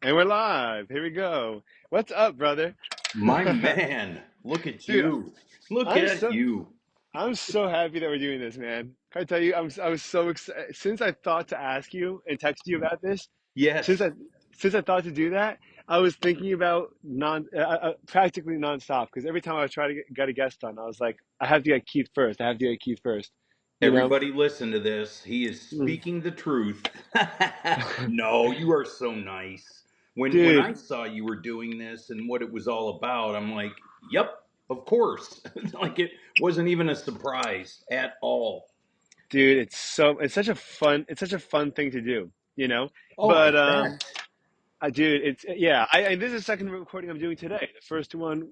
And we're live. Here we go. What's up, brother? My man, look at Dude, you. Look I'm at so you. I'm so happy that we're doing this, man. Can I tell you, I was so excited since I thought to ask you and text you about this. Since Yes. I since I thought to do that, I was thinking about practically nonstop because every time I was trying to get a guest on, I was like, I have to get Keith first. I have to get Keith first. You know, Everybody listen to this. He is Mm. speaking the truth. No, you are so nice. When I dude, saw you were doing this and what it was all about, I'm like, "Yep, of course." Like it wasn't even a surprise at all. dude, it's such a fun thing to do. You know, Oh, I but bet. I dude, it's yeah. This is the second recording I'm doing today. The first one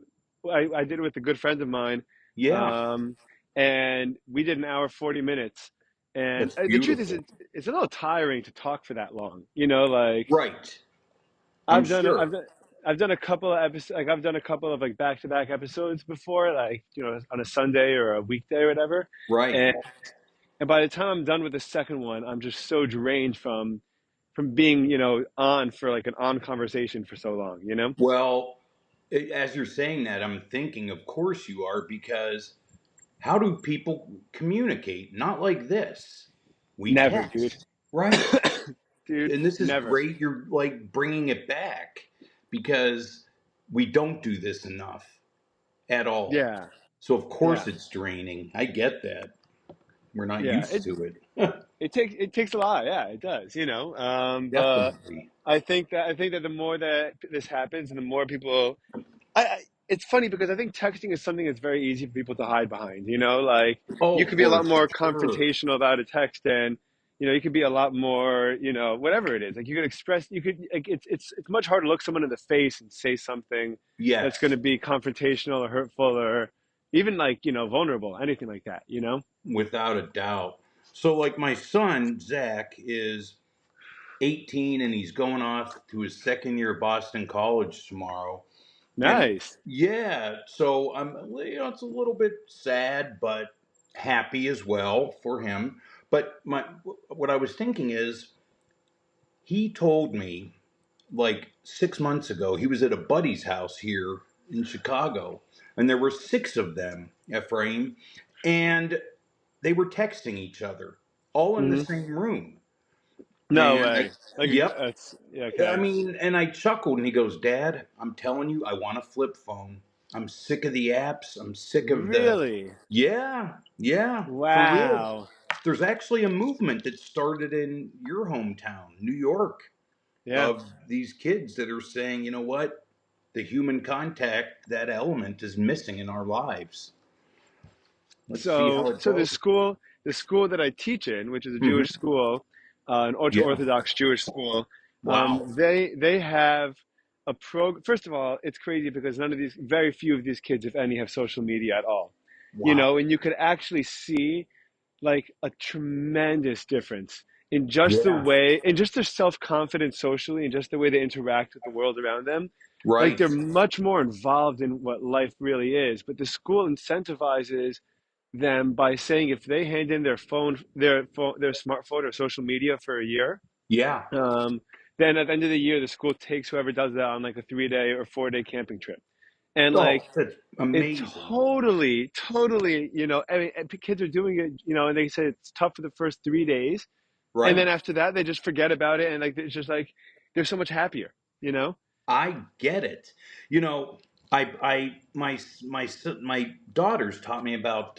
I did it with a good friend of mine, Yeah, um, and we did an hour 40 minutes. And that's the truth is, beautiful. it's a little tiring to talk for that long. You know, like Right. I'm I've done it. sure. I've done a couple of episodes. Like I've done a couple of like back to back episodes before, like on a Sunday or a weekday or whatever. Right. And and by the time I'm done with the second one, I'm just so drained from being on for like an on conversation for so long. Well, as you're saying that, I'm thinking, of course you are, because how do people communicate? Not like this. We Never, dude. text, right? Dude, And this is never. great. You're like bringing it back because we don't do this enough at all. Yeah, So, of course, yeah, it's draining. I get that. We're not yeah. used to it. It takes a lot. Yeah, it does. But Definitely. I think that the more that this happens, and the more people, it's funny because I think texting is something that's very easy for people to hide behind. Like you Oh, could be a for lot more sure. confrontational about a text, and you could be a lot more, whatever it is. Like you could, like, it's much harder to look someone in the face and say something that's going to Yes, be confrontational or hurtful or even like vulnerable, anything like that. without a doubt. So, like, my son, Zach, is 18 and he's going off to his second year of Boston College tomorrow. And Nice. yeah, so it's a little bit sad, but happy as well for him. But what I was thinking is, he told me like 6 months ago he was at a buddy's house here in Chicago, and there were six of them, Ephraim, and they were texting each other, all in the Hmm. same room. No And way. Like yep, that's yeah, I okay. mean, and I chuckled, and he goes, "Dad, I'm telling you, I want a flip phone. I'm sick of the apps. I'm sick of the." Really? Yeah, yeah, for real. Wow. There's actually a movement that started in your hometown, New York, Yeah. of these kids that are saying, you know what? The human contact, that element is missing in our lives. Let's see how it So goes. the school that I teach in, which is a Hmm. Jewish school, an ultra Yeah. Orthodox Jewish school, Wow. they have a pro. First of all, it's crazy because very few of these kids, if any, have social media at all. Wow. And you could actually see like a tremendous difference in just the Yeah. way, in just their self confidence socially, and just the way they interact with the world around them. Like Right. they're much more involved in what life really is. But the school incentivizes them by saying if they hand in their smartphone or social media for a year, Yeah. um, then at the end of the year, the school takes whoever does that on like a 3 day or 4 day camping trip. And Oh, like that's it amazing. totally, I mean, and kids are doing it, and they say it's tough for the first 3 days, and then Right. after that, they just forget about it, and like it's just like they're so much happier, you know? I get it. You know, my daughters taught me about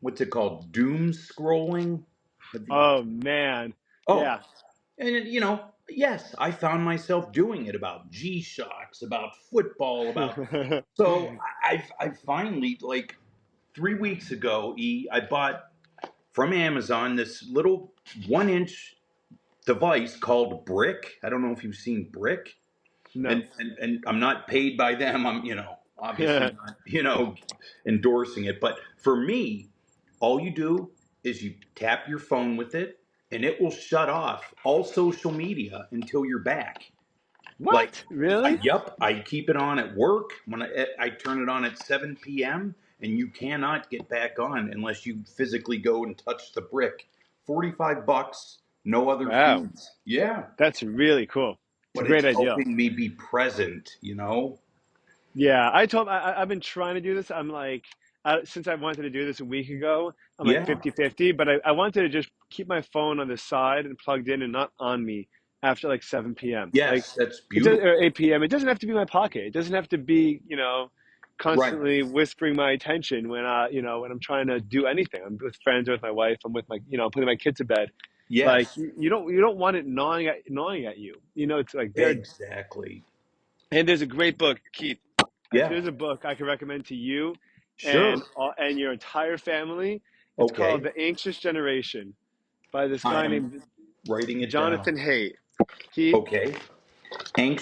what's it called, doom scrolling. Have you- Oh man, Oh, yeah. and yes, I found myself doing it about G Shocks, about football, about. So I finally, like, 3 weeks ago, I bought from Amazon this little 1 inch device called Brick. I don't know if you've seen Brick. No. And I'm not paid by them. I'm, obviously not, endorsing it. But for me, all you do is you tap your phone with it, and it will shut off all social media until you're back. Like, What? Really? yep, I keep it on at work when I turn it on at 7 p.m. and you cannot get back on unless you physically go and touch the brick. $45, no other Wow, fees. Yeah. that's really cool. It's a but it's great idea. helping me be present, you know? Yeah, I've been trying to do this. I'm like, since I wanted to do this a week ago, I'm like Yeah. 50-50, but I wanted to just keep my phone on the side and plugged in and not on me after like 7 p.m. Like Yes, that's it does, beautiful. or 8 p.m. It doesn't have to be in my pocket. It doesn't have to be, Right. constantly whispering my attention when I'm trying to do anything. I'm with friends or with my wife. I'm with I'm putting my kid to bed. Like Yes, you don't want it gnawing at you. It's like they're. exactly. And there's a great book, Keith. If Yeah. there's a book I can recommend to you Sure. and your entire family, it's called Okay. The Anxious Generation by this I guy am named writing it down. Jonathan Haidt. He, Okay.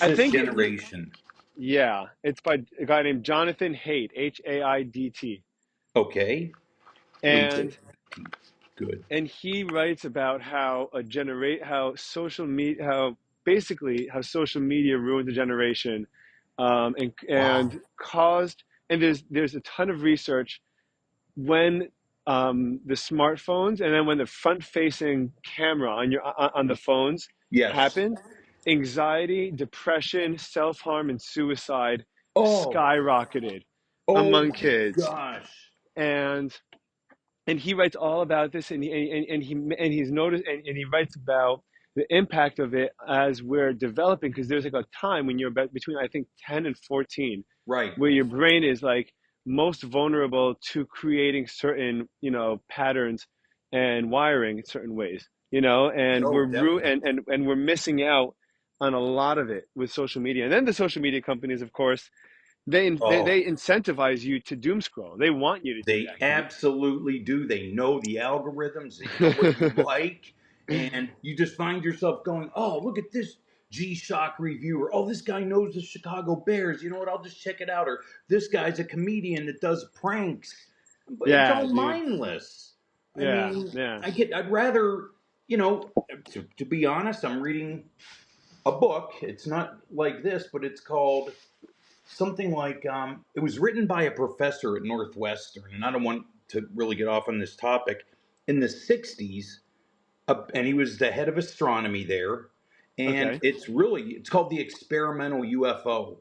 I Anxious think, generation. yeah, it's by a guy named Jonathan Haidt, Haidt, Okay. H and A. Good. he writes about how social media, how basically how social media ruined the generation, Wow. and caused. And there's a ton of research when the smartphones and then when the front-facing camera on the phones Yes. happened, anxiety, depression, self-harm, and suicide Oh. skyrocketed Oh among my kids. gosh. And he writes all about this, and he's noticed, and he writes about the impact of it as we're developing, because there's like a time when you're about between, I think, 10 and 14, Right. where your brain is like most vulnerable to creating certain patterns and wiring in certain ways, and Oh, definitely. we're missing out on a lot of it with social media. And then the social media companies, of course, Oh, they incentivize you to doom scroll. They want you to do they that, Keith. absolutely do. They know the algorithms, they know what you like, and you just find yourself going, oh, look at this G Shock reviewer. Oh, this guy knows the Chicago Bears. You know what? I'll just check it out. Or this guy's a comedian that does pranks. But it's Yeah, all dude. mindless. I Yeah, mean, yeah. I'd rather, to be honest, I'm reading a book. It's not like this, but it's called something like it was written by a professor at Northwestern, and I don't want to really get off on this topic. In the 60s, and he was the head of astronomy there, and Okay. it's called the experimental UFO.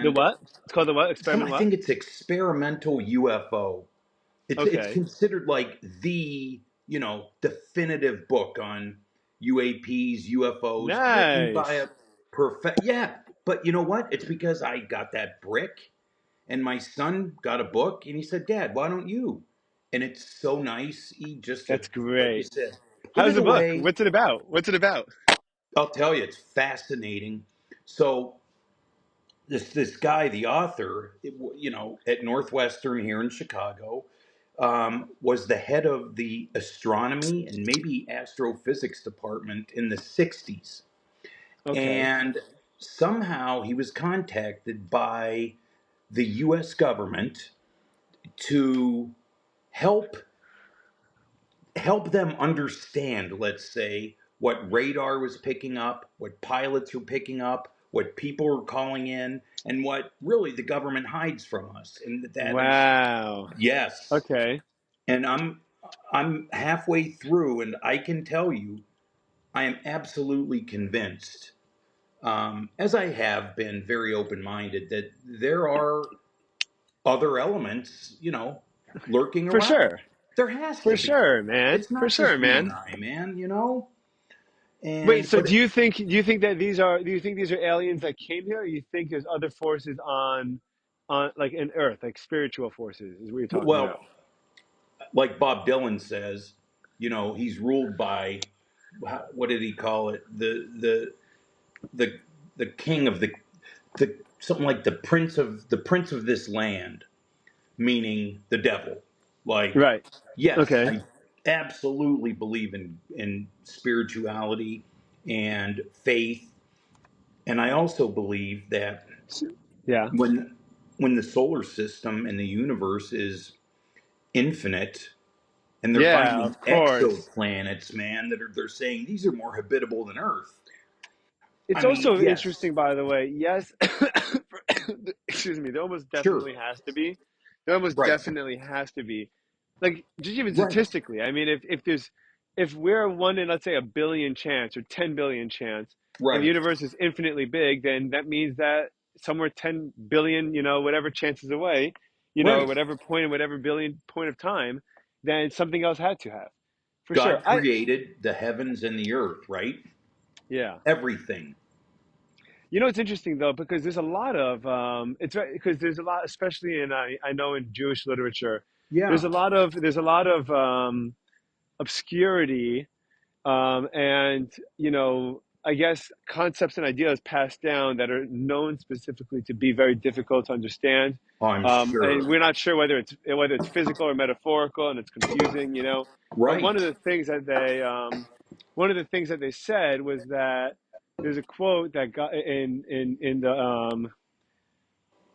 The And what? It's called the what? Experiment I what? think it's experimental UFO. It's Okay. considered like the definitive book on UAPs, UFOs, written by a Nice. perfect. Yeah, but you know what? It's because I got that brick, and my son got a book, and he said, "Dad, why don't you?" And it's so nice. He just to, That's like you great. said, put How's it the book? away. What's it about? What's it about? I'll tell you, it's fascinating. So this guy, the author, at Northwestern here in Chicago, was the head of the astronomy and maybe astrophysics department in the 60s. Okay. And somehow he was contacted by the US government to help help them understand, let's say, what radar was picking up, what pilots were picking up, what people were calling in, and what really the government hides from us. And that is Wow. yes. Okay. And I'm halfway through, and I can tell you, I am absolutely convinced, as I have been very open minded, that there are other elements, lurking For around. sure. There has to For be. sure, man. It's For not sure, just you and man. I, man. Wait, And so but do you think these are aliens that came here, or you think there's other forces on like in Earth, like spiritual forces is what you're talking well, about? like Bob Dylan says, he's ruled by what did he call it? The the king of the something like the prince of this land, meaning the devil. Like, Right. yes, Okay. I absolutely believe in spirituality and faith, and I also believe that S- Yeah. when when the solar system and the universe is infinite, and they're Yeah, finding of course. exoplanets, man, they're saying these are more habitable than Earth. I It's mean, also yes, interesting, by the way. Yes, excuse me. There almost sure, definitely has to be. There almost right, definitely has to be. Like just even right, statistically, I mean, if there's if we're one in, let's say, a billion chance or 10 billion chance, and the Right. universe is infinitely big, then that means that somewhere 10 billion, whatever chances away, or Right. whatever point in whatever billion point of time, then something else had to have, for sure. God created the heavens and the earth, right? Yeah. Everything. It's interesting though, because there's a lot of, because there's a lot, especially I know in Jewish literature, Yeah. there's a lot of obscurity, and I guess concepts and ideas passed down that are known specifically to be very difficult to understand, I'm and sure. we're not sure whether it's physical or metaphorical, and it's confusing. But Right. one of the things that they said was that there's a quote that got in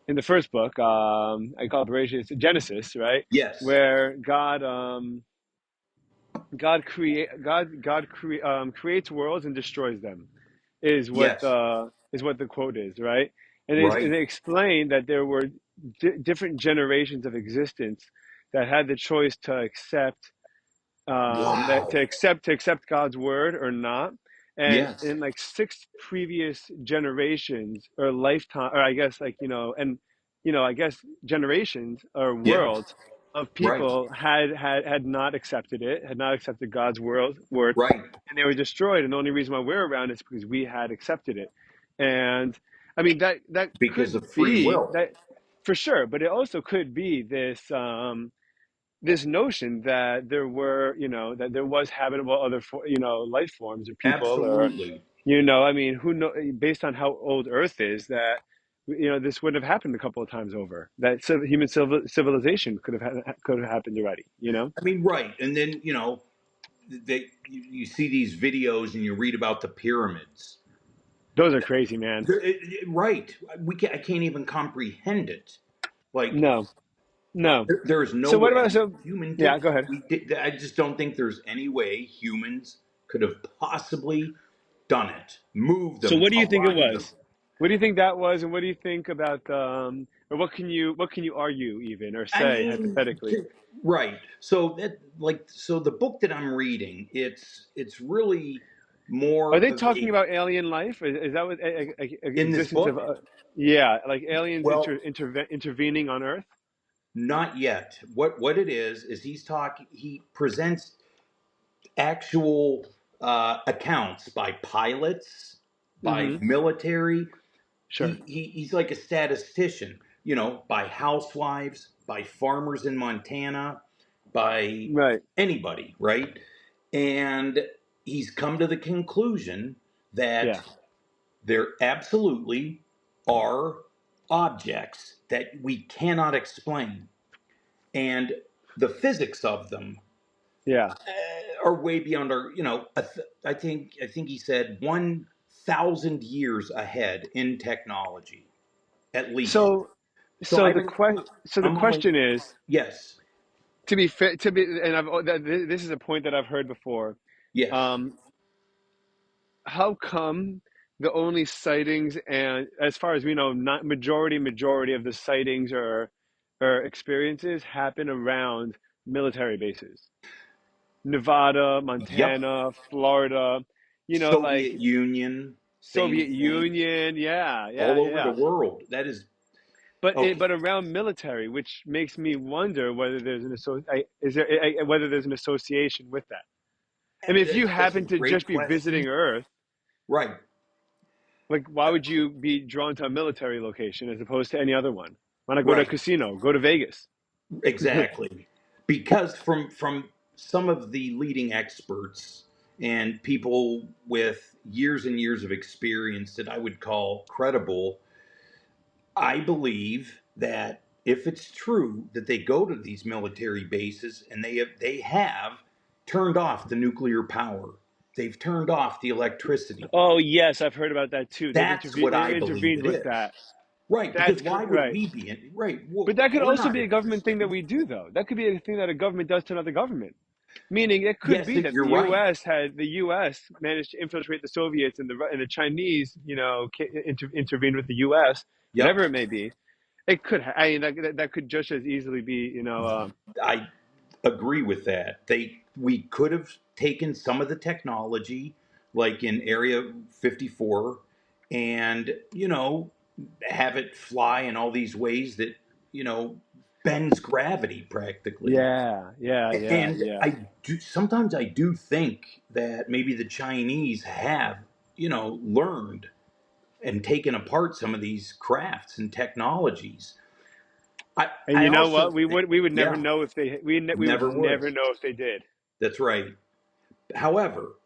the first book, I call it Genesis, right, Yes. where God creates worlds and destroys them, Yes. is what the quote is, right? And Right. they explain that there were different generations of existence that had the choice to accept, Wow. to accept God's word or not. And Yes. in like six previous generations or lifetime, or I guess like, I guess generations or Yeah. worlds of Right. people had not accepted it, had not accepted God's word, Right. and they were destroyed. And the only reason why we're around is because we had accepted it. And I mean, that Because could of free be will. that for sure, but it also could be this notion that that there was habitable other life forms or people, or Absolutely. I mean, who know, based on how old Earth is, that this would have happened a couple of times over, that human civilization could have happened already. I mean, right. And then, you see these videos and you read about the pyramids. Those are crazy, man. Right. I can't even comprehend it. Like, No, no. there's no So what about, way so human yeah, did. go ahead. We did. I just don't think there's any way humans could have possibly done it. Moved So them, what do you think it aligned them. was? What do you think that was, and what do you think about, or what can you argue even, or I say mean, hypothetically? right. So the book that I'm reading, it's really Are more they of talking a about alien life? Is that what in this existence of? book. Yeah, like aliens Well, intervening on Earth. not yet. What it is he presents actual accounts by pilots, by Mm-hmm. military. Sure. He's like a statistician, by housewives, by farmers in Montana, by Right. anybody, right? And he's come to the conclusion that Yeah. there absolutely are objects that we cannot explain, and the physics of them Yeah. are way beyond our. I think he said 1,000 years ahead in technology, at least. So, So so I the don't. que- so the I'm like, question is, yes, to be fit, and this is a point that I've heard before. yes, Um, how come the only sightings, and as far as we know, not majority of the sightings or experiences happen around military bases? Nevada, yep. Montana, Florida, like Soviet Union, same Soviet thing. Union. Yeah, yeah, All over the yeah. world. That is okay. But around military, which makes me wonder whether there's whether there's an association with that. I mean, if you That's a happen to great just be visiting question. Earth, Right. like why would you be drawn to a military location as opposed to any other one? Why not go to a Right. casino? Go to Vegas. Exactly. Because from some of the leading experts and people with years and years of experience that I would call credible, I believe that if it's true that they go to these military bases and they have turned off the nuclear power, they've turned off the electricity. Oh yes, I've heard about that too. They've That's intervened. what They've I believe intervened it with is. that. Right, because why would Right. we be in right? Well, But that could we're also not be a government thing that interested. we do, though. That could be a thing that a government does to another government. Meaning, it could Yes, be that you're right. The U.S. managed to infiltrate the Soviets, and the Chinese, intervened with the U.S. Yep. Whatever it may be. It could. I mean, that could just as easily be, I agree with that. we could have taken some of the technology, like in Area 54, and, have it fly in all these ways that, you know, bends gravity practically. Yeah, yeah, yeah, And yeah. I sometimes do think that maybe the Chinese have, learned and taken apart some of these crafts and technologies. I And I you know also what? We would never yeah, know if we would never would. never know if they did. That's right. However,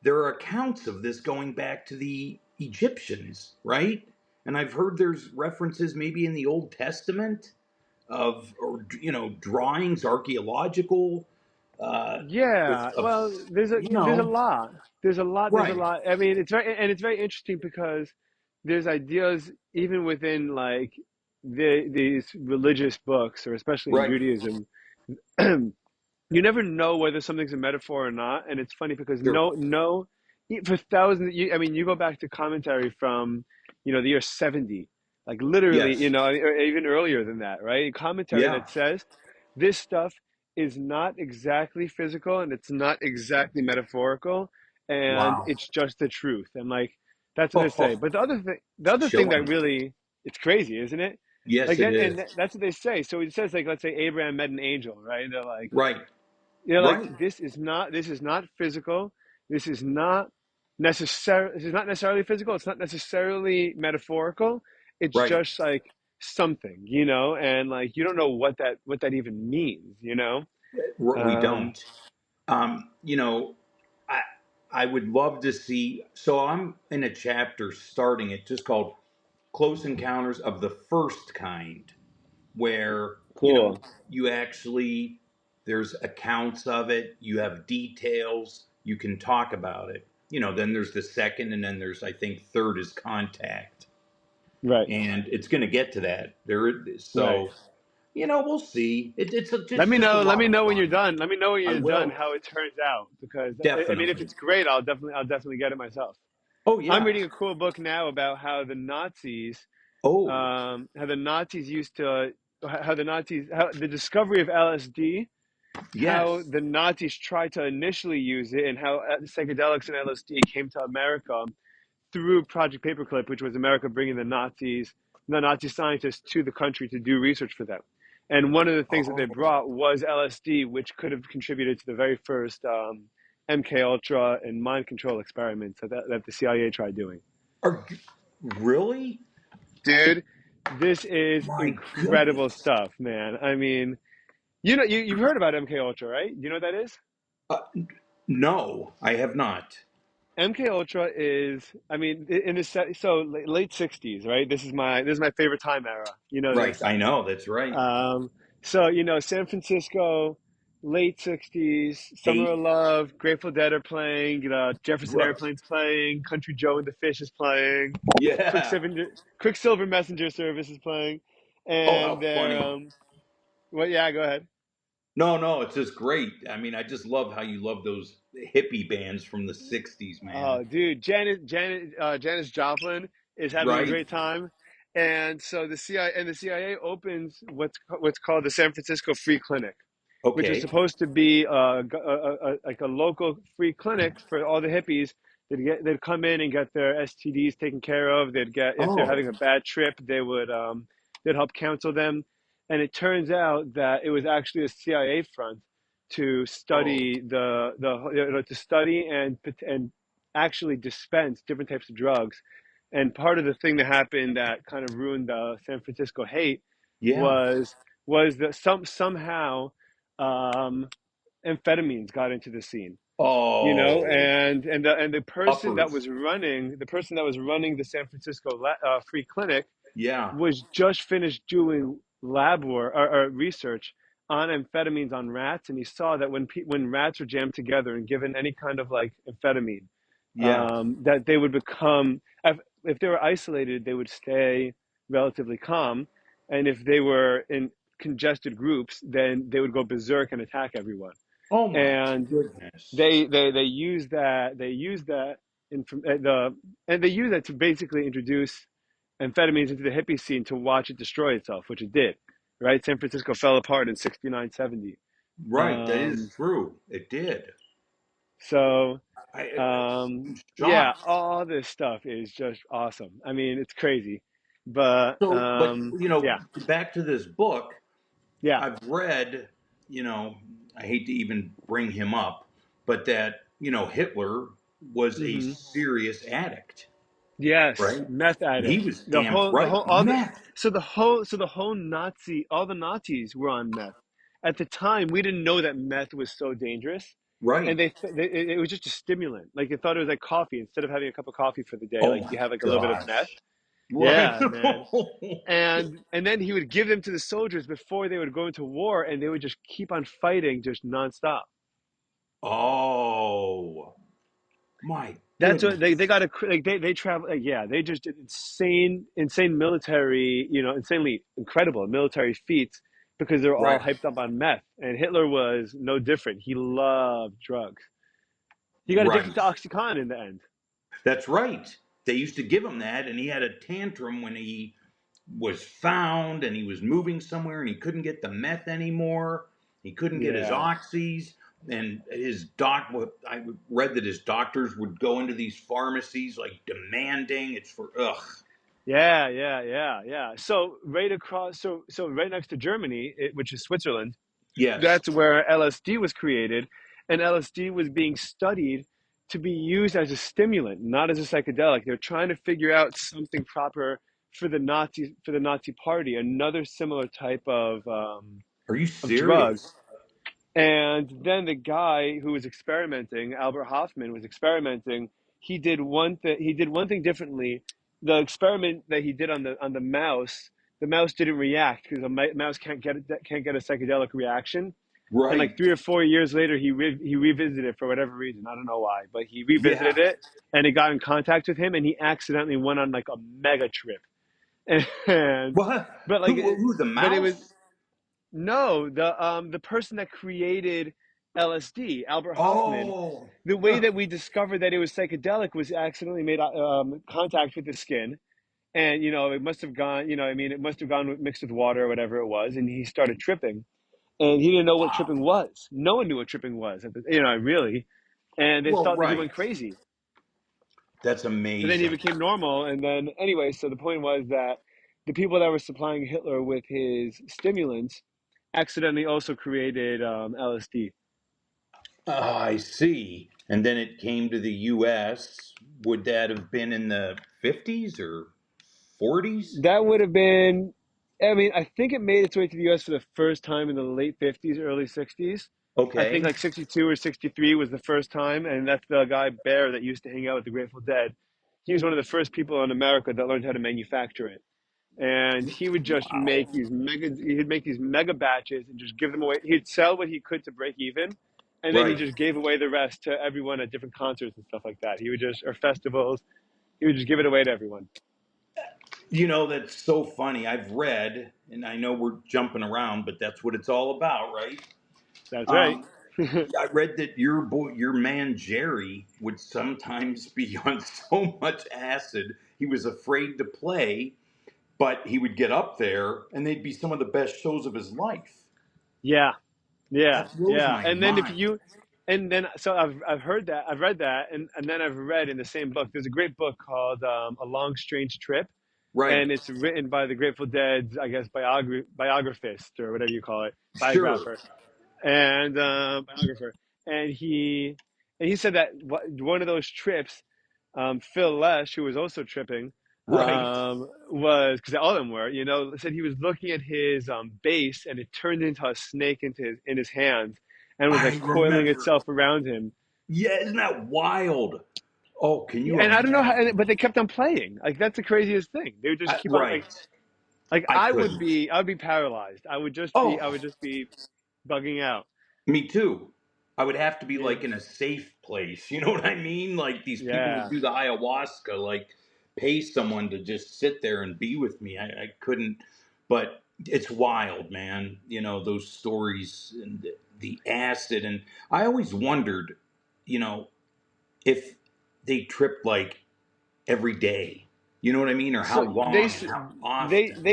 there are accounts of this going back to the Egyptians, right? And I've heard there's references maybe in the Old Testament of, or drawings, archaeological, Yeah, of well, there's a lot. There's a right, lot. I mean, it's very interesting because there's ideas even within like these religious books, or especially in right, Judaism. You never know whether something's a metaphor or not, and it's funny because sure, for thousands. I mean, you go back to commentary from, the year 70, like literally, yes, or even earlier than that, right? Commentary yeah, that says this stuff is not exactly physical and it's not exactly metaphorical, and wow, it's just the truth, and like that's what they say. oh, But the it's other thing that chilling. really, it's crazy, isn't it? Yes, Like it that, is. that's what they say. So it says, like, let's say Abraham met an angel, right? They're like, Right, like, right, this is not physical. This is not necessarily physical. It's not necessarily metaphorical. It's right. just like something, and like you don't know what that even means, We um don't. You know, I I would love to see. So I'm in a chapter starting it just called "Close Encounters of the First Kind," where cool. you actually there's accounts of it, you have details, you can talk about it. Then there's the second, and then there's, I think, third is contact, Right, and it's going to get to that. right. So we'll see. Let It's me just a know let lot me of know when you're fun. done. Let me know when I you're done will how it turns out, because I mean, if definitely. it's great, I'll definitely get it myself. Oh I'm yeah. reading a cool book now about Oh how the Nazis used to, how the discovery of LSD, how yes. the Nazis tried to initially use it, and how psychedelics and LSD came to America through Project Paperclip, which was America bringing the Nazi scientists to the country to do research for them. And one of the things that they Oh, brought was LSD, which could have contributed to the very first MK Ultra and mind control experiments that the CIA tried doing. are you, really? Dude, this is My incredible goodness. stuff, man. I mean, you've heard about MK Ultra, right? You know what that is? Uh, no, I have not. MK Ultra is, I mean, in the late '60s, right? This is my favorite time era. You know Right, this. I know. That's right. Um, San Francisco, late '60s, Summer of Eight. Love, Grateful Dead are playing, Jefferson Right. Airplane's playing, Country Joe and the Fish is playing, Yeah. Quicksilver Messenger Service is playing, Oh, and how they're funny. well, yeah, go ahead. No, no, it's just great. I mean, I just love how you love those hippie bands from the '60s, man. Oh, dude, Janis Joplin is having a Right? great time, and so the CIA opens what's called the San Francisco Free Clinic, which is Okay. supposed to be like a local free clinic for all the hippies. They'd come in and get their STDs taken care of. They'd get, if they're having Oh, a bad trip, they'd help counsel them. And it turns out that it was actually a CIA front to oh, study to study and actually dispense different types of drugs. And part of the thing that happened that kind of ruined the San Francisco hate yeah. was was that somehow um, amphetamines got into the scene, Oh, and uppers. the person that was running the San Francisco free clinic Yeah. was just finished doing lab work or research on amphetamines on rats, and he saw that when rats were jammed together and given any kind of like amphetamine, Yeah. that they would become, if they were isolated, they would stay relatively calm, and if they were in congested groups, then they would go berserk and attack everyone. Oh my And goodness. they use that and they use that to basically introduce amphetamines into the hippie scene to watch it destroy itself, which it did. Right, San Francisco fell apart in '69, '70. Right. That is Um, true. It did. so I'm yeah, shocked. all this stuff is just awesome. I mean, it's crazy, but So, but yeah, back to this book, yeah. I've read, I hate to even bring him up, but that, Hitler was a Hmm. serious addict, Yes, right? meth He addict. was damn The right. whole, all the, Meth. so the whole all the Nazis were on meth. At the time, we didn't know that meth was so dangerous, and Right. it was just a stimulant. Like they thought it was like coffee. Instead of having a cup of coffee for the day, Oh like my you have like a little bit of meth. gosh. Right. Yeah, man. And then he would give them to the soldiers before they would go into war, and they would just keep on fighting just nonstop. Oh my That's what they goodness. got a like they travel like, yeah, they just did insane military, insanely incredible military feats because they're all Right. hyped up on meth, and Hitler was no different. He loved drugs. He got Right. addicted to OxyContin in the end. That's right. They used to give him that, and he had a tantrum when he was found and he was moving somewhere and he couldn't get the meth anymore. He couldn't get his Yeah. oxys. And I read that his doctors would go into these pharmacies like demanding it's for, ugh. Yeah. So right across, so right next to Germany, which is Switzerland, Yes. that's where LSD was created, and LSD was being studied to be used as a stimulant, not as a psychedelic. They're trying to figure out something proper for the Nazi Party, another similar type Are you of drug. serious? And then the guy who was experimenting, Albert Hoffman, was experimenting. He did one thing. He did one thing differently. The experiment that he did on the mouse didn't react because a mouse can't get a psychedelic reaction. And like Right. 3 or 4 years later, he revisited it for whatever reason. I don't know why, but he revisited Yeah. it, and it got in contact with him, and he accidentally went on like a mega trip. And What? but like, Who the but it was mouse? no, the person that created LSD, Albert Hoffman, Oh. the way that we discovered that it was psychedelic was accidentally made contact with the skin, and it must have gone, it must have gone mixed with water or whatever it was, and he started tripping, and he didn't know what Wow. tripping was. No one knew what tripping was, really, and they Well, thought that he right. went crazy. That's But then he amazing. became normal, and then anyway, so the point was that the people that were supplying Hitler with his stimulants accidentally also created LSD. I see. And then it came to the U.S. Would that have been in the 50s or 40s? That would have been, I mean, I think it made its way to the US for the first time in the late 50s, early 60s. I think Okay. like 62 or 63 was the first time, and that's the guy Bear that used to hang out with the Grateful Dead. He was one of the first people in America that learned how to manufacture it. And he would just Wow. he'd make these mega batches and just give them away. He'd sell what he could to break even, and then he Right. just gave away the rest to everyone at different concerts and stuff like that. Or festivals, he would just give it away to everyone. That's so funny. I've read, and I know we're jumping around, but that's what it's all about, right? That's right. Um, I read that your man Jerry, would sometimes be on so much acid he was afraid to play, but he would get up there and they'd be some of the best shows of his life. Yeah, yeah, That blows yeah. my And then mind. I've heard that, I've read that, and then I've read in the same book. There's a great book called A Long Strange Trip, Right. and it's written by the Grateful Dead's, I guess, biographist or whatever you call it, Sure. biographer, and biographer, and he said that one of those trips, Phil Lesh, who was also tripping, Right. was because all of them were, said he was looking at his base, and it turned into a snake in his hands, and was like I coiling remember. itself around him. Yeah, isn't that wild? Oh, can Yeah, you and I don't know how, imagine? but they kept on playing. Like that's the craziest thing. They would just keep on Right. like I couldn't. I would be paralyzed. I would Oh, just be bugging out. me too. I would have to be Yeah, like in a safe place. You know what I mean? Like these people that yeah. do the ayahuasca, like pay someone to just sit there and be with me. I couldn't, but it's wild, man. Those stories and the acid. And I always wondered, you know, if they tripped like every day. You know what I mean? Or how So long and how often.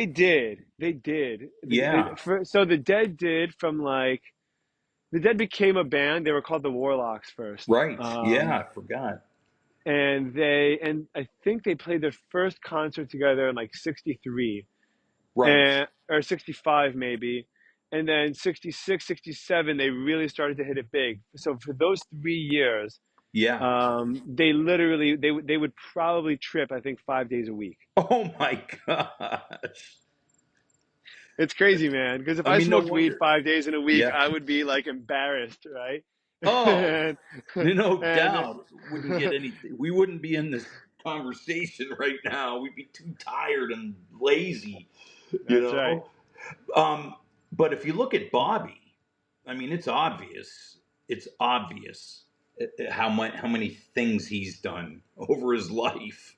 they did Yeah. so the dead did from like the Dead became a band. They were called the Warlocks first. Right. Yeah, I forgot. And I think they played their first concert together in like 63 Right. and or 65 maybe. And then 66, 67, they really started to hit it big. So for those 3 years, Yeah. they literally they would probably trip, I think, 5 days a week. Oh my gosh. It's crazy, man. Because if I I mean, no smoked weed wonder. 5 days in a week, Yeah. I would be like embarrassed, right? Oh, and no and doubt. Wouldn't get anything. We wouldn't be in this conversation right now. We'd be too tired and lazy, you that's right. know? Um, but if you look at Bobby, I mean, it's obvious. It's obvious how many things he's done over his life.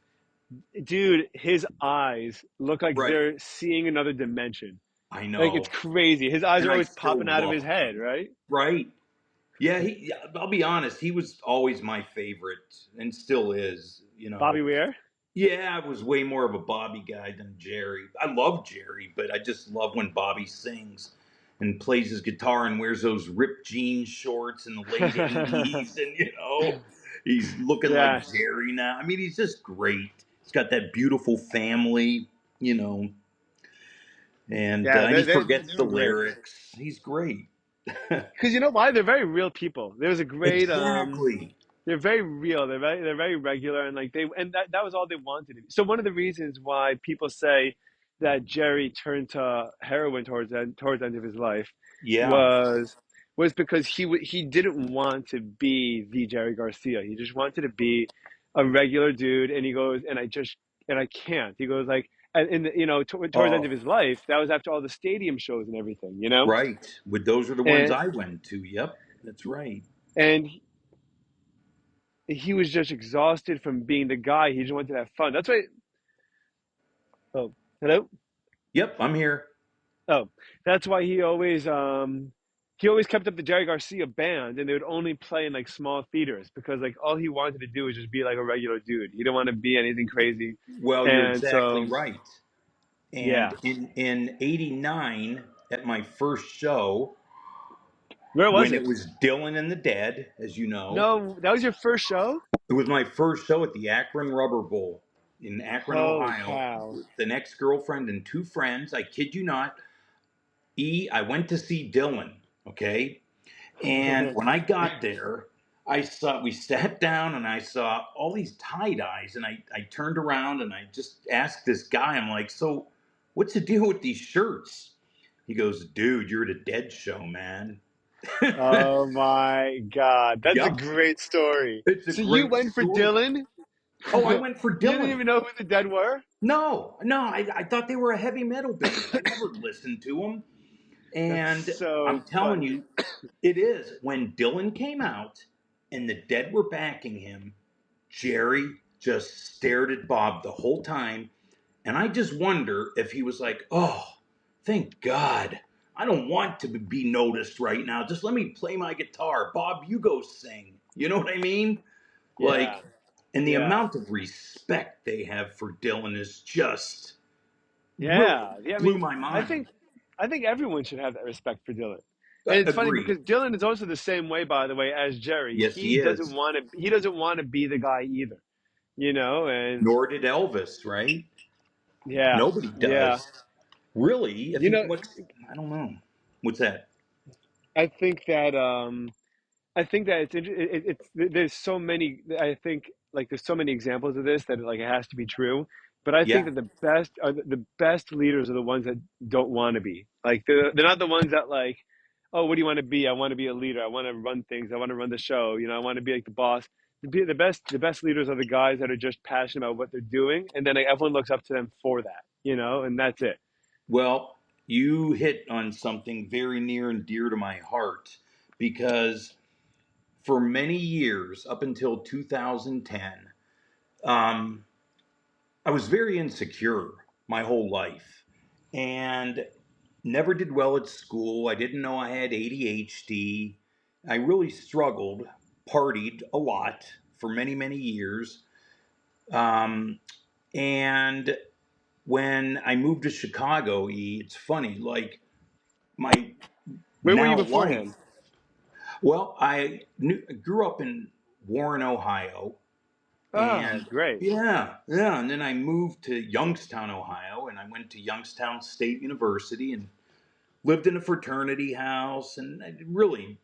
Dude, his eyes look like Right. they're seeing another dimension. I Like it's know. crazy. His eyes And are I always still popping out of love his head, him. right? Right. Yeah, I'll be honest, he was always my favorite and still is, you Bobby know. Ware? Yeah, I was way more of a Bobby guy than Jerry. I love Jerry, but I just love when Bobby sings and plays his guitar and wears those ripped jean shorts in the late 80s and he's looking like Yeah. Jerry now. I mean, he's just great. He's got that beautiful family, you know, Yeah, and he they forgets the were great. lyrics. He's great. Because you know why? They're very real people. There's a great Exactly. they're very real. They're very regular, and like that was all they wanted to be. So one of the reasons why people say that Jerry turned to heroin towards the end of his life Yeah. was was because he didn't want to be the Jerry Garcia. He just wanted to be a regular dude, and he goes, and I can't. He goes like, and in the, towards the end Oh, of his life, that was after all the stadium shows and everything, you know, right. With those are the ones and I went to. Yep, that's right. and he was just exhausted from being the guy. He just wanted to have fun. That's why. Oh, hello. Yep, I'm here. Oh, that's why he always kept up the Jerry Garcia band, and they would only play in like small theaters because like all he wanted to do was just be like a regular dude. He didn't want to be anything crazy, Well, you're and exactly so right. And yeah. in '89, at my first show, Where was when it it? was Dylan and the Dead, as you know, No, that was your first show. it was my first show at the Akron Rubber Bowl in Akron, Holy Ohio, cow! with an ex-girlfriend and two friends. I kid you not. I went to see Dylan. Okay, and when I got there, we sat down and I saw all these tie dyes, and I turned around and I just asked this guy, I'm like, so what's the deal with these shirts? He goes, dude, you're at a Dead show, man. Oh my God, that's a Yep, great story. it's a So you great went for story. Dylan? Oh, I You went for didn't Dylan. even know who the Dead were? No, no, I thought they were a heavy metal band. I never listened to them. That's And so I'm telling funny. you, it is. When Dylan came out and the Dead were backing him, Jerry just stared at Bob the whole time. And I just wonder if he was like, oh, thank God. I don't want to be noticed right now. Just let me play my guitar. Bob, you go sing. You know what I mean? Yeah, Like, and the yeah, amount of respect they have for Dylan is just really yeah, yeah. I blew mean, my I mind. think, I think everyone should have that respect for Dylan. And it's funny Agreed. because Dylan is also the same way, by the way, as Jerry. Yes, he is. He doesn't want to be the guy either, and Nor did Elvis, right? yeah, Nobody yeah. does. Really? If You you know, what's I don't know. What's that? I think that I think that it's there's so many. I think like there's so many examples of this that like it has to be true. But I think Yeah. that the best leaders are the ones that don't want to be. Like they're not the ones that like, oh, what do you want to be? I want to be a leader. I want to run things. I want to run the show. I want to be like the boss. The best leaders are the guys that are just passionate about what they're doing, and then like, everyone looks up to them for that. And that's it. Well, you hit on something very near and dear to my heart because for many years, up until 2010, um, I was very insecure my whole life and never did well at school. I didn't know I had ADHD. I really struggled, partied a lot for many, many years. Um, and when I moved to Chicago, it's funny, like my Where were you now wife, beforehand? Well, grew up in Warren, Ohio, Ah, and great. yeah, and then I moved to Youngstown, Ohio, and I went to Youngstown State University and lived in a fraternity house, and I really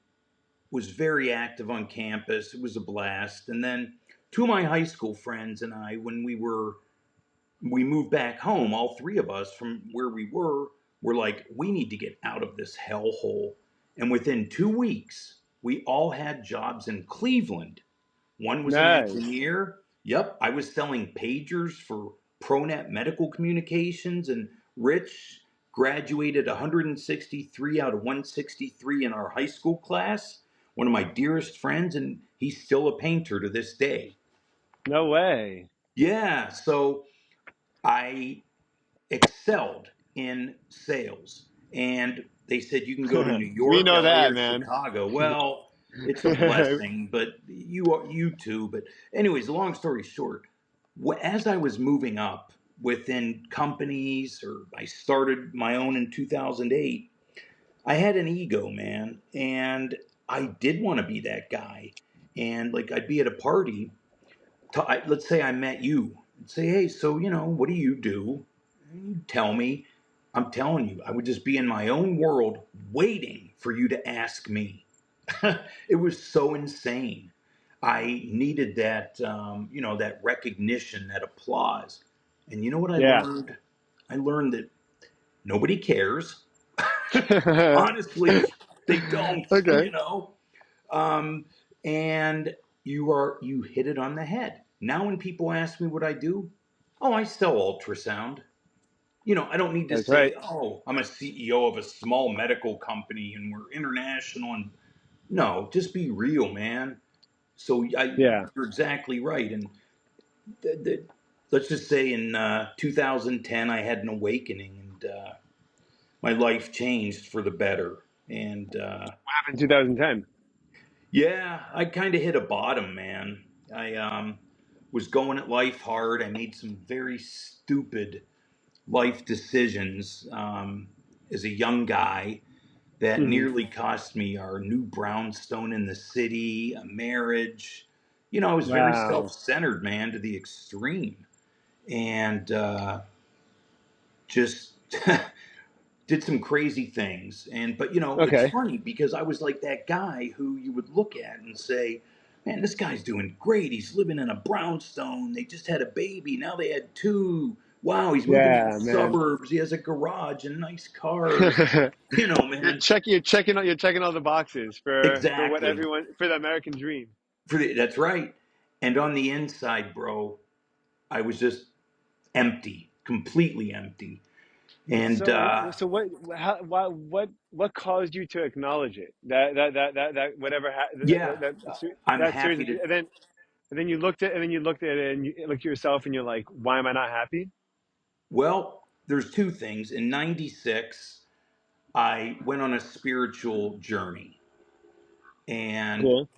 was very active on campus. It was a blast. And then two of my high school friends and I, when we moved back home, all three of us from where we were like, we need to get out of this hellhole. And within 2 weeks, we all had jobs in Cleveland. One was an Nice. engineer. Yep, I was selling pagers for ProNet Medical Communications, and Rich graduated 163 out of 163 in our high school class. One of my dearest friends, and he's still a painter to this day. No way. Yeah, so I excelled in sales. And they said you can go to New We York, know LA, that, or man. Chicago. Well, it's a blessing, but you too. But anyways, long story short, as I was moving up within companies, or I started my own in 2008, I had an ego, man, and I did want to be that guy. And like I'd be at a party, let's say I met you, and say, hey, so what do you do? And you tell me. I'm telling you, I would just be in my own world waiting for you to ask me. It was so insane. I needed that, that recognition, that applause. And you know what I Yeah. learned? I learned that nobody cares. Honestly, they don't, Okay. um, and you hit it on the head. Now when people ask me what I do, oh, I sell ultrasound. I don't need to That's right. say, oh, I'm a CEO of a small medical company and we're international. And no, just be real, man. So Yeah. you're exactly right. And th- th- let's just say in 2010, I had an awakening, and my life changed for the better. And What happened in 2010? yeah, I kind of hit a bottom, man. I was going at life hard. I made some very stupid life decisions as a young guy that Hmm. nearly cost me our new brownstone in the city, a marriage. I was very Wow. self-centered, man, to the extreme, and just did some crazy things. And but it's Okay. funny because I was like that guy who you would look at and say, man, this guy's doing great. He's living in a brownstone. They just had a baby. Now they had two. Wow, he's moving to the Yeah, man. suburbs. He has a garage and nice cars. Man. You're checking all the boxes for what Exactly. everyone for the American dream. That's right. And on the inside, bro, I was just empty, completely empty. And So what caused you to acknowledge it? That whatever yeah, I'm that series happy of, to. and then you looked at it and you looked at yourself and you're like, why am I not happy? Well, there's two things. In '96, I went on a spiritual journey, and Cool.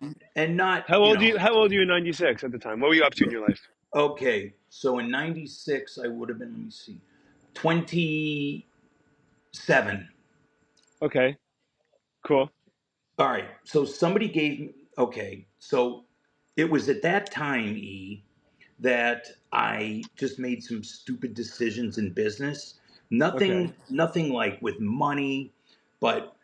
not, How old are you in 96 at the time? What were you up to in your life? okay. So in '96, I would have been, let me see, 27. Okay. Cool. All right. So somebody gave me, okay. So it was at that time, that I just made some stupid decisions in business. Okay. Nothing like with money, but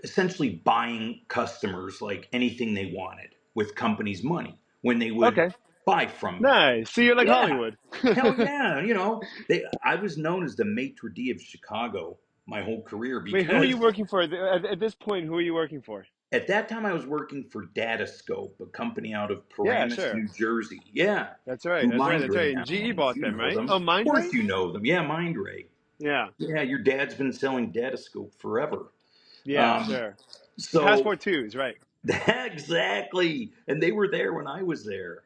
essentially buying customers like anything they wanted with companies' money when they would Okay. buy from me. Nice. So you're like Yeah, Hollywood. hell yeah. I was known as the maitre d' of Chicago my whole career Wait, who are you because working for at this point? Who are you working for? at that time I was working for Datascope, a company out of Yeah, Paramus, sure. New Jersey. Yeah, That's right. through That's right. That's Mindray right. And GE now. bought You them, know right? them. Oh, Of course Mindray? you know them. Yeah, Mindray. Yeah. Yeah, your dad's been selling Datascope forever. Yeah, Um, sure. so Passport twos, right. exactly. And they were there when I was there.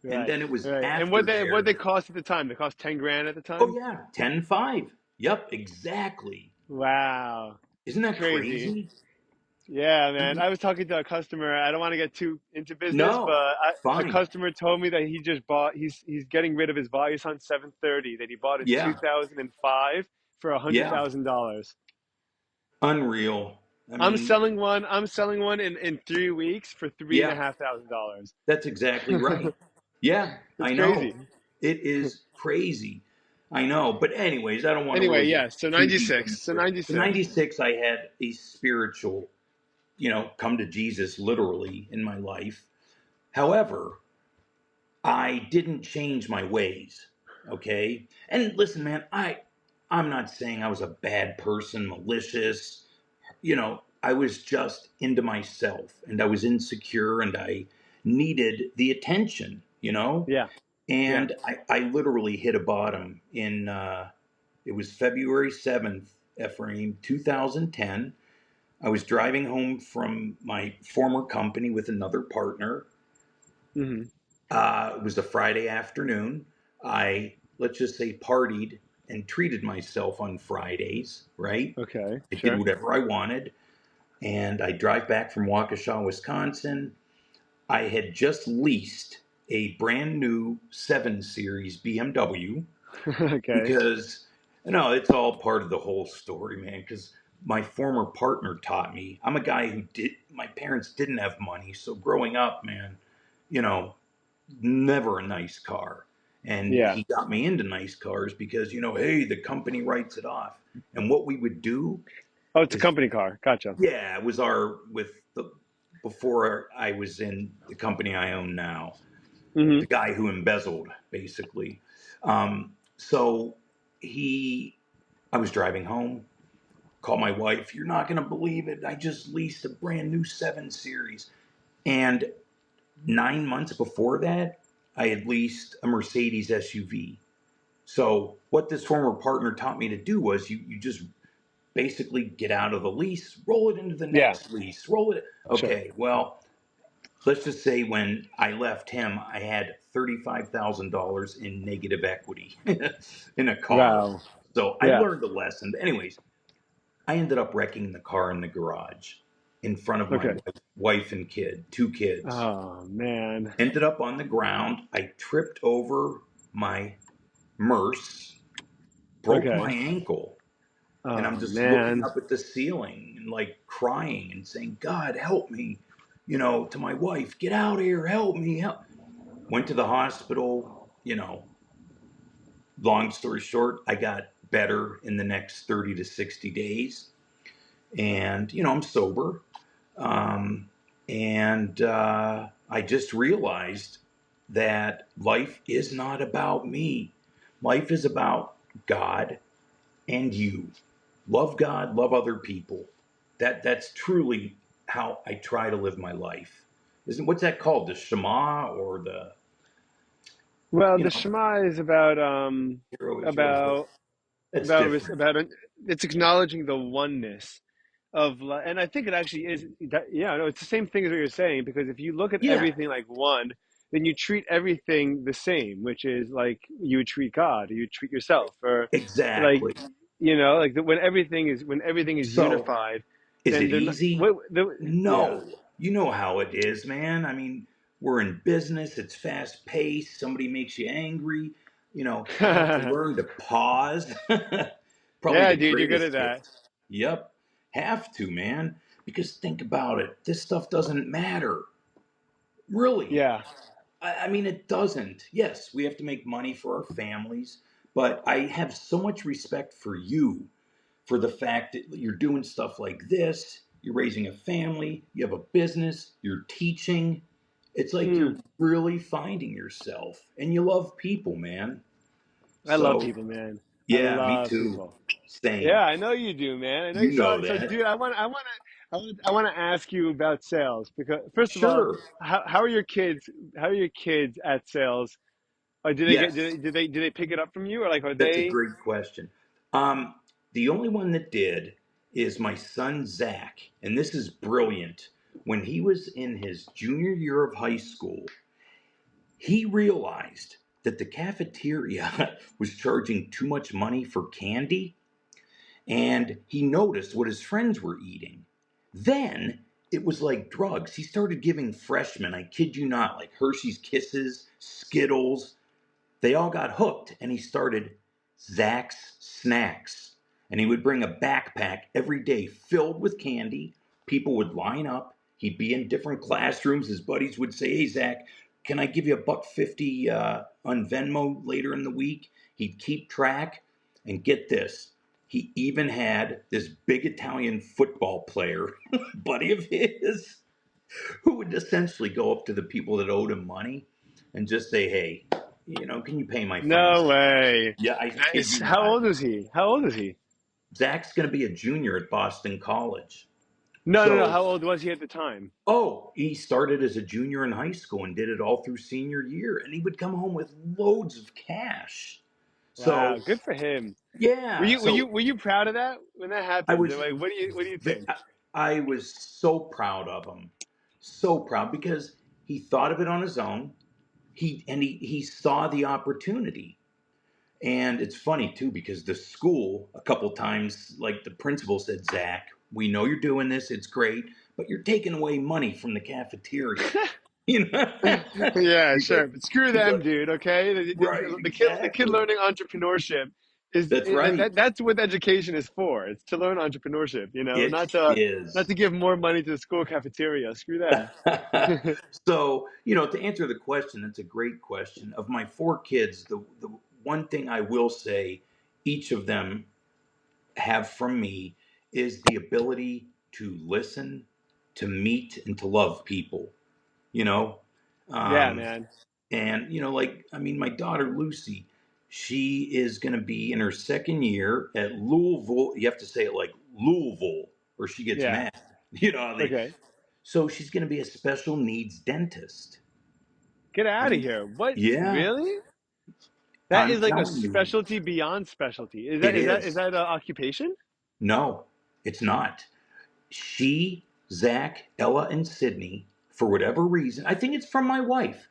And Right. then it was Right. And what aftershare. they cost at the time? They cost 10 grand at the Oh time? yeah, 10-5. Yep, exactly. Wow. Isn't It's that crazy. crazy? Yeah, man. Mhm. I was talking to a customer. I don't want to get too into business, but No, a fine. customer told me that he just bought. He's getting rid of his Voluson 730 that he bought in Yeah, 2005 for a hundred yeah. thousand dollars. Unreal. I I'm mean, selling one. I'm selling one in 3 weeks for three and a yeah, half thousand dollars. that's exactly right. Yeah, It's I know. crazy. It is crazy. I know. But anyways, I don't want to Anyway, really get yeah. So too deep into 96. So it. In 96. 96, I had a spiritual, come to Jesus literally in my life. However, I didn't change my ways. Okay? And listen, man, I'm not saying I was a bad person, malicious. I was just into myself and I was insecure and I needed the attention. Yeah. Yeah. And I literally hit a bottom it was February 7th, Ephraim, 2010. I was driving home from my former company with another partner. Hmm. It was a Friday afternoon. Let's just say, partied and treated myself on Fridays, right? Okay. I did Sure. whatever I wanted. And I drive back from Waukesha, Wisconsin. I had just leased a brand new 7 Series BMW Okay. because, no, it's all part of the whole story, man. Because my former partner taught me. I'm a guy my parents didn't have money. So growing up, man, you know, never a nice car. And Yeah. he got me into nice cars because, hey, the company writes it off. And what we would do Oh, it's a is, company car. Gotcha. yeah, it was before I was in the company I own now, Hmm. the guy who embezzled, basically. So I was driving home, call my wife, you're not going to believe it. I just leased a brand new 7 Series. And 9 months before that, I had leased a Mercedes SUV. So what this former partner taught me to do was you just basically get out of the lease, roll it into the Yeah. next lease, roll it. Sure. Okay, well, let's just say when I left him, I had $35,000 in negative equity in a car. Wow. So I Yeah. learned a lesson. Anyways, I ended up wrecking the car in the garage in front of my Okay. wife and kid, 2 kids. Oh man. Ended up on the ground. I tripped over my Merce, broke my Okay. ankle, and I'm Oh just looking man. up at the ceiling and like crying and saying, God, help me, to my wife, get out of here, help me, help. Went to the hospital, long story short, I got better in the next 30 to 60 days. And, I'm sober. Um, and I just realized that life is not about me. Life is about God and you. Love God, love other people. That's truly how I try to live my life. Isn't what's that called? The Shema or the Well, you the know Shema is about hero. about That's different. it's acknowledging the oneness of and I think it actually is that, yeah, no, it's the same thing as what you're saying, because if you look at Yeah, everything like one, then you treat everything the same, which is like you would treat God or you treat yourself, or like, exactly. like when everything is So unified, is then it they're not easy? yeah. No. You know how it is, man. I mean, we're in business, it's fast paced, somebody makes you angry. I had to learn to pause. Probably Yeah, the dude, you're good greatest at that. gift. Yep. Have to, man. Because think about it. This stuff doesn't matter. Really. Yeah. I mean, it doesn't. Yes, we have to make money for our families, but I have so much respect for you for the fact that you're doing stuff like this. You're raising a family, you have a business, you're teaching. It's like Hmm. you're really finding yourself and you love people, man. I love So, people, man. I yeah, me love too. people. Yeah, Same. I know you do, man. I know you. You So, know so, that. dude, I want to ask you about sales, because, first of all, Sure. how are your kids? How are your kids at sales? Or did they get? Yes. Did they pick it up from you, or like are That's a they? great question. Um, the only one that did is my son Zach, and this is brilliant. When he was in his junior year of high school, he realized that the cafeteria was charging too much money for candy, and he noticed what his friends were eating. Then it was like drugs. He started giving freshmen, I kid you not, like Hershey's Kisses, Skittles, they all got hooked, and he started Zach's Snacks. And he would bring a backpack every day filled with candy. people would line up. He'd be in different classrooms. His buddies would say, "Hey, Zach, can I give you a buck 50 on Venmo later in the week?" He'd keep track, and get this. He even had this big Italian football player, buddy of his, who would essentially go up to the people that owed him money and just say, "Hey, can you pay my friend No Zach?" way. Yeah, I That kid is, you how not. old is he? How old is he? Zach's going to be a junior at Boston College. No, no, no. So, How old was he at the time? oh, he started as a junior in high school and did it all through senior year. And he would come home with loads of cash. So, Wow, good for him. Were yeah. you were you So were you proud of that when that I happened? was, Like, what do you think? I was so proud of him. So proud because he thought of it on his own. He saw the opportunity. And it's funny too because the school a couple times, like the principal said, "Zach, we know you're doing this. It's great, but you're taking away money from the cafeteria." You know, Yeah, he's like, sure, but screw he's them, like, dude. Okay, right, the kid exactly. learning entrepreneurship is That's right. that's what education is for. It's to learn entrepreneurship. It Not is. to give more money to the school cafeteria. Screw them. So, to answer the question, that's a great question. Of my four kids, the one thing I will say, each of them have from me is the ability to listen, to meet, and to love people. You know, Yeah, um, man. and like I mean, my daughter Lucy, she is going to be in her second year at Louisville. You have to say it like Louisville, or she gets Yeah. mad. You know, they. Okay. So she's going to be a special needs dentist. Get I out of mean, here. What? yeah, Really? That I'm is like a telling you, specialty beyond specialty. Is it is is. that an occupation? No, it's not. She, Zach, Ella, and Sydney, for whatever reason, I think it's from my wife,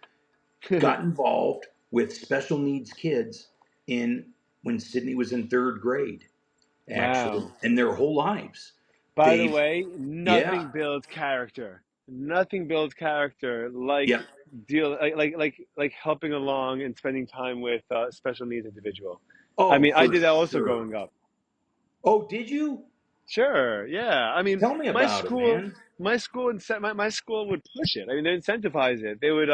got involved with special needs kids in when Sydney was in third grade, actually, Wow. and their whole lives. By the They've, way, yeah, nothing builds character. Nothing builds character like yeah. like helping along and spending time with a special needs individual. I Oh, mean, I for did that also sure. growing up. Oh, did you? Sure, yeah. I mean, Tell me my about it, school, man. my school would push it. I mean, they incentivize it. They would,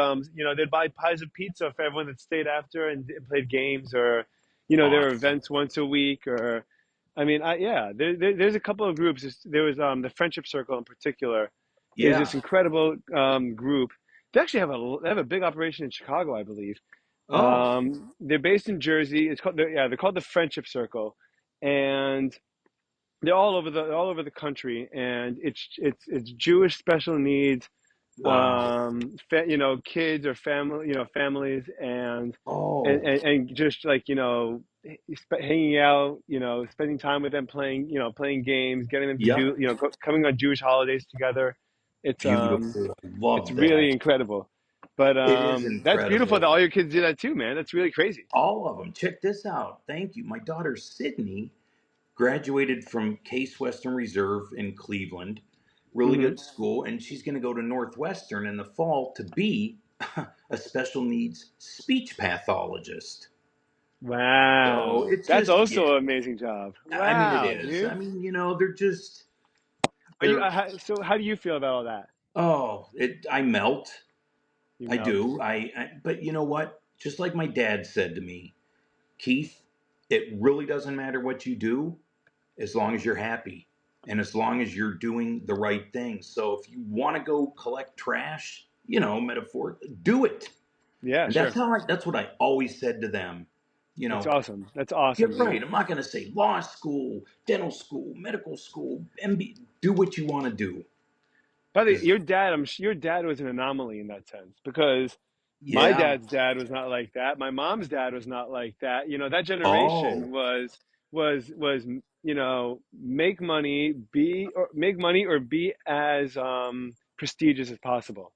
they'd buy pies of pizza for everyone that stayed after and played games, or, there were Awesome. events once a week, or, I mean, yeah. There's a couple of groups. There was the Friendship Circle in particular, is Yeah. this incredible group. They have a big operation in Chicago, I believe. Oh, They're based in Jersey. They're called the Friendship Circle, and they're all over the country, and it's Jewish special needs, wow. kids or family, families, and Oh, and just like hanging out, spending time with them, playing games, getting them to yep. do, coming on Jewish holidays together. It's Beautiful. I it's love really that. incredible, but It is that's beautiful that incredible. all your kids do that too, man. That's really crazy. All of them. Check this out. Thank you. My daughter Sydney graduated from Case Western Reserve in Cleveland, really Hmm. good school, and she's going to go to Northwestern in the fall to be a special needs speech pathologist. So Wow, it's that's just, also an amazing job. I mean, it Wow, is. I dude. mean, they're just, Are you they're, so? How do you feel about all that? oh, I melt. You I melt. do. But you know what? Just like my dad said to me, Keith, it really doesn't matter what you do as long as you're happy and as long as you're doing the right thing. So if you want to go collect trash, metaphor, do it. Yeah, And sure. that's what I always said to them. You That's know, awesome. That's awesome, get dude. right. I'm not going to say law school, dental school, medical school, MB. Do what you want to do. By the way, Because your dad was an anomaly in that sense because my yeah. dad's dad was not like that. My mom's dad was not like that. That generation Oh, was make money or be as prestigious as possible.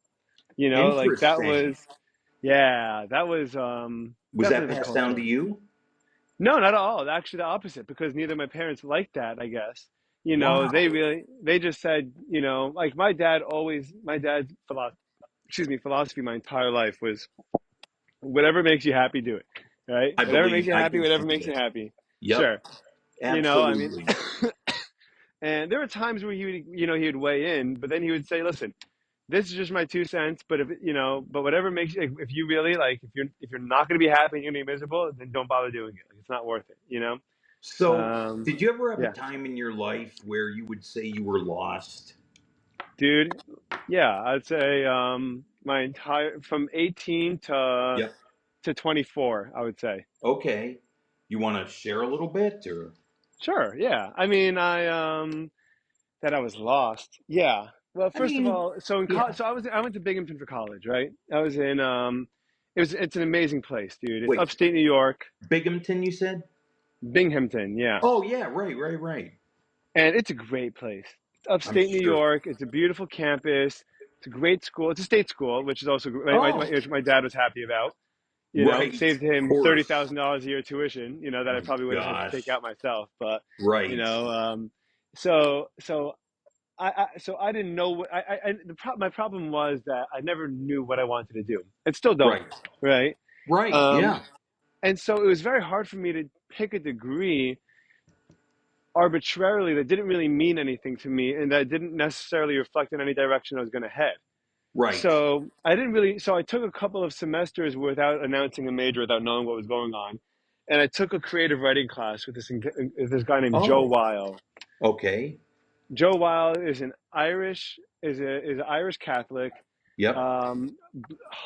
Like that interesting. was yeah, that was Was that definitely the passed down to culture. you? No, not at all. Actually, the opposite, because neither of my parents liked that, I guess. Wow. They just said, like my dad's philosophy my entire life was whatever makes you happy, do it. Right? I Whatever makes believe you I happy, can whatever see makes you it. happy. Yep, Sure. I mean, absolutely. And there were times where he would, he would weigh in, but then he would say, "Listen, this is just my 2 cents. But but whatever makes you, if you really like, if you're not going to be happy and you're going to be miserable, then don't bother doing it. Like, it's not worth it. So, Um, did you ever have a yeah, time in your life where you would say you were lost? dude. Yeah, I'd say my entire from 18 Yep. to 24, I would say. Okay. You want to share a little bit, or? Sure, yeah. I mean, I that I was lost. Yeah. Well, I first of mean, all, so in college, yeah. so I went to Binghamton for college, right? I was in it's an amazing place, dude. It's Wait, upstate New York, Binghamton, you said? Binghamton, yeah. Oh, yeah, right, right, right. And it's a great place. It's I'm upstate New sure. York. It's a beautiful campus. It's a great school. It's a state school, which is also Oh, which my dad was happy about. right. Saved Of him thirty course. thousand dollars a year tuition. That I Oh, probably would have had to take gosh. out myself. But you Right. know, so I didn't know what my problem was that I never knew what I wanted to do, and still don't, Right. right? Right. Um, Yeah. and so it was very hard for me to pick a degree arbitrarily that didn't really mean anything to me and that didn't necessarily reflect in any direction I was going to head. Right. So I didn't really. So I took a couple of semesters without announcing a major, without knowing what was going on, and I took a creative writing class with this guy named Joe Oh, Weil. okay. Joe Weil is an Irish is an Irish Catholic, Yep. um,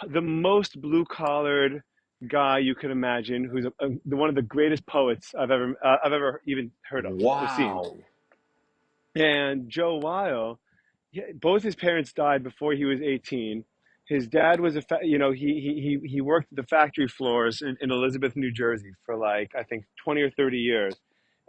the most blue collared guy you could imagine, who's one of the greatest poets I've ever even heard of or seen. Wow. And Joe Weil, both his parents died before he was 18. His dad was he worked at the factory floors in Elizabeth, New Jersey for like I think 20 or 30 years.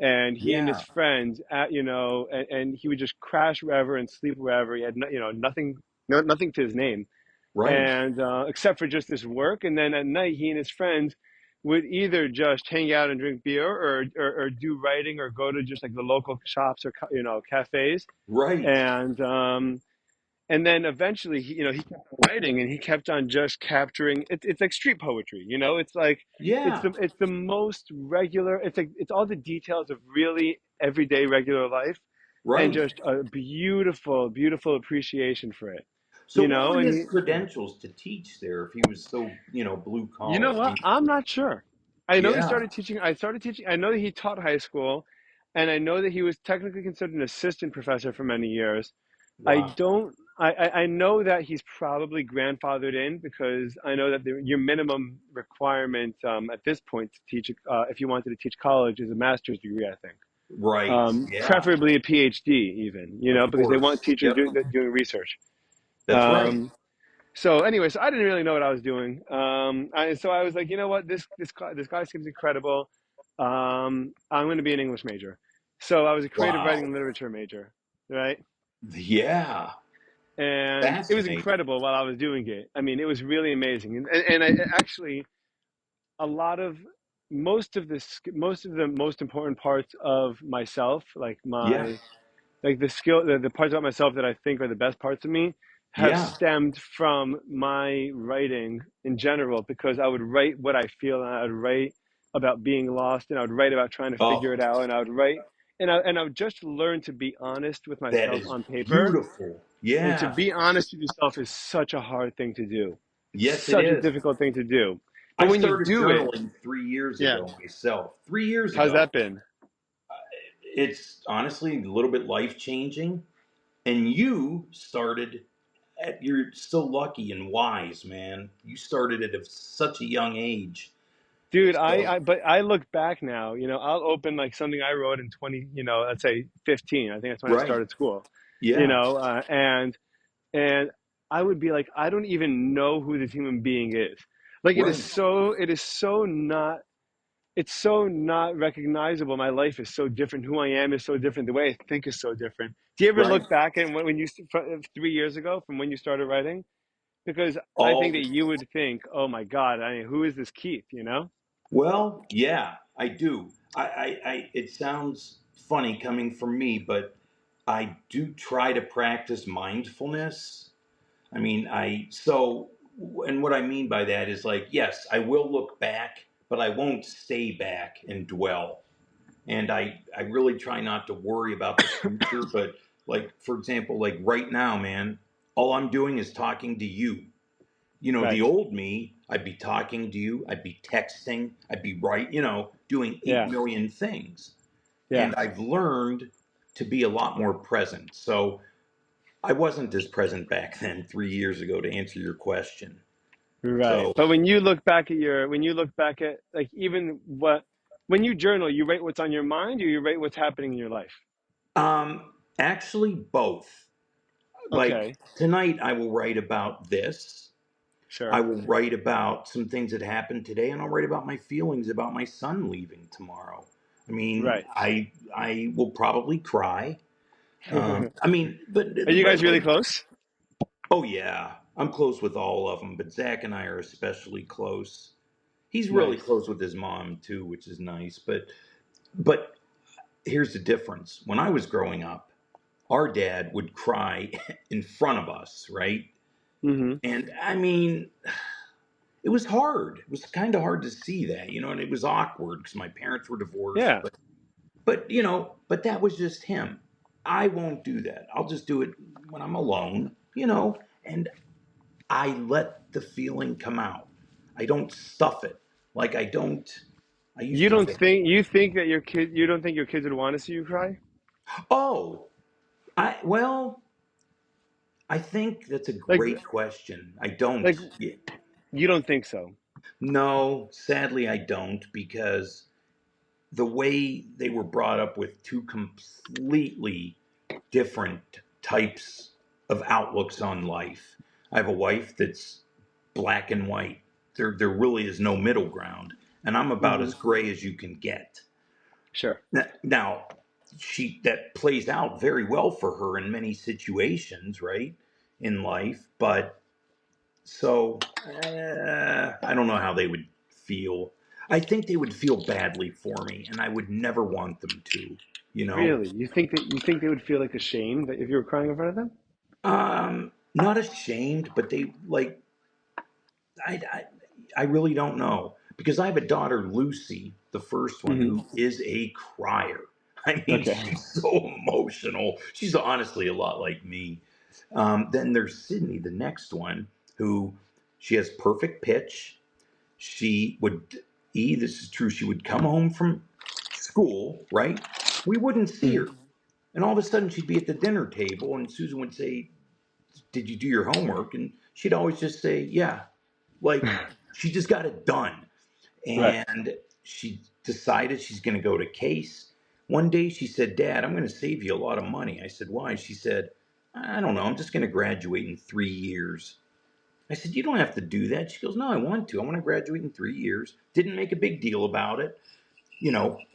And he and his Yeah. friends and he would just crash wherever and sleep wherever. He had nothing, nothing to his name, Right. and except for just this work. And then at night, he and his friends would either just hang out and drink beer, or do writing, or go to just like the local shops or cafes. Right. And um, and then eventually he kept on writing, and he kept on just capturing it's like street poetry. It's like Yeah. it's the most regular. It's like it's all the details of really everyday regular life, and Right. just a beautiful, beautiful appreciation for it. So, what were And his he yeah. credentials to teach there if he was so, blue You know collar? I what? mean, I'm not sure. I know he yeah. started teaching. I started teaching. I know that he taught high school, and I know that he was technically considered an assistant professor for many years. I Wow. don't. I know that he's probably grandfathered in, because I know that your minimum requirement at this point to teach, if you wanted to teach college, is a master's degree. I think, Right. Yeah. preferably a PhD, even. Of Because they want course. teachers Yep. doing research. That's right. Um, so I didn't really know what I was doing. So I was like, you know what, this guy seems incredible. I'm going to be an English major. So I was a creative writing Wow. and literature major, right? Yeah. And it was Fascinating. incredible while I was doing it. I mean, it was really amazing. And actually, a lot of most of the most important parts of myself, Yeah. like the parts about myself that I think are the best parts of me, have Yeah. stemmed from my writing in general, because I would write what I feel, and I would write about being lost, and I would write about trying to figure Oh, it out, and I would write, and I would just learn to be honest with that myself is on paper. beautiful. And to Yeah. be honest with yourself is such a hard thing to do. It's Yes, it such a is. difficult thing to do. I But when you started do it, journaling 3 years yeah. ago myself. 3 years How's ago. that been? It's honestly a little bit life changing. And you started you're so lucky and wise, man. You started at such a young age. Dude, So, but I look back now, I'll open like something I wrote in 20, let's say 15. I think that's when I right. started school, Yeah. and I would be like, I don't even know who this human being is. Like Right. it's so not recognizable. My life is so different. Who I am is so different. The way I think is so different. Do you ever Right. look back and when you 3 years ago from when you started writing? Because I think All that you would think, oh my God, who is this Keith? well, yeah, I do. It sounds funny coming from me, but I do try to practice mindfulness. I mean, and what I mean by that is like, yes, I will look back, but I won't stay back and dwell. and I really try not to worry about the future. But like for example, like right now, man, all I'm doing is talking to you. You know, the Right. old me, I'd be talking to you, I'd be texting, I'd be doing 8 Yeah. million things. Yeah. And I've learned to be a lot more present. So I wasn't as present back then 3 years ago to answer your question. Right. So, But when you look back at when you look back at like even when you journal, you write what's on your mind or you write what's happening in your life? actually, both. Like Okay. tonight, I will write about this. I Sure. will write about some things that happened today, and I'll write about my feelings about my son leaving tomorrow. I mean, Right. I will probably cry. Are I mean, you but guys really like, close? oh yeah, I'm close with all of them, but Zach and I are especially close. He's really Nice. close with his mom too, which is nice. But here's the difference. When I was growing up, our dad would cry in front of us, right? Mm-hmm. And I mean, it was hard. It was kind of hard to see that, and it was awkward because my parents were divorced. Yeah. But that was just him. I won't do that. I'll just do it when I'm alone, and I let the feeling come out. I don't stuff it like I don't. I used You to don't say, think that you don't think your kids would want to see you cry? "Oh, well, I think that's a Like great question. I don't. like you don't think so? No, sadly, I don't because the way they were brought up with two completely different types of outlooks on life. I have a wife that's black and white. There really is no middle ground, and I'm about Mm-hmm. as gray as you can get. Sure. Now, she that plays out very well for her in many situations, right, in life. But so I don't know how they would feel. I think they would feel badly for me, and I would never want them to. You know, Really? You think they would feel like ashamed that if you were crying in front of them? not ashamed, but they like I, I, I really don't know because I have a daughter, Lucy, the first one, Mm-hmm. who is a crier. I mean, Okay. she's so emotional. She's honestly a lot like me. Then there's Sydney, the next one, who she has perfect pitch. She would, this is true, she would come home from school, right? We wouldn't see her. Mm-hmm. And all of a sudden, she'd be at the dinner table, and Susan would say, "Did you do your homework?" And she'd always just say, "Yeah." Like she just got it done. Right. And she decided she's going to go to Case. One day she said, "Dad, I'm going to save you a lot of money." I said, "Why?" She said, "I don't know. I'm just going to graduate in 3 years." I said, "You don't have to do that." She goes, "No, I want to. I want to graduate in 3 years." Didn't make a big deal about it.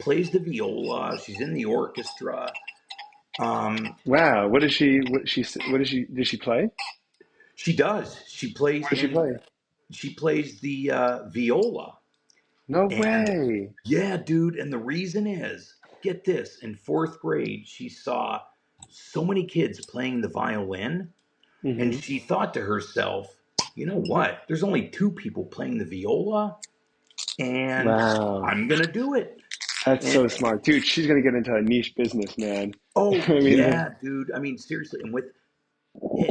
Plays the viola. She's in the orchestra. Um, Wow. What does she play? she does. She plays What does she in. play? She plays the viola. No And way. yeah, dude. And the reason is, get this: in fourth grade, she saw so many kids playing the violin, and Mm-hmm. she thought to herself, "You know what? There's only two people playing the viola, and Wow. I'm gonna do it." That's And so smart. Dude, she's gonna get into a niche business, man. oh I mean, yeah, dude. I mean, seriously. And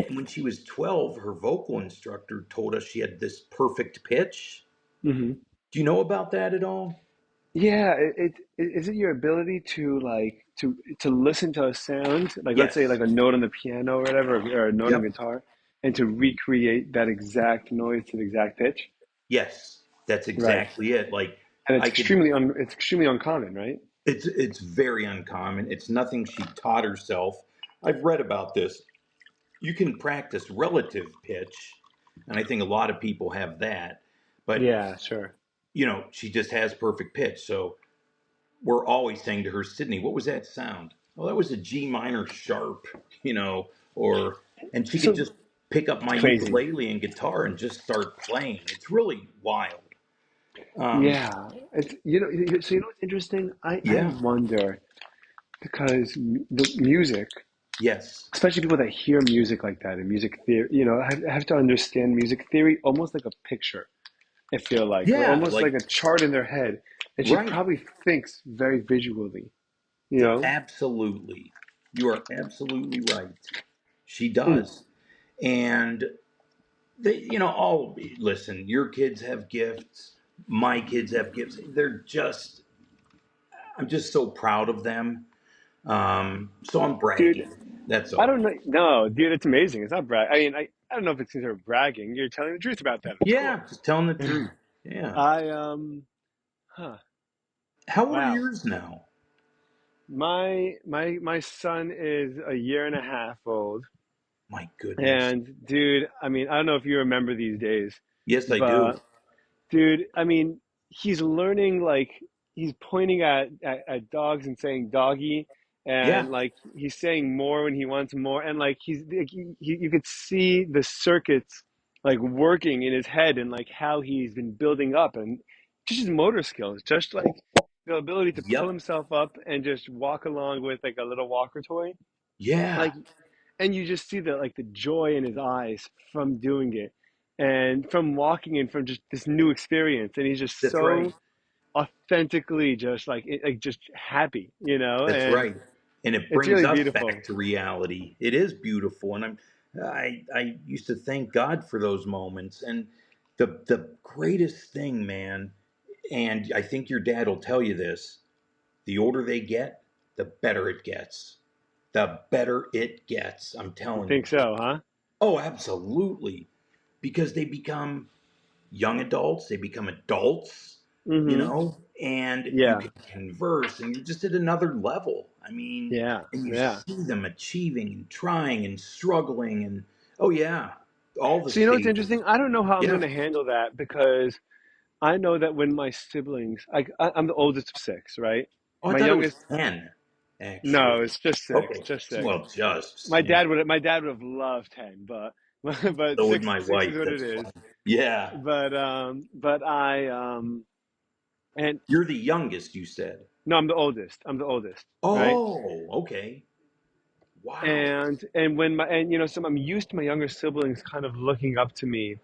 when she was 12, her vocal instructor told us she had this perfect pitch. mhm. Do you know about that at all? Yeah, is it your ability to like to listen to a sound, like let's say Yes. like a note on the piano or whatever, or a note on Yep. guitar, and to recreate that exact noise to the exact pitch? Yes. That's Right. exactly it. Like And I could it's extremely uncommon, right? it's very uncommon. It's nothing she taught herself. I've read about this. You can practice relative pitch, and I think a lot of people have that. But Yeah, sure. she just has perfect pitch. So we're always saying to her, "Sydney, what was that sound?" "Oh, that was a G minor sharp," or and she could So just pick up it's my crazy. ukulele and guitar and just start playing. It's really wild. Um, Yeah, it's so what's interesting? I yeah, wonder because the music, yes, especially people that hear music like that and music theory, have to understand music theory almost like a picture. I feel like, or yeah, almost like like a chart in their head. and she Right. probably thinks very visually. You know. Absolutely. You are absolutely right. She Mm. does. And all listen, your kids have gifts, my kids have gifts. I'm just so proud of them. So I'm Dude, bragging. That's I all. don't know. No, dude, it's amazing. It's not brag. I mean, I don't know if it's considered bragging. You're telling the truth about them. It's Yeah, cool. just telling the truth. Yeah. I huh. How old are Wow. yours now? My son is a year and a half old. My goodness. And dude, I mean, I don't know if you remember these days, Yes, I do. but dude, I mean, he's learning like he's pointing at dogs and saying doggy, Yeah. and like he's saying more when he wants more, and like he's like, you could see the circuits like working in his head and like how he's been building up and just his motor skills, just like the ability to pull Yep. himself up and just walk along with like a little walker toy, Yeah. like, and you just see the like the joy in his eyes from doing it and from walking and from just this new experience, and he's just That's right. so authentically just like just happy, That's and right. And it it's brings really us beautiful. back to reality. It is beautiful. And I used to thank God for those moments. And the greatest thing, man, and I think your dad will tell you this, the older they get, the better it gets. The better it gets. I'm You telling think you. so, huh? Oh, absolutely. Because they become young adults, they become adults, Mm-hmm. and you Yeah, can converse and you're just at another level. I mean, yeah, and you yeah. see them achieving and trying and struggling and oh yeah, all the So what's stages. interesting, I don't know how I'm Yeah. going to handle that, because I know that when my siblings, I'm the oldest of six, right? Oh, I My thought it was youngest, 10, no, actually. it's just six, Okay. just six. Well, just, My dad would have loved 10, but but so would six my six is wife. what it That's is. fine. Yeah. But I and You're the youngest, you said. no, I'm the oldest, right? Oh, okay. Wow. And when my and so I'm used to my younger siblings kind of looking up to me,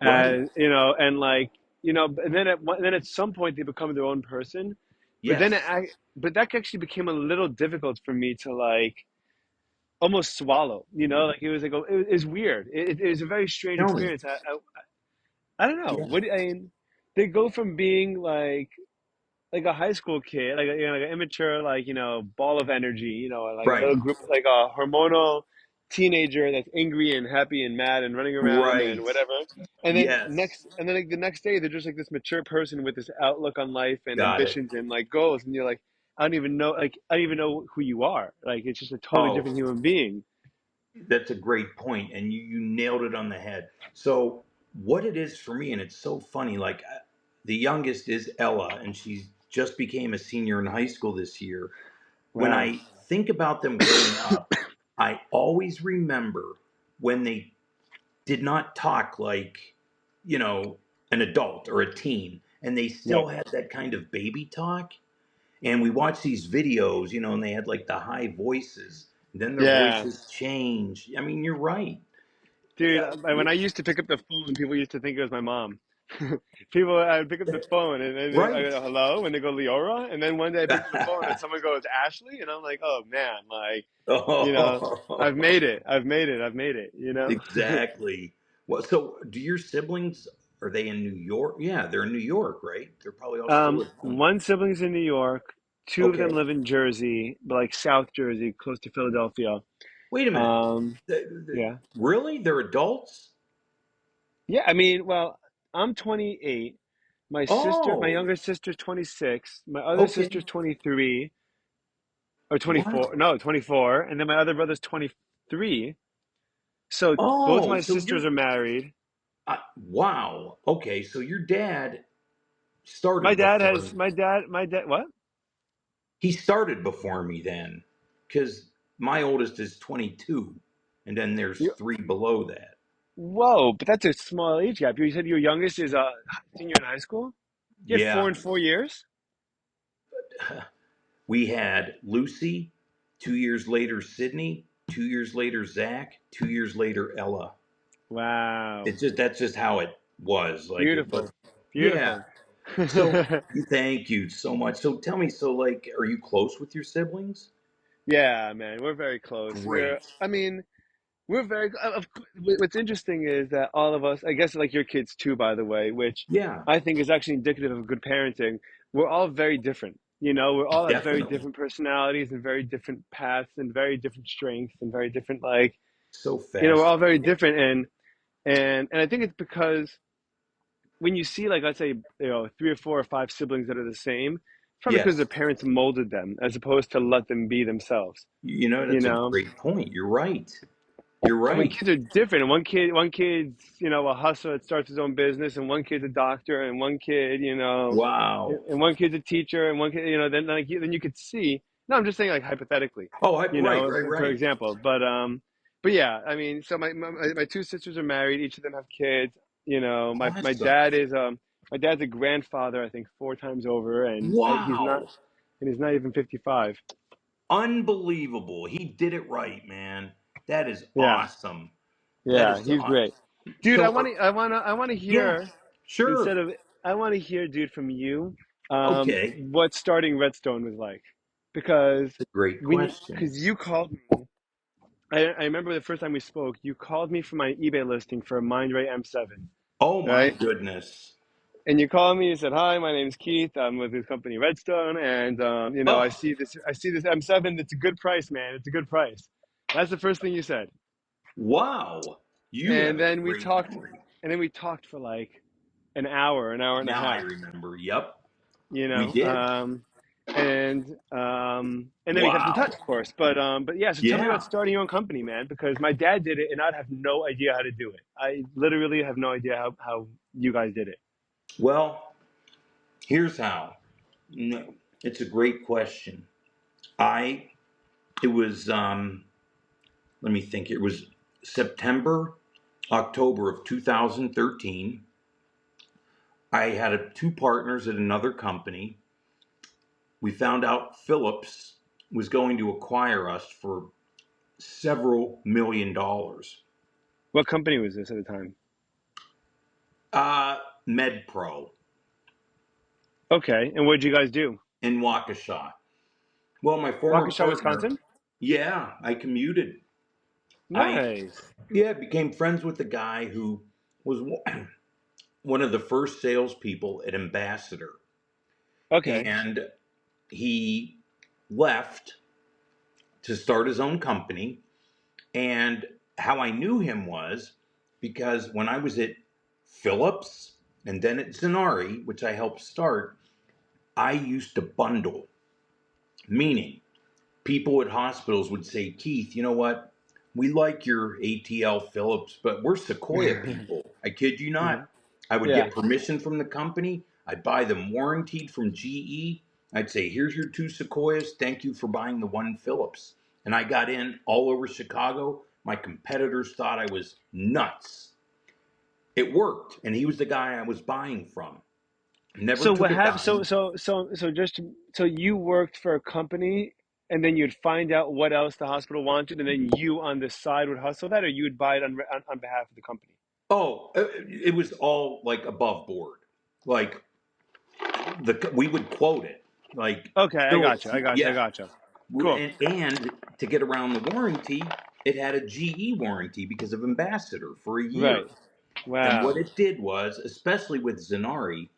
Right. as and like and then at some point they become their own person, but then Yes. but that actually became a little difficult for me to like almost swallow, like it was like it was weird. It was a very strange Tell me. experience. I don't know. Yeah. What I mean, they go from being like a high school kid, like like an immature, like ball of energy, like a Right. little group, like a hormonal teenager that's angry and happy and mad and running around and Right. whatever. Yes. And then like the next day, they're just like this mature person with this outlook on life and Got it. ambitions and like goals, and you're like, I don't even know who you are. Like it's just a totally Oh, different human being. that's a great point, and you nailed it on the head. So, what it is for me, and it's so funny, like the youngest is Ella, and she just became a senior in high school this year. When Wow. I think about them growing up, I always remember when they did not talk like, you know, an adult or a teen, and they Yeah. still had that kind of baby talk. And we watched these videos, and they had like the high voices. Then their Yeah. voices change. I mean, you're right. Dude, Yeah, when I used to pick up the phone, people used to think it was my mom. People, I would pick up the phone and then I right. go, hello, and they go, Leora. And then one day I pick up the phone and someone goes, Ashley. And I'm like, oh man, like, you know, I've Oh, made it. I've made it. exactly. Well, so do your siblings, are they in New York? Yeah, they're in New York, right? They're probably all still at home. One sibling's in New York. Two of them Okay. live in Jersey, but like South Jersey, close to Philadelphia. Wait a minute. Um, yeah. Really? They're adults? Yeah. I mean, well, I'm 28. My Oh, younger sister's 26. My other okay. sister's 23 or 24. Wow. No, 24. And then my other brother's 23. So both Oh, my so sisters you're, are married. wow. Okay, so your dad started before me. My dad, what? He started before me then, because my oldest is 22, and then there's You, three below that. whoa, but that's a small age gap. You said your youngest is a senior in high school? You had Yeah. 4 and 4 years? We had Lucy, 2 years later, Sydney, 2 years later, Zach, 2 years later, Ella. Wow. It's just that's just how it was. Like it, but Beautiful. yeah. Beautiful. So thank you so much. So tell me, so like, are you close with your siblings? Yeah, man, we're very close. Great. I mean, we're very. What's interesting is that all of us, I guess, like your kids too, by the way, which Yeah, I think is actually indicative of good parenting. We're all very different. You know, we all have very definitely. different personalities and very different paths and very different strengths and very different, like, So we're fast. all very different. And I think it's because when you see, like, let's say, three or four or five siblings that are the same, it's probably because Yes. their parents molded them as opposed to let them be themselves. You know, You that's a know, great point. You're right. You're and when right. kids are different, and one kid's a hustler that starts his own business, and one kid's a doctor, and one kid, Wow. and one kid's a teacher, and one kid, then then you could see. No, I'm just saying, like, hypothetically, Oh, right, right, for right. example. But yeah, I mean, so my two sisters are married. Each of them have kids. My Awesome. dad's a grandfather, I think, four times over, and Wow. he's not even 55. Unbelievable. He did it right, man. That is Yeah. awesome. That Yeah, is he's great. Dude, so. I want to Yeah, hear sure. instead of I want to hear, dude, from you, Okay. what starting Redstone was like, because It's a great question. because you called me. I remember the first time we spoke. You called me for my eBay listing for a Mindray M7, Oh my right? goodness. And you called me. You said, "Hi, my name's Keith. I'm with this company Redstone, and Oh, I see this M7. It's a good price, man. It's a good price." That's the first thing you said. wow. You And have a then we great talked, memory. for like an hour and a Now I half, remember. Yep, you we know. did. And then we kept in touch, Wow. of course. But yeah, so tell me about Yeah. starting your own company, man, because my dad did it and I'd have no idea how to do it. I literally have no idea how you guys did it. Well, here's how. No, it's a great question. I it was let me think. It was September, October of 2013. I had two partners at another company. We found out Philips was going to acquire us for several $1 million. What company was this at the time? Uh, MedPro Okay, and what did you guys do? in Waukesha. Well, my former Waukesha, partner, Wisconsin? yeah, I commuted. I Nice. Yeah, became friends with the guy who was one of the first salespeople at Ambassador, Okay. and he left to start his own company. And how I knew him was because when I was at Philips and then at Zenari, which I helped start, I used to bundle, meaning people at hospitals would say, Keith, you know what? We like your ATL Phillips, but we're Sequoia people. I kid you not. I would Yeah. get permission from the company. I'd buy them warranted from GE. I'd say, here's your two Sequoias. Thank you for buying the one Phillips. And I got in all over Chicago. My competitors thought I was nuts. It worked. And he was the guy I was buying from. Never So took what a have dime. so you worked for a company and then you'd find out what else the hospital wanted and then you on the side would hustle that, or you would buy it on behalf of the company. Oh, it was all like above board. Like we would quote it like Okay, I Phillips. gotcha. I Yeah, gotcha. Cool. and to get around the warranty, it had a GE warranty because of Ambassador for a year. Right. And what Wow. it did was, especially with Zenari,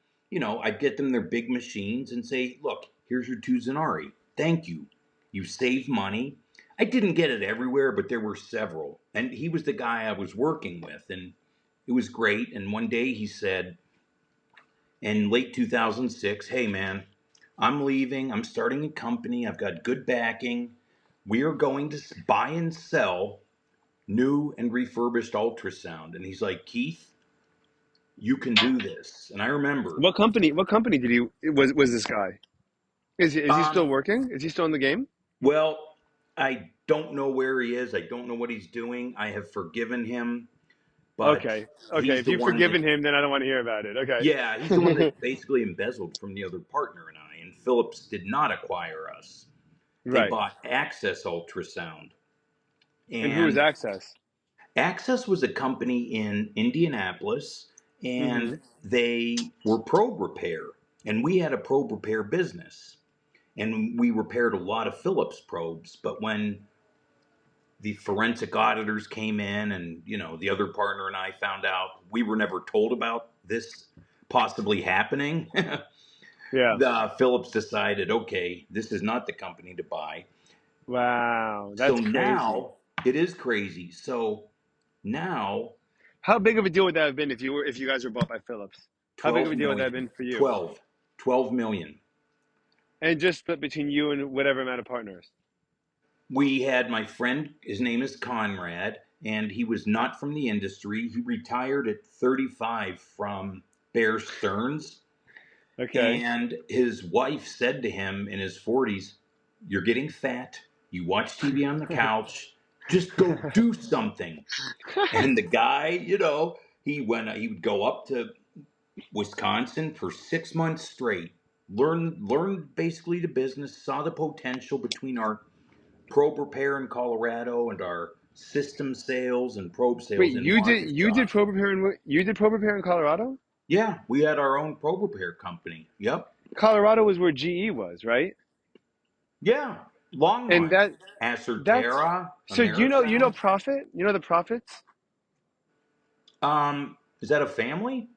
I'd get them their big machines and say, "Look, here's your two Zenari. Thank you. You saved money." I didn't get it everywhere, but there were several, and he was the guy I was working with, and it was great. And one day he said, in late 2006, hey man, I'm leaving. I'm starting a company. I've got good backing. We are going to buy and sell new and refurbished ultrasound. And he's like, Keith, you can do this. And I remember, What company did he was this guy? Is he still um, working? Is he still in the game? well, I don't know where he is. I don't know what he's doing. I have forgiven him, but Okay. Okay. he's If the you've one that, forgiven him, then I don't want to hear about it. yeah, he's the one Okay. that basically embezzled from the other partner and I. And Phillips did not acquire us. They Right. bought Access Ultrasound. And who is And Access? Access was a company in Indianapolis, Mm-hmm. and they were probe repair. And we had a probe repair business, and we repaired a lot of Phillips probes. But when the forensic auditors came in, and the other partner and I found out we were never told about this possibly happening, Yeah. the Phillips decided, okay, this is not the company to buy. Wow, So that's crazy. now it is crazy. So now How big of a deal would that have been if you guys were bought by Philips? How big of a 12 deal would that have million, been for you? 12 million. And just split between you and whatever amount of partners. We had my friend, his name is Conrad, and he was not from the industry. He retired at 35 from Bear Stearns. Okay. And his wife said to him in his 40s, "You're getting fat. You watch TV on the couch. Just go do something." And the guy, he would go up to Wisconsin for 6 months straight, learn basically the business, saw the potential between our probe repair in Colorado and our system sales and probe Wait, sales in you did Waukesha. probe repair in you did probe repair in Colorado? Yeah, we had our own probe repair company. Yep. Colorado was where GE was, right? Yeah, And Longmont, that's Acerterra, so you know Amerisound. Profit? You know the Profits? Is that a family?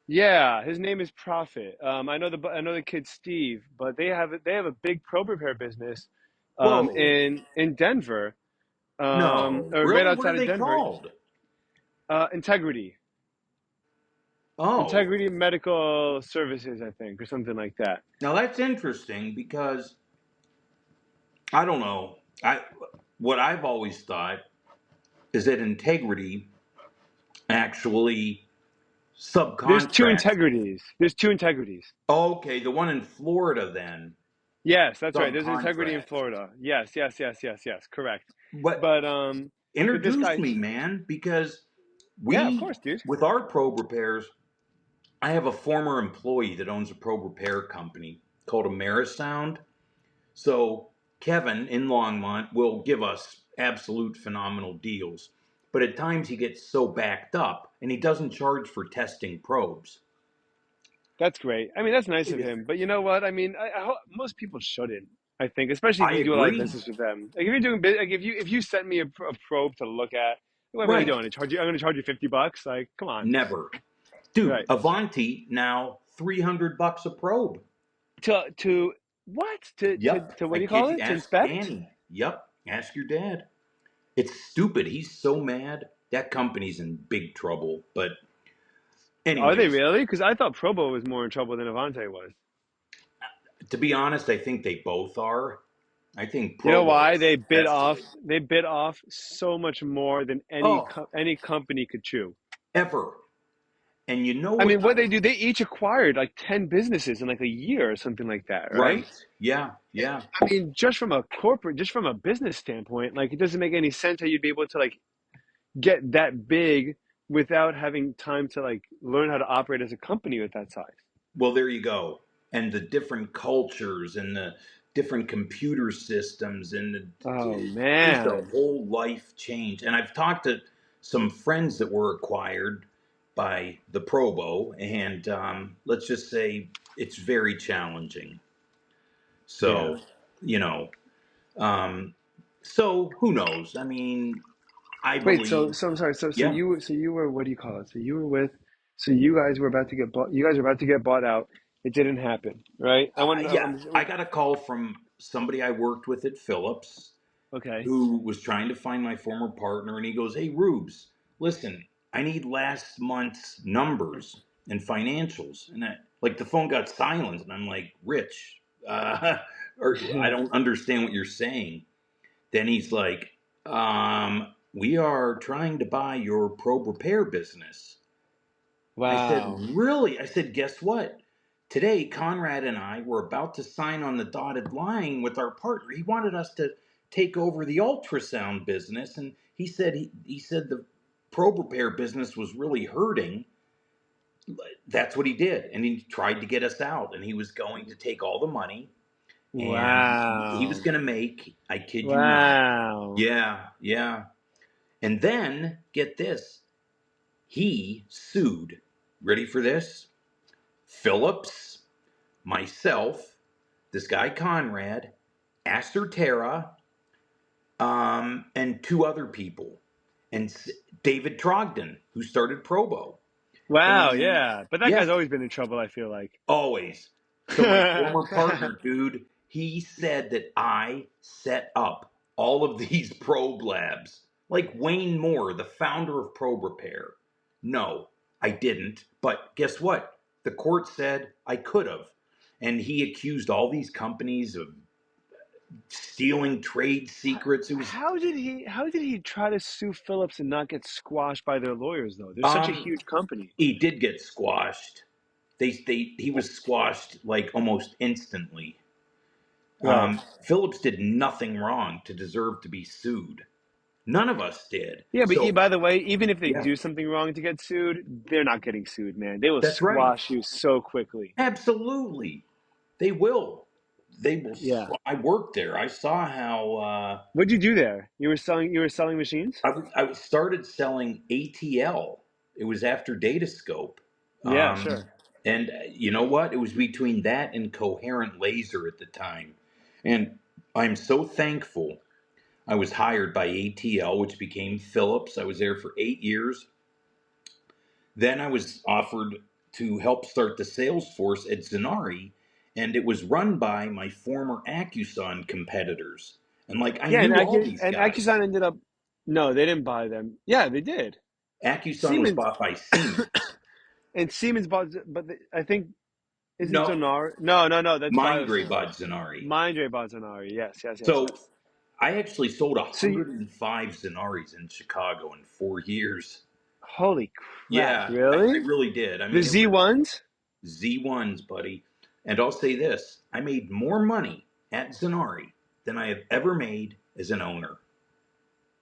Yeah, his name is Profit. I know the kid Steve, but they have a big probe repair business Whoa, in Denver, no, or right really? What are outside of they Denver. called? Integrity. Oh, Integrity Medical Services, I think, or something like that. now that's interesting because I don't know. I what I've always thought is that Integrity actually subcontracts. There's two integrities. Okay, the one in Florida then Yes, that's right. There's an integrity in subcontracts. Florida. Yes, yes, yes, yes, yes. Correct. But But this introduce guy, me, man, because yeah, of we, course, dude. with our probe repairs, I have a former employee that owns a probe repair company called Amerisound. So Kevin in Longmont will give us absolute phenomenal deals. But at times he gets so backed up and he doesn't charge for testing probes. That's great. I mean, that's nice of Yeah. him. But you know what? I mean, most people shouldn't. I think, especially if I you do a lot of agree. business with them. Like if you're doing, like if you sent me a probe to look at, what am I Right. doing? I'm going to charge you $50. Like, come on. Never. Dude, Right. Avanti now $300 a probe. To what? Yep. To what I do you call kid you. it? To Ask inspect? Danny. Yep. Ask your dad. It's stupid. He's so mad. That company's in big trouble. But Are they anyways, really? Because I thought Probo was more in trouble than Avante was. to be honest, I think they both are. I think You know Provo why? is escalated. They bit off so much more than Oh, any company could chew. ever. And you know I what? mean, what they do, they each acquired like 10 businesses in like a year or something like that, right? Right. Yeah. Yeah. I mean, just from a business standpoint, like it doesn't make any sense how you'd be able to like get that big without having time to like learn how to operate as a company with that size. Well, there you go. And the different cultures and the different computer systems and Oh just a man. whole life change. And I've talked to some friends that were acquired by the Provo, and let's just say it's very challenging. Yeah. So, you know, um, so who knows? I mean, I Wait, believe, I'm sorry. yeah. So you were what do you call it? So you guys were about to get bought. You guys were about to get bought out. It didn't happen, right? I want to know. Yeah, I got a call from somebody I worked with at Phillips Okay. who was trying to find my former partner, and he goes, "Hey, Rubes, listen, I need last month's numbers and financials." And like the phone got silent, and I'm like, "Rich, or I don't understand what you're saying." Then he's like, "We are trying to buy your probe repair business." I said, Wow. "Really?" I said, "Guess what? Today, Conrad and I were about to sign on the dotted line with our partner. He wanted us to take over the ultrasound business, and he said the probe repair business was really hurting. That's what he did, and he tried to get us out, and he was going to take all the money, and he was Wow. going to make. I kid you not. Wow. Yeah, yeah. And then get this, he sued. Ready for this? Phillips, myself, this guy Conrad, Aster Terra, and two other people, and David Trogdon, who started Probo. Wow, And yeah. But that yeah, guy's always been in trouble, I feel like. always. So my former partner, dude, he said that I set up all of these probe labs, like Wayne Moore, the founder of Probe Repair. No, I didn't. But guess what? The court said I could have. And he accused all these companies of stealing trade secrets. It was How did he try to sue Phillips and not get squashed by their lawyers though? They're such a um huge company. he did get squashed. He was squashed like almost instantly. Right. Phillips did nothing wrong to deserve to be sued. None of us did. Yeah, but So, by the way, even if they yeah, do something wrong to get sued, they're not getting sued, man. They will that's right. squash you so quickly. Absolutely. They will. They will. Yeah. I worked there. I saw how What'd you do there? You were selling machines? I started selling ATL. It was after Datascope. Yeah, Um, sure. and you know what? It was between that and Coherent Laser at the time. And I'm so thankful I was hired by ATL, which became Philips. I was there for 8 years. Then I was offered to help start the sales force at Zenari, and it was run by my former Acuson competitors. And like I Yeah, knew all these And guys. Accusant ended up. No, they didn't buy them. Yeah, they did. Acuson was Siemens bought by Siemens. and Siemens bought, but I think isn't No, Zonari? No, no, no. That's Mindray Biosyn. bought Zenari. Mindray bought Zonari. Yes, yes, yes, So yes. I actually sold So, 105 Zenaris in Chicago in 4 years. holy crap! Yeah, I Really? really did. I The mean, it Z was ones? Z1s, buddy. And I'll say this, I made more money at Zenari than I have ever made as an owner,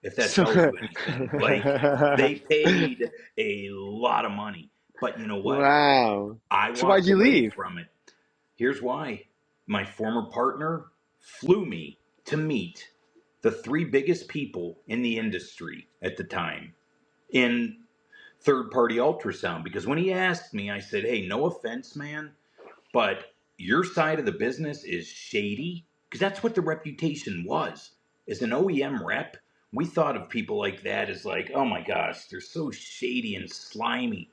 if that So, tells you anything. Like, they paid a lot of money. But you know what? wow. I So why'd walked you away leave? from it. Here's why. My former partner flew me to meet the three biggest people in the industry at the time in third party ultrasound. Because when he asked me, I said, hey, no offense, man, but your side of the business is shady, because that's what the reputation was. As an OEM rep, we thought of people like that as like, oh my gosh, they're so shady and slimy.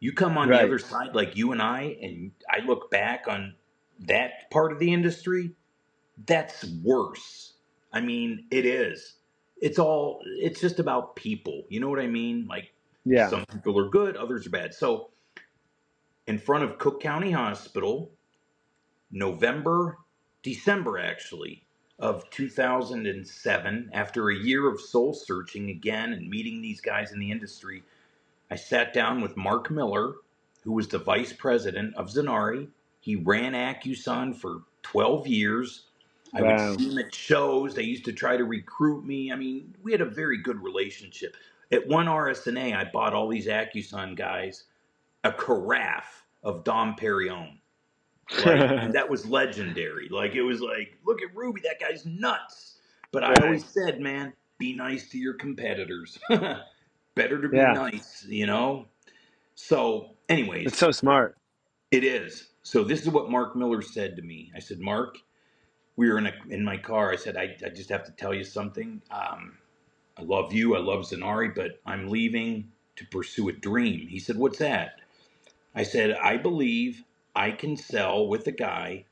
You come on the Right. other side like you and I look back on that part of the industry, that's worse. I mean, it is. It's just about people. You know what I mean? Like, Yeah. some people are good, others are bad. So, in front of Cook County Hospital, November, December actually, of 2007, after a year of soul searching again and meeting these guys in the industry, I sat down with Mark Miller, who was the vice president of Zenari. He ran Acuson for 12 years. I would Wow. see him at shows. They used to try to recruit me. I mean, we had a very good relationship. At one RSNA, I bought all these Acuson guys a carafe of Dom Perignon. Like, and that was legendary. Like, it was like, look at Ruby, that guy's nuts. But I Right. always said, man, be nice to your competitors. Better to be Yeah. nice, you know? So, It's anyways, so smart. it is. So this is what Mark Miller said to me. I said, Mark, we were in my car. I said, I just have to tell you something. I love you. I love Zenari, but I'm leaving to pursue a dream. He said, what's that? I said, I believe I can sell with a guy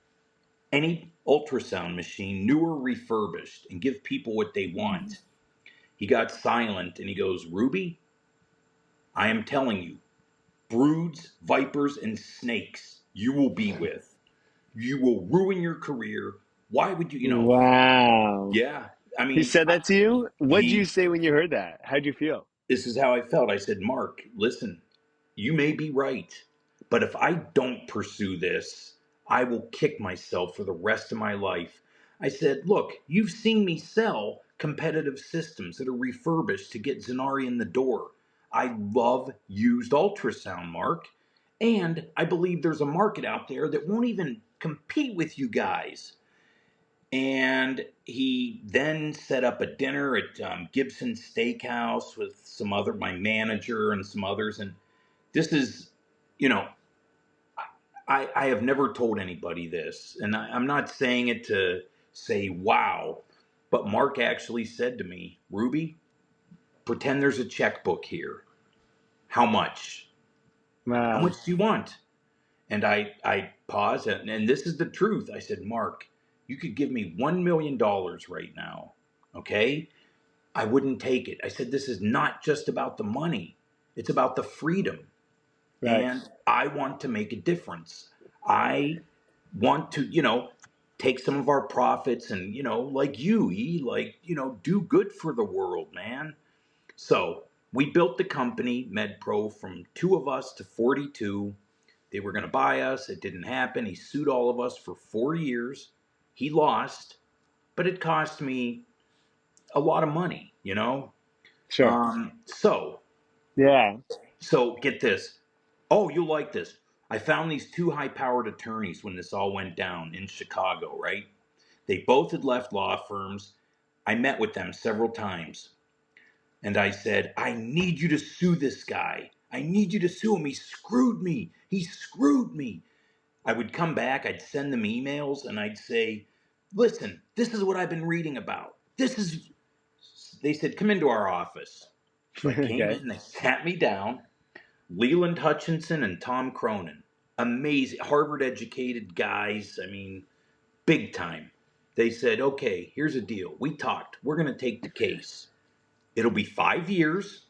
any ultrasound machine, new or refurbished, and give people what they want. He got silent and he goes, Ruby, I am telling you, broods, vipers, and snakes you will be with. You will ruin your career. Why would you? Wow. Yeah. I He mean, said that to you? What'd you he, say when you heard that? How'd you feel? this is how I felt. I said, Mark, listen, you may be right, but if I don't pursue this, I will kick myself for the rest of my life. I said, look, you've seen me sell competitive systems that are refurbished to get Zenari in the door. I love used ultrasound, Mark. And I believe there's a market out there that won't even compete with you guys. And he then set up a dinner at Gibson Steakhouse with my manager and some others. And this is, you know, I have never told anybody this, and I'm not saying it to say wow, but Mark actually said to me, Ruby, pretend there's a checkbook here. How much? How Wow. much do you want? And I paused, and this is the truth. I said, Mark, you could give me $1 million right now, okay? I wouldn't take it. I said, this is not just about the money, it's about the freedom. Right. And I want to make a difference. I want to, take some of our profits and, like do good for the world, man. So we built the company, MedPro, from two of us to 42. They were going to buy us. It didn't happen. He sued all of us for 4 years. He lost, but it cost me a lot of money. Sure. So Yeah. So get this. Oh, you'll like this. I found these two high powered attorneys when this all went down in Chicago, right? They both had left law firms. I met with them several times and I said, I need you to sue this guy. I need you to sue him. He screwed me. He screwed me. I would come back, I'd send them emails and I'd say, listen, this is what I've been reading about. They said, come into our office. So I came Okay. in, they sat me down. Leland Hutchinson and Tom Cronin. Amazing, Harvard educated guys. I mean, big time. They said, okay, here's a deal. We talked. We're going to take the case. It'll be 5 years.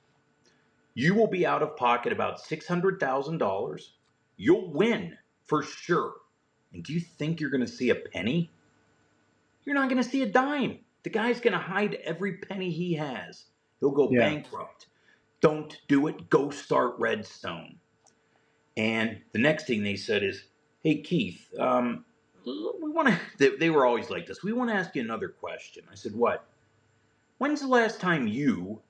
You will be out of pocket about $600,000. You'll win for sure. And do you think you're going to see a penny? You're not going to see a dime. The guy's going to hide every penny he has. He'll go Yeah. bankrupt. Don't do it. Go start Redstone. And the next thing they said is, "Hey Keith, we want to." They were always like this. We want to ask you another question. I said, "What? When's the last time you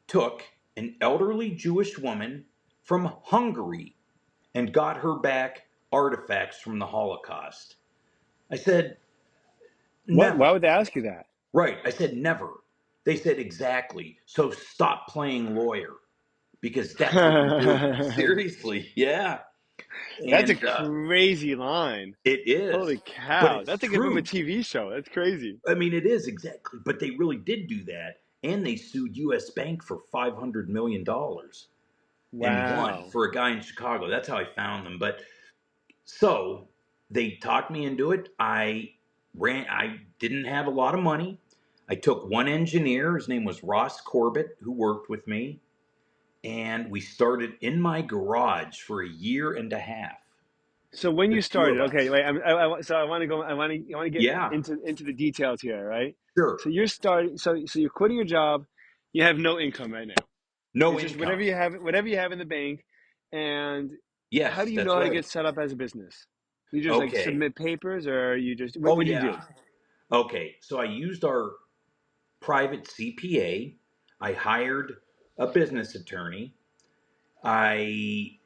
took an elderly Jewish woman from Hungary and got her back artifacts from the Holocaust?" I said, What? "Never." Why would they ask you that? Right? I said, "Never." They said, "Exactly. So stop playing lawyer because that's what you're doing." Seriously, yeah. That's a And crazy line. it is, Holy but cow. it's That's like from a true. TV show. That's crazy. I mean, it is exactly. But they really did do that, and they sued U.S. Bank for $500 million and won Wow. for a guy in Chicago. That's how I found them. But so they talked me into it. I didn't have a lot of money. I took one engineer. His name was Ross Corbett, who worked with me, and we started in my garage for a year and a half. So when The you two of started, okay, us. wait, so I want to go, I want to get Yeah, into the details here, right? sure. So you're starting, so you're quitting your job, you have no income right now. No It's just income. whatever you have in the bank, and how do Yes, you know that's how to right. get set up as a business? You just like Okay. submit papers, or you just Oh, what do you yeah. do? Okay. So I used our private CPA. I hired a business attorney. I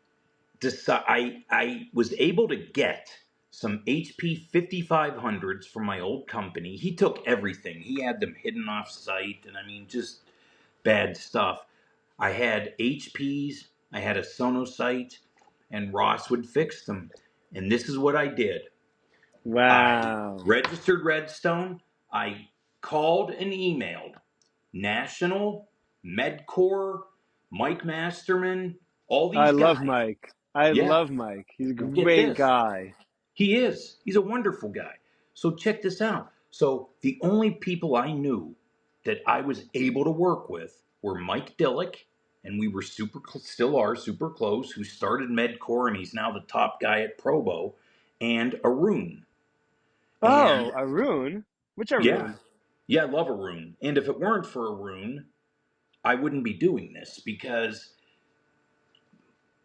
I was able to get some HP 5500s from my old company. He took everything. He had them hidden off site and I mean just bad stuff. I had HPs, I had a Sonosite, and Ross would fix them. And this is what I did. I Wow. registered Redstone. I called and emailed National, Medcore, Mike Masterman, all I these love guys. Mike. I Yeah. love Mike. He's a Well, get great this. guy. He is. He's a wonderful guy. So check this out. So the only people I knew that I was able to work with were Mike Dillick, and we were still are super close, who started Medcore and he's now the top guy at Probo, and Arun. And Oh, Arun? Which yeah, Arun? yeah, I love Arun. And if it weren't for Arun, I wouldn't be doing this because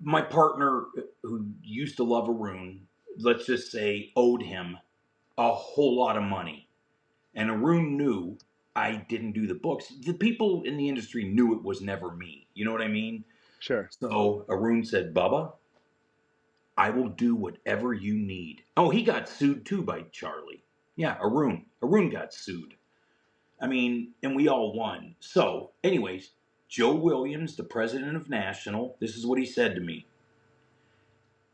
my partner, who used to love Arun, let's just say, owed him a whole lot of money. And Arun knew I didn't do the books. The people in the industry knew it was never me. You know what I mean? Sure. So Arun said, Bubba, I will do whatever you need. Oh, he got sued too by Charlie. Yeah, Arun. Arun got sued. I mean, and we all won. So, anyways, Joe Williams, the president of National, this is what he said to me.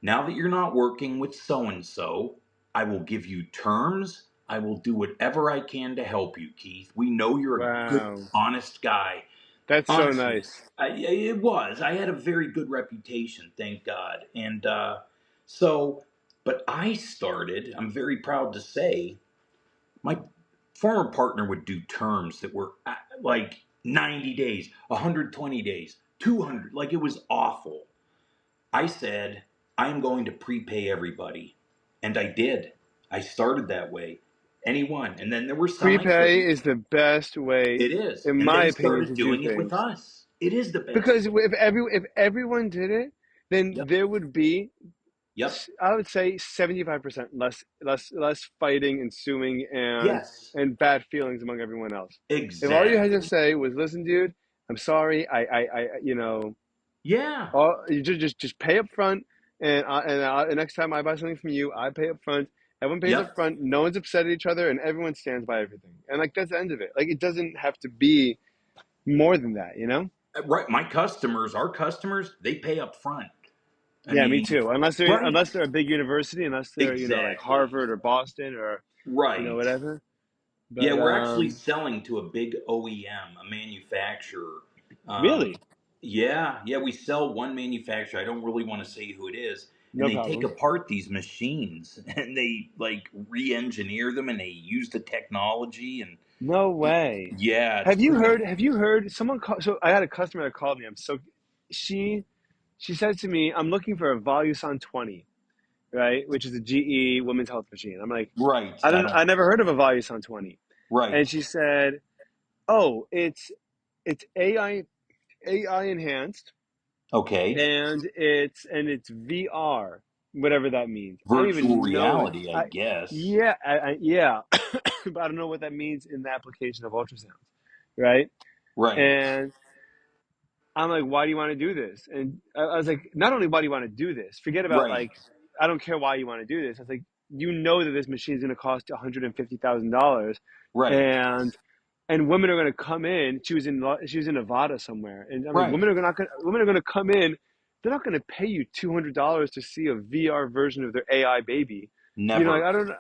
Now that you're not working with so and so, I will give you terms. I will do whatever I can to help you, Keith. We know you're a good, Wow. honest guy. That's so Honestly, nice. it was. I had a very good reputation, thank God. And so, but I started, I'm very proud to say, my former partner would do terms that were like 90 days, 120 days, 200. Like it was awful. I said, I'm going to prepay everybody. And I did. I started that way. Anyone. And then there were some I Prepay couldn't. is the best way, It is. in And my they opinion, started to do doing it with things. us. It is the best Because way. if everyone did it, then Yep. there would be, Yep. I would say, 75% less fighting and suing Yes. and bad feelings among everyone else. If all you had to Exactly. say was, "Listen, dude, I'm sorry. Yeah. you just pay up front, and next time I buy something from you, I pay up front. Everyone pays up Yep. front. No one's upset at each other, and everyone stands by everything. And like that's the end of it. Like it doesn't have to be more than that, you know? Right. My customers, our customers, they pay up front. I Yeah, me mean, too. right. Unless they're a big university, unless they're like Exactly. Harvard or Boston or Right. whatever. Yeah, But we're actually selling to a big OEM, a manufacturer. Um, really, yeah, we sell one manufacturer. I don't really want to say who it is. And no they take problem. apart these machines and they like re-engineer them and they use the technology and No way. yeah, it's pretty. Have you heard someone call? So I had a customer that called me. She she said to me, "I'm looking for a Voluson 20, right, which is a GE women's health machine." I'm like, Right. I don't. I never heard of a Voluson 20, and Right. she said, "Oh, it's AI enhanced, Okay. and it's VR, whatever that means. I don't Virtual even know. reality, I guess. Yeah, but I don't know what that means in the application of ultrasounds, right?" Right. And I'm like, why do you want to do this? And I was like, not only why do you want to do this, forget about Right. like, I don't care why you want to do this. I was like, you know that this machine is going to cost $150,000, Right. and women are going to come in. She was in Nevada somewhere, and I'm like, Right. women are going to come in. They're not going to pay you $200 to see a VR version of their AI baby. Like Never. I don't.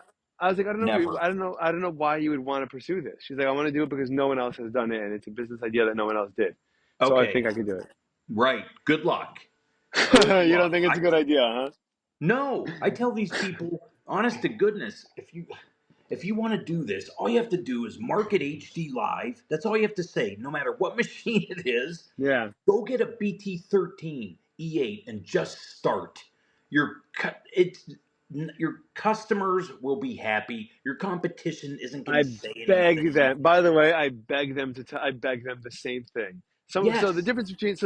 I was like, I don't know if Never. I don't know why you would want to pursue this. She's like, I want to do it because no one else has done it, and it's a business idea that no one else did. So I Okay. think I could do it. Right. Good luck. Good You don't luck. think it's a good idea, huh? No, I tell these people, honest to goodness, if you want to do this, all you have to do is market HD Live. That's all you have to say, no matter what machine it is. Yeah. Go get a BT13 E8 and just start. It's your customers will be happy. Your competition isn't going I to say beg anything. them. By the way, I beg them the same thing. Yes,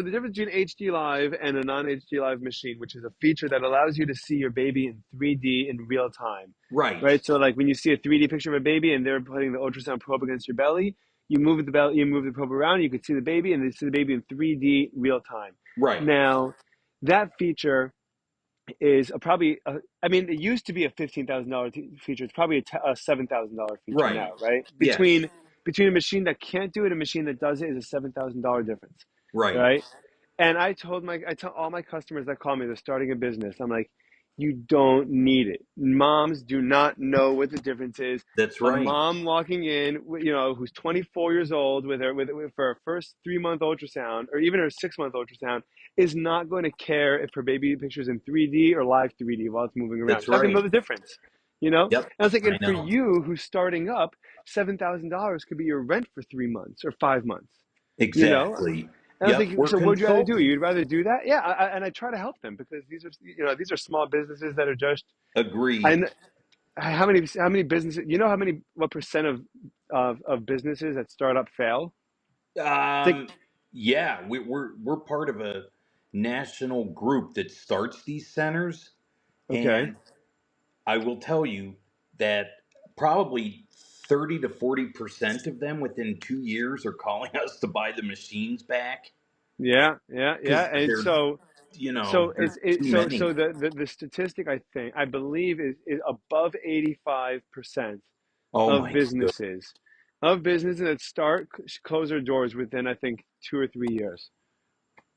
The difference between HD Live and a non HD Live machine, which is a feature that allows you to see your baby in 3D in real time, right, right? So like when you see a 3D picture of a baby and they're putting the ultrasound probe against your belly, you move the probe around, you can see the baby, and they see the baby in 3D real time. right, Now, that feature is I mean, it used to be a $15,000 feature. It's probably a $7,000 feature right. now, right? Yes, Between a machine that can't do it and a machine that does it is a $7,000 difference, right. right? And I tell all my customers that call me, they're starting a business. I'm like, you don't need it. Moms do not know what the difference is. That's A right. mom walking in, who's 24 years old for her first 3 month ultrasound or even her 6 month ultrasound is not going to care if her baby picture is in 3D or live 3D while it's moving around. That's She's not going to right. know the difference, you know? Yep. And I was like, I and for know. you who's starting up, $7,000 could be your rent for 3 months or 5 months, you know? Exactly. And I was Yep. like, We're so what would you rather do? consulting. You'd rather do that? Yeah. And I try to help them because these are small businesses that are just, I, Agreed. kn- how many businesses, what percent of businesses that start up fail? It's like, Um, yeah, we're part of a national group that starts these centers, okay. and I will tell you that probably 30 to 40% of them within 2 years are calling us to buy the machines back Yeah. because And they're, there's too so many. the statistic I believe is above 85% Oh of my good, businesses that close their doors within I think 2 or 3 years.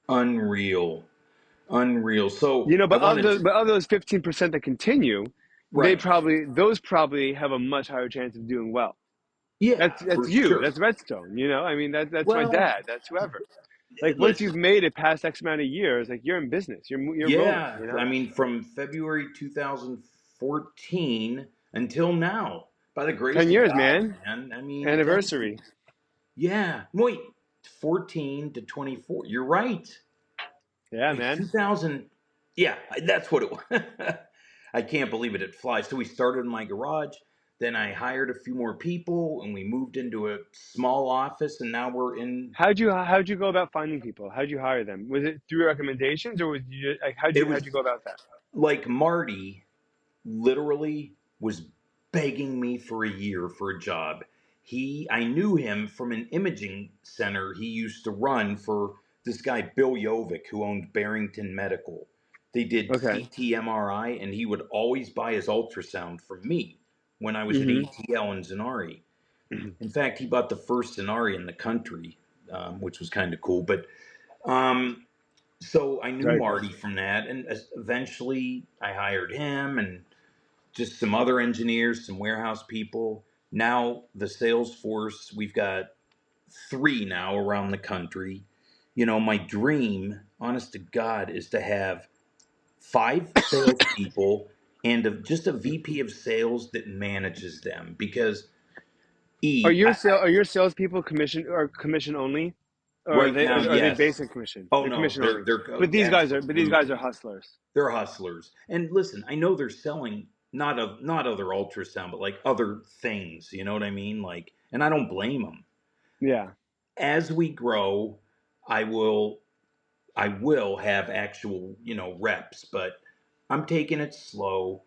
unreal. Unreal. You So know, I wanted to, but of those 15% that continue, right. those probably have a much higher chance of doing well. Yeah, That's for you. sure. That's Redstone. You know, I mean that's my Well, dad. That's whoever. Like once listen, you've made it past X amount of years, like you're in business. You're rolling. yeah, You I know, mean, from February 2014 until now, by the grace 10 of years, God, man. man. I mean, thank you. Anniversary. Yeah, wait, 14 to 24. You're right. Yeah, Wait, man. 2000. Yeah, that's what it was. I can't believe it. It flies. So we started in my garage. Then I hired a few more people, and we moved into a small office, and now we're in. How'd you go about finding people? How'd you hire them? Was it through recommendations, or was you like It how'd you was go about that? like Marty literally was begging me for a year for a job. I knew him from an imaging center he used to run for this guy Bill Yovick, who owned Barrington Medical. They did Okay. CT MRI, and he would always buy his ultrasound from me when I was at Mm-hmm. ATL in Zanari. In fact, he bought the first Zanari in the country, which was kind of cool. But um, so I knew Very cool. Marty from that, and eventually I hired him and just some other engineers, some warehouse people. Now the sales force, we've got three now around the country. You know, my dream, honest to God, is to have five salespeople and just a VP of sales that manages them. Because Are your salespeople commission only, or right now, are they yes. basic commission? Oh They're no, commission only. they're But these guys absolutely. are hustlers. They're hustlers. And listen, I know they're selling not other ultrasound, but like other things. You know what I mean? Like, and I don't blame them. Yeah. As we grow, I will I will have actual reps, but I'm taking it slow.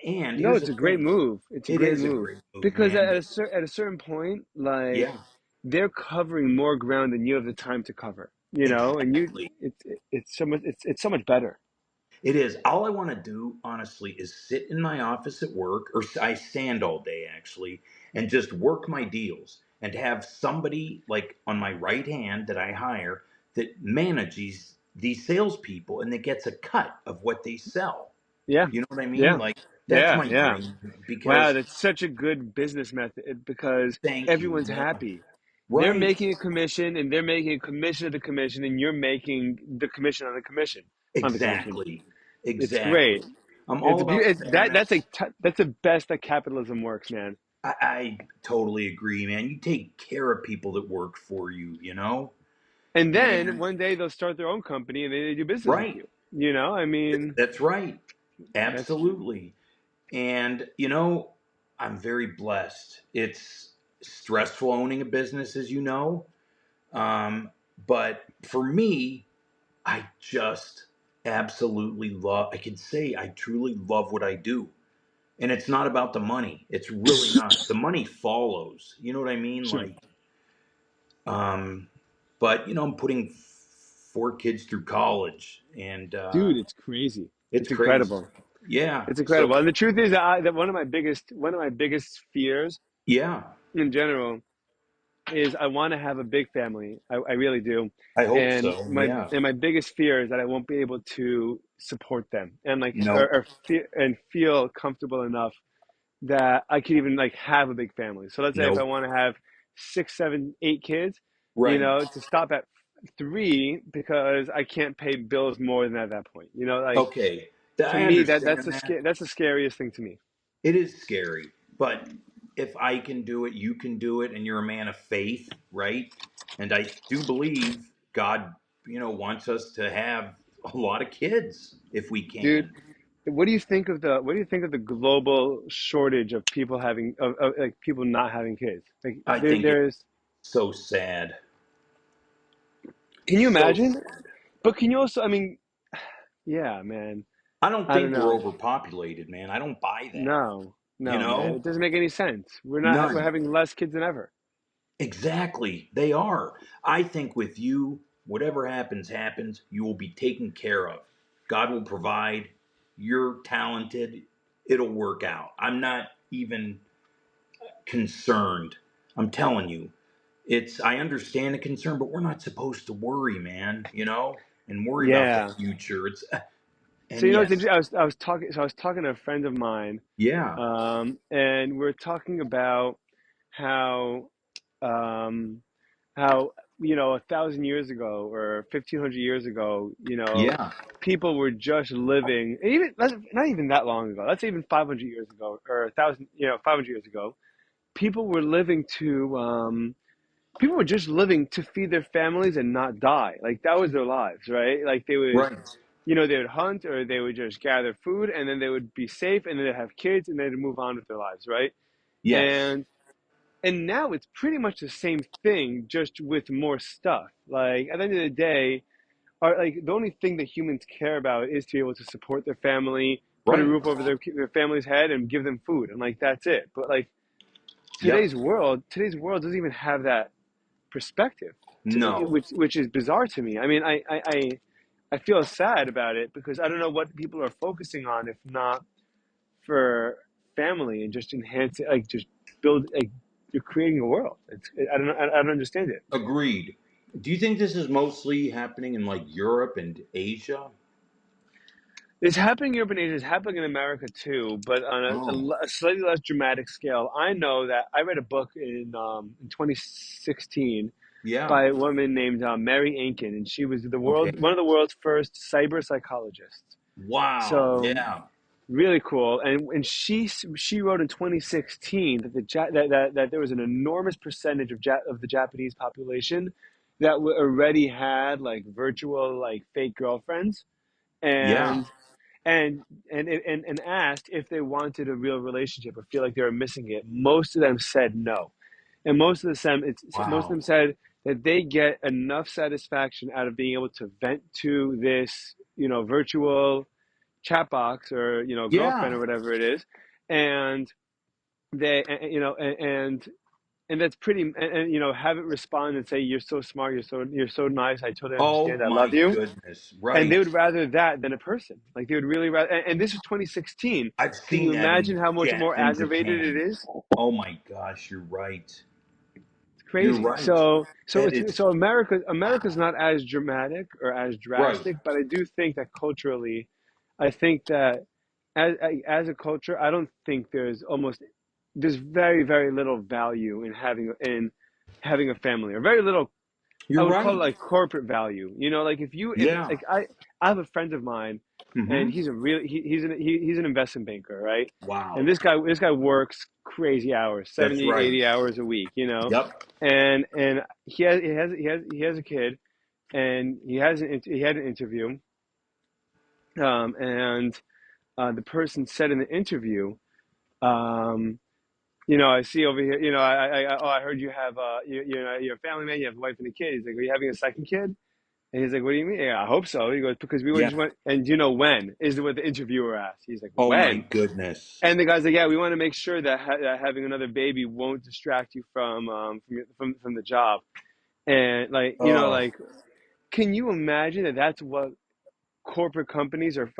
And No, here's the it's a great thing, move. It's a it great is a move great move, because man. at a certain point, like Yeah, they're covering more ground than you have the time to cover. You know, and exactly. it's so much it's so much better. It is. All I want to do, honestly, is sit in my office at work, or I stand all day actually, and just work my deals and have somebody like on my right hand that I hire that manages these salespeople and that gets a cut of what they sell. Yeah. You know what I mean? Yeah. Like, that's Yeah. my Yeah. dream Wow, because that's such a good business method because thank you. everyone's Yeah. happy. They're Right. making a commission and they're making a commission of the commission and you're making the commission on the commission. Exactly. It's great. Exactly. I'm all about fairness. That's the best that capitalism works, man. I totally agree, man. You take care of people that work for you, you know? And then And one day they'll start their own company and they do business with right. you. You know, I mean, That's right. that's Absolutely. And, I'm very blessed. It's stressful owning a business, as you know. Um, but for me, I just absolutely love, I can say I truly love what I do. And it's not about the money. It's really not. The money follows. You know what I mean? sure. Like, um, but, I'm putting four kids through college, and Dude, it's crazy. it's It's crazy. incredible. Yeah. It's So, incredible. And the truth is that one of my biggest fears yeah, in general is I want to have a big family. I really do. I hope so. Yeah. And my biggest fear is that I won't be able to support them and Nope. feel comfortable enough that I could even like have a big family. So let's say if I Nope. want to have six, seven, eight kids, you Right. know, to stop at three because I can't pay bills more than at that point. You know, like Okay. to I me understand that. that's the scariest thing to me. It is scary, but if I can do it, you can do it, and you're a man of faith, right? And I do believe God, wants us to have a lot of kids if we Dude, can. what do you think of the global shortage of people of like people not having kids? Like I think it's there's so sad. can you So imagine? sad. But can you also I mean, yeah, man. I don't I don't think we're know. overpopulated, man. I don't buy that. No. You No, man. know? It doesn't make any sense. We're None. having less kids than ever. Exactly. They are. I think with you, whatever happens, happens. You will be taken care of. God will provide. You're talented. It'll work out. I'm not even concerned. I'm telling you. I understand the concern, but we're not supposed to worry, man, you know? and worry about the Yeah. future. It's So and you know, it's yes, interesting. I was talking to a friend of mine, yeah, and we're talking about how um, how 1,000 years ago or 1,500 years ago, yeah, people were just living, even not even that long ago. Let's say even 500 years ago or 1,000, 500 years ago, people were living to people were just living to feed their families and not die. Like that was their lives, right? Like right, they would hunt or they would just gather food and then they would be safe and then they'd have kids and they'd move on with their lives, right? yes, And and now it's pretty much the same thing, just with more stuff. Like at the end of the day, the only thing that humans care about is to be able to support their family, put a right, roof over their family's head, and give them food, and like that's it. But like yep, today's world doesn't even have that perspective, no, which is bizarre to me. I mean, I feel sad about it because I don't know what people are focusing on if not for family and just enhancing, like just build, like you're creating a world. I don't understand it. agreed. Do you think this is mostly happening in like Europe and Asia? It's happening in urban areas, it's happening in America too, but on Oh, a slightly less dramatic scale. I know that I read a book in 2016 yeah, by a woman named Mary Ainken, and she was okay, one of the world's first cyber psychologists. wow, So yeah, really cool. And she wrote in 2016 that that there was an enormous percentage of the Japanese population that already had like virtual like fake girlfriends yeah, and and asked if they wanted a real relationship or feel like they were missing it. Most of them said no, and most of wow, them said that they get enough satisfaction out of being able to vent to this virtual chat box or girlfriend yeah. or whatever it is, and they and that's pretty and have it respond and say you're so smart, you're so nice, I totally Oh understand, I love my you, goodness, and they right. would rather that than a person. Like they would really rather. And this was 2016. I've Can seen you that imagine how much more in aggravated it Japan. is? Oh my gosh, you're right. It's You're crazy. right. That is So America's not as dramatic or as right. drastic, but I do think that culturally, I think that as a culture, I don't think there's very very little value in having a family, or very little. I You're would call it right. like corporate value. Like if you if Yeah. like I have a friend of mine, and Mm-hmm. he's an investment banker, right? And Wow. this guy works crazy hours, That's 70, right. 80 hours a week, Yep. and he has a kid, and he had an interview, and the person said in the interview, um, I see over here, I heard you have you're a family man, you have a wife and a kid. He's like, are you having a second kid? And he's like, what do you mean? Yeah, I hope so. He goes, because we would just Yeah. want, and you know when is what the interviewer asked. He's like, Oh my when? goodness. And the guy's like, yeah, we want to make sure that, that having another baby won't distract you from the job. And like, Oh. like, can you imagine that that's what corporate companies or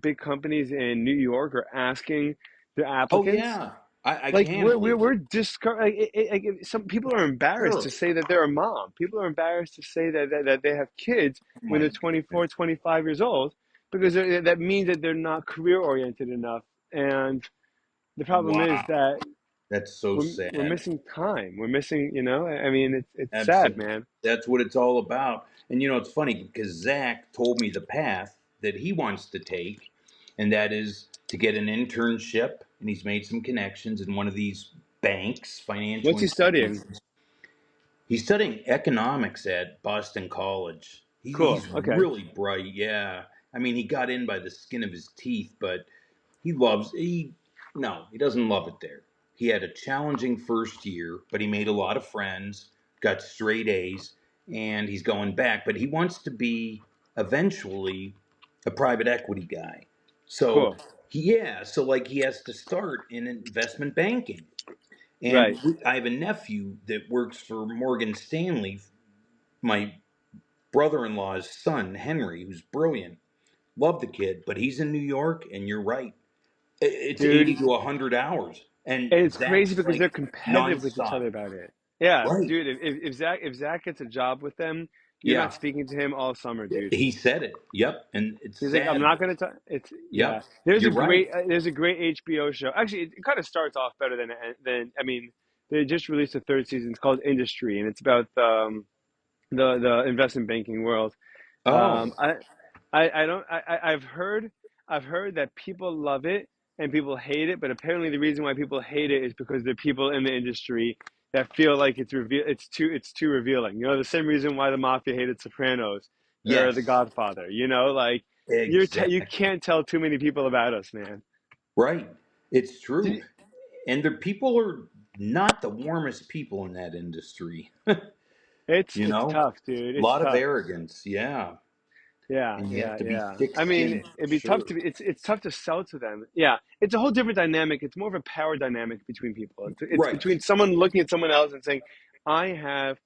big companies in New York are asking their Oh applicants? yeah. I Like can believe we're it. discour like some people are embarrassed Sure. to say that they're a mom. People are embarrassed to say that they have kids Oh when my they're goodness. 24, 25 years old, because that means that they're not career oriented enough. And the problem is Wow. that That's so we're sad. missing time. We're missing, I mean, it's sad, Absolutely. man. That's what it's all about. And it's funny because Zach told me the path that he wants to take, and that is to get an internship. And he's made some connections in one of these banks, financial What's he studying? institutions. He's studying economics at Boston College. Cool. He's Okay. really bright, yeah. I mean, he got in by the skin of his teeth, but he loves he no, he doesn't love it there. He had a challenging first year, but he made a lot of friends, got straight A's, and he's going back. But he wants to be eventually a private equity guy. So Cool. so like he has to start in investment banking. And Right. I have a nephew that works for Morgan Stanley, my brother-in-law's son, Henry, who's brilliant. Love the kid, but he's in New York, and you're right. It's 80 Dude, to 100 hours. And and it's crazy Zach's because they're like competitive with each nonstop. other about it. Yeah, Right. dude. If Zach gets a job with them, You're not Yeah, speaking to him all summer, dude. he said it. Yep, and it's He's like, I'm sad. not going to talk. It's yeah. Yep, you're right. There's a great HBO show. Actually, it kind of starts off better than I mean, they just released a third season. It's called Industry, and it's about the investment banking world. Oh, Um, I I don't I've heard that people love it and people hate it, but apparently the reason why people hate it is because there are people in the industry that feel like it's too revealing. You know, the same reason why the mafia hated Sopranos or The yes, Godfather. You know, like you exactly. can't tell too many people about us, man. Right. It's true. Did- And the people are not the warmest people in that industry. You It's know, tough, dude. a It's lot of tough. arrogance. Yeah. Yeah, And you have yeah, to be yeah. thick I mean, skinned for it'd be tough sure. to be. It's tough to sell to them. Yeah, it's a whole different dynamic. It's more of a power dynamic between people. It's Right. between someone looking at someone else and saying, "I have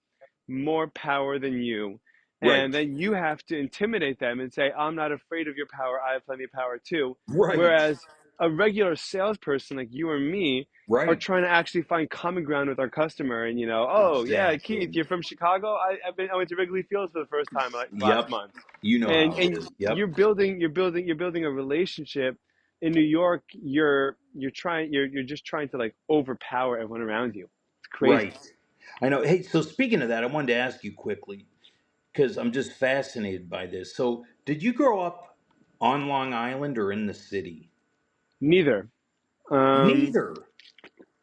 more power than you," and Right. then you have to intimidate them and say, "I'm not afraid of your power. I have plenty of power too." Right. Whereas a regular salesperson like you or me are Right. trying to actually find common ground with our customer, and oh yeah, Keith, Exactly. you're from Chicago. I went to Wrigley Fields for the first time like last Yep. month, You know how it and is. Yep. you're building a relationship. In New York, you're just trying to like overpower everyone around you. It's crazy. Right. I know. Hey, so speaking of that, I wanted to ask you quickly because I'm just fascinated by this. So, did you grow up on Long Island or in the city? Neither. Um, Neither.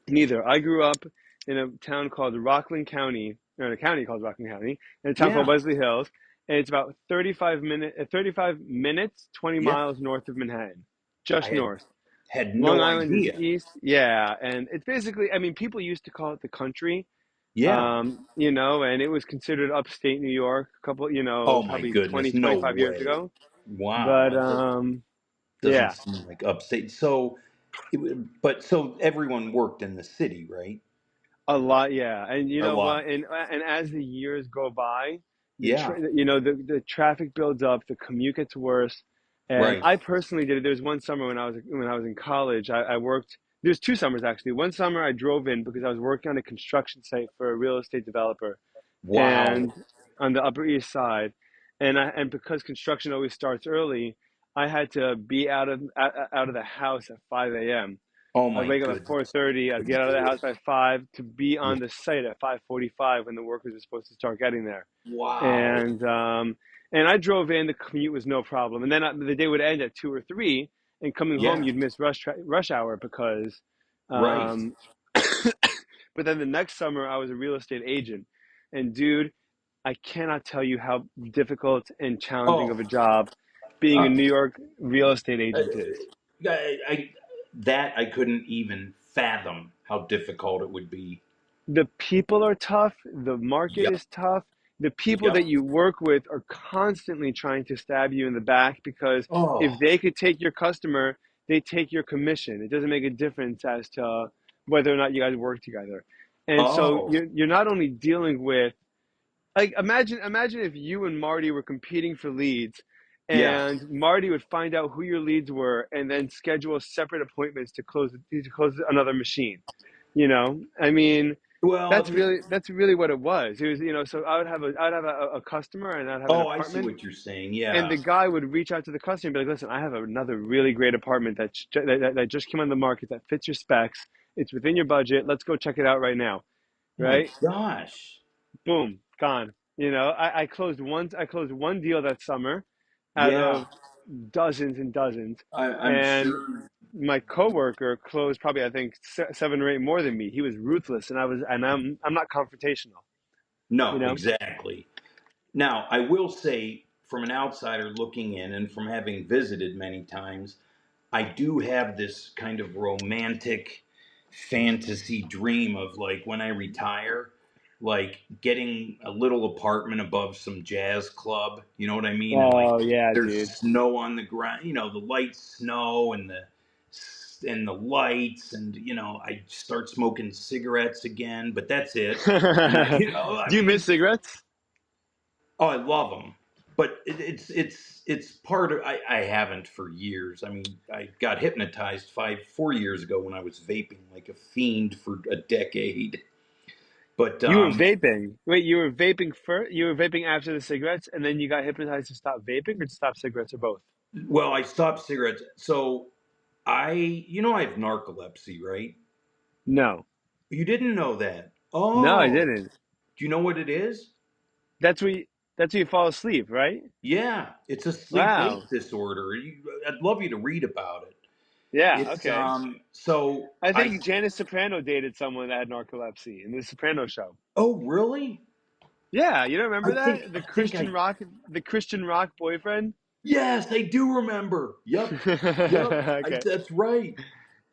Neither. I grew up in a town called Rockland County, or in a county called Rockland County, in a town called Yeah. Wesley Hills, and it's about 35 minutes, 20 Yeah. miles north of Manhattan, I just had north. Long no Island is idea. east, yeah, and it's basically, I mean, people used to call it the country, Yeah. and it was considered upstate New York a couple, Oh my probably goodness. 20, No 25 years way. ago. Wow. But It doesn't yeah, seem like upstate. So, but so everyone worked in the city, right? a lot, yeah. And you A know lot. what? And as the years go by, Yeah. the traffic builds up, the commute gets worse. And Right. I personally did it. There was one summer when I was in college, I worked. There's two summers actually. One summer I drove in because I was working on a construction site for a real estate developer, Wow. and on the Upper East Side, and because construction always starts early, I had to be out of the house at 5 a.m. Oh I'd my wake up at goodness. 4:30. I'd get out of the house by 5 to be Yeah. on the site at 5:45 when the workers are supposed to start getting there. Wow. And I drove in. The commute was no problem. And then the day would end at 2 or 3, and coming home Yeah. you'd miss rush hour because. Right. Um, but then the next summer I was a real estate agent, and dude, I cannot tell you how difficult and challenging of Oh. a job being a Uh, New York real estate I, agent is. I that I couldn't even fathom how difficult it would be. The people are tough, the market Yep. is tough, the people Yep. that you work with are constantly trying to stab you in the back because if Oh. they could take your customer, they take your commission. It doesn't make a difference as to whether or not you guys work together. And so Oh. you're not only dealing with, like, imagine if you and Marty were competing for leads, Yeah. and Marty would find out who your leads were and then schedule separate appointments to close another machine. I mean, Well, that's really what it was. It was, so I'd have a customer and I'd have an oh, I see apartment, what you're saying. and Yeah. the guy would reach out to the customer and be like, "Listen, I have another really great apartment that just came on the market that fits your specs. It's within your budget. Let's go check it out right now." Oh my Right? gosh. Boom, gone. I closed one deal that summer out Yeah. of dozens and dozens, I'm and sure. my coworker closed probably I think seven or eight more than me. He was ruthless, and I'm not confrontational. You No, know. exactly. Now, I will say, from an outsider looking in and from having visited many times, I do have this kind of romantic fantasy dream of like when I retire, like getting a little apartment above some jazz club. You know what I mean? And like Oh yeah, there's dude. snow on the ground, the light snow and the lights, and I start smoking cigarettes again, but that's it. And I Do you miss mean, cigarettes? oh, I love them, but it's part of. I haven't for years. I mean, I got hypnotized 4 years ago when I was vaping like a fiend for a decade. But You were vaping. Wait, you were vaping first? You were vaping after the cigarettes, and then you got hypnotized to stop vaping or to stop cigarettes or both? well, I stopped cigarettes. So I have narcolepsy, right? No. You didn't know that. No, I Oh, didn't. do you know what it is? That's where you, that's where you fall asleep, right? Yeah, it's a sleep Wow. wake disorder. I'd love you to read about it. Yeah, It's okay. so I I think Janice Soprano dated someone that had narcolepsy in the Soprano show. oh really? Yeah, you don't I remember think that? I think I The Christian rock boyfriend? yes, I do remember. Yep. Yep. Okay. That's right.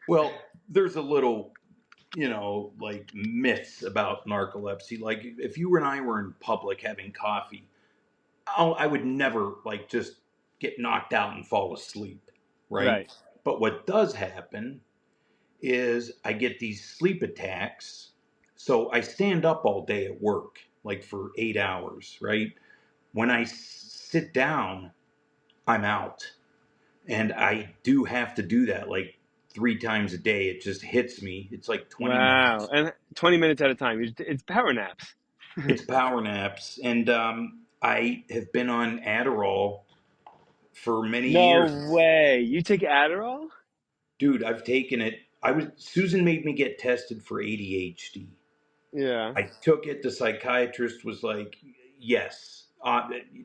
Well, there's a little, like myths about narcolepsy. Like if you and I were in public having coffee, I would never like just get knocked out and fall asleep, right? Right. But what does happen is I get these sleep attacks. So I stand up all day at work, like for 8 hours, right? When I sit down, I'm out. And I do have to do that like 3 times a day. It just hits me. It's like 20 Wow. minutes. And 20 minutes at a time. It's power naps. It's power naps. And I have been on Adderall for many No years. way. You take Adderall? Dude, I've taken it. Susan made me get tested for ADHD. Yeah. I took it. The psychiatrist was like, "Yes,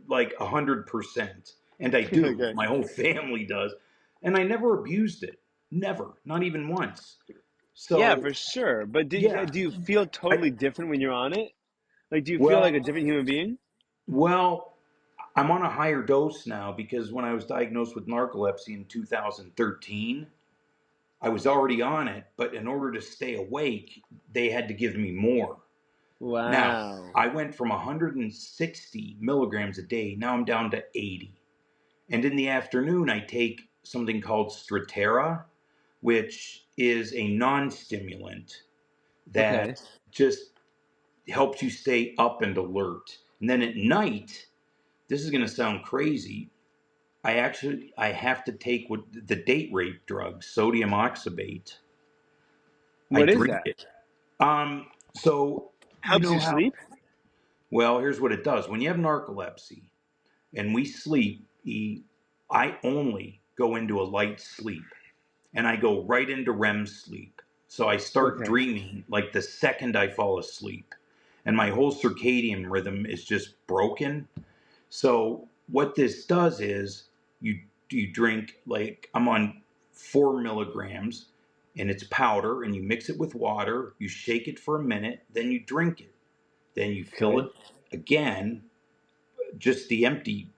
like 100%," and I do. Okay. My whole family does, and I never abused it. Never, not even once. Yeah, So for sure. But yeah, do you feel I totally different when you're on it? Like, do you feel like a well, different human being? well, I'm on a higher dose now because when I was diagnosed with narcolepsy in 2013, I was already on it, but in order to stay awake, they had to give me more. Now, Wow. I went from 160 milligrams a day. Now I'm down to 80. And in the afternoon, I take something called Strattera, which is a non stimulant Okay. that just helps you stay up and alert. And then at night, this is going to sound crazy. I have to take what the date rape drug, sodium oxybate. I What is drink that? it. So you Helps know you how, sleep? well, here's what it does. When you have narcolepsy, and we sleep, I only go into a light sleep and I go right into REM sleep. So I start Okay. dreaming like the second I fall asleep. And my whole circadian rhythm is just broken. So what this does is you drink like I'm on 4 milligrams and it's powder and you mix it with water, you shake it for a minute, then you drink it. Then you fill Okay. it again, just the empty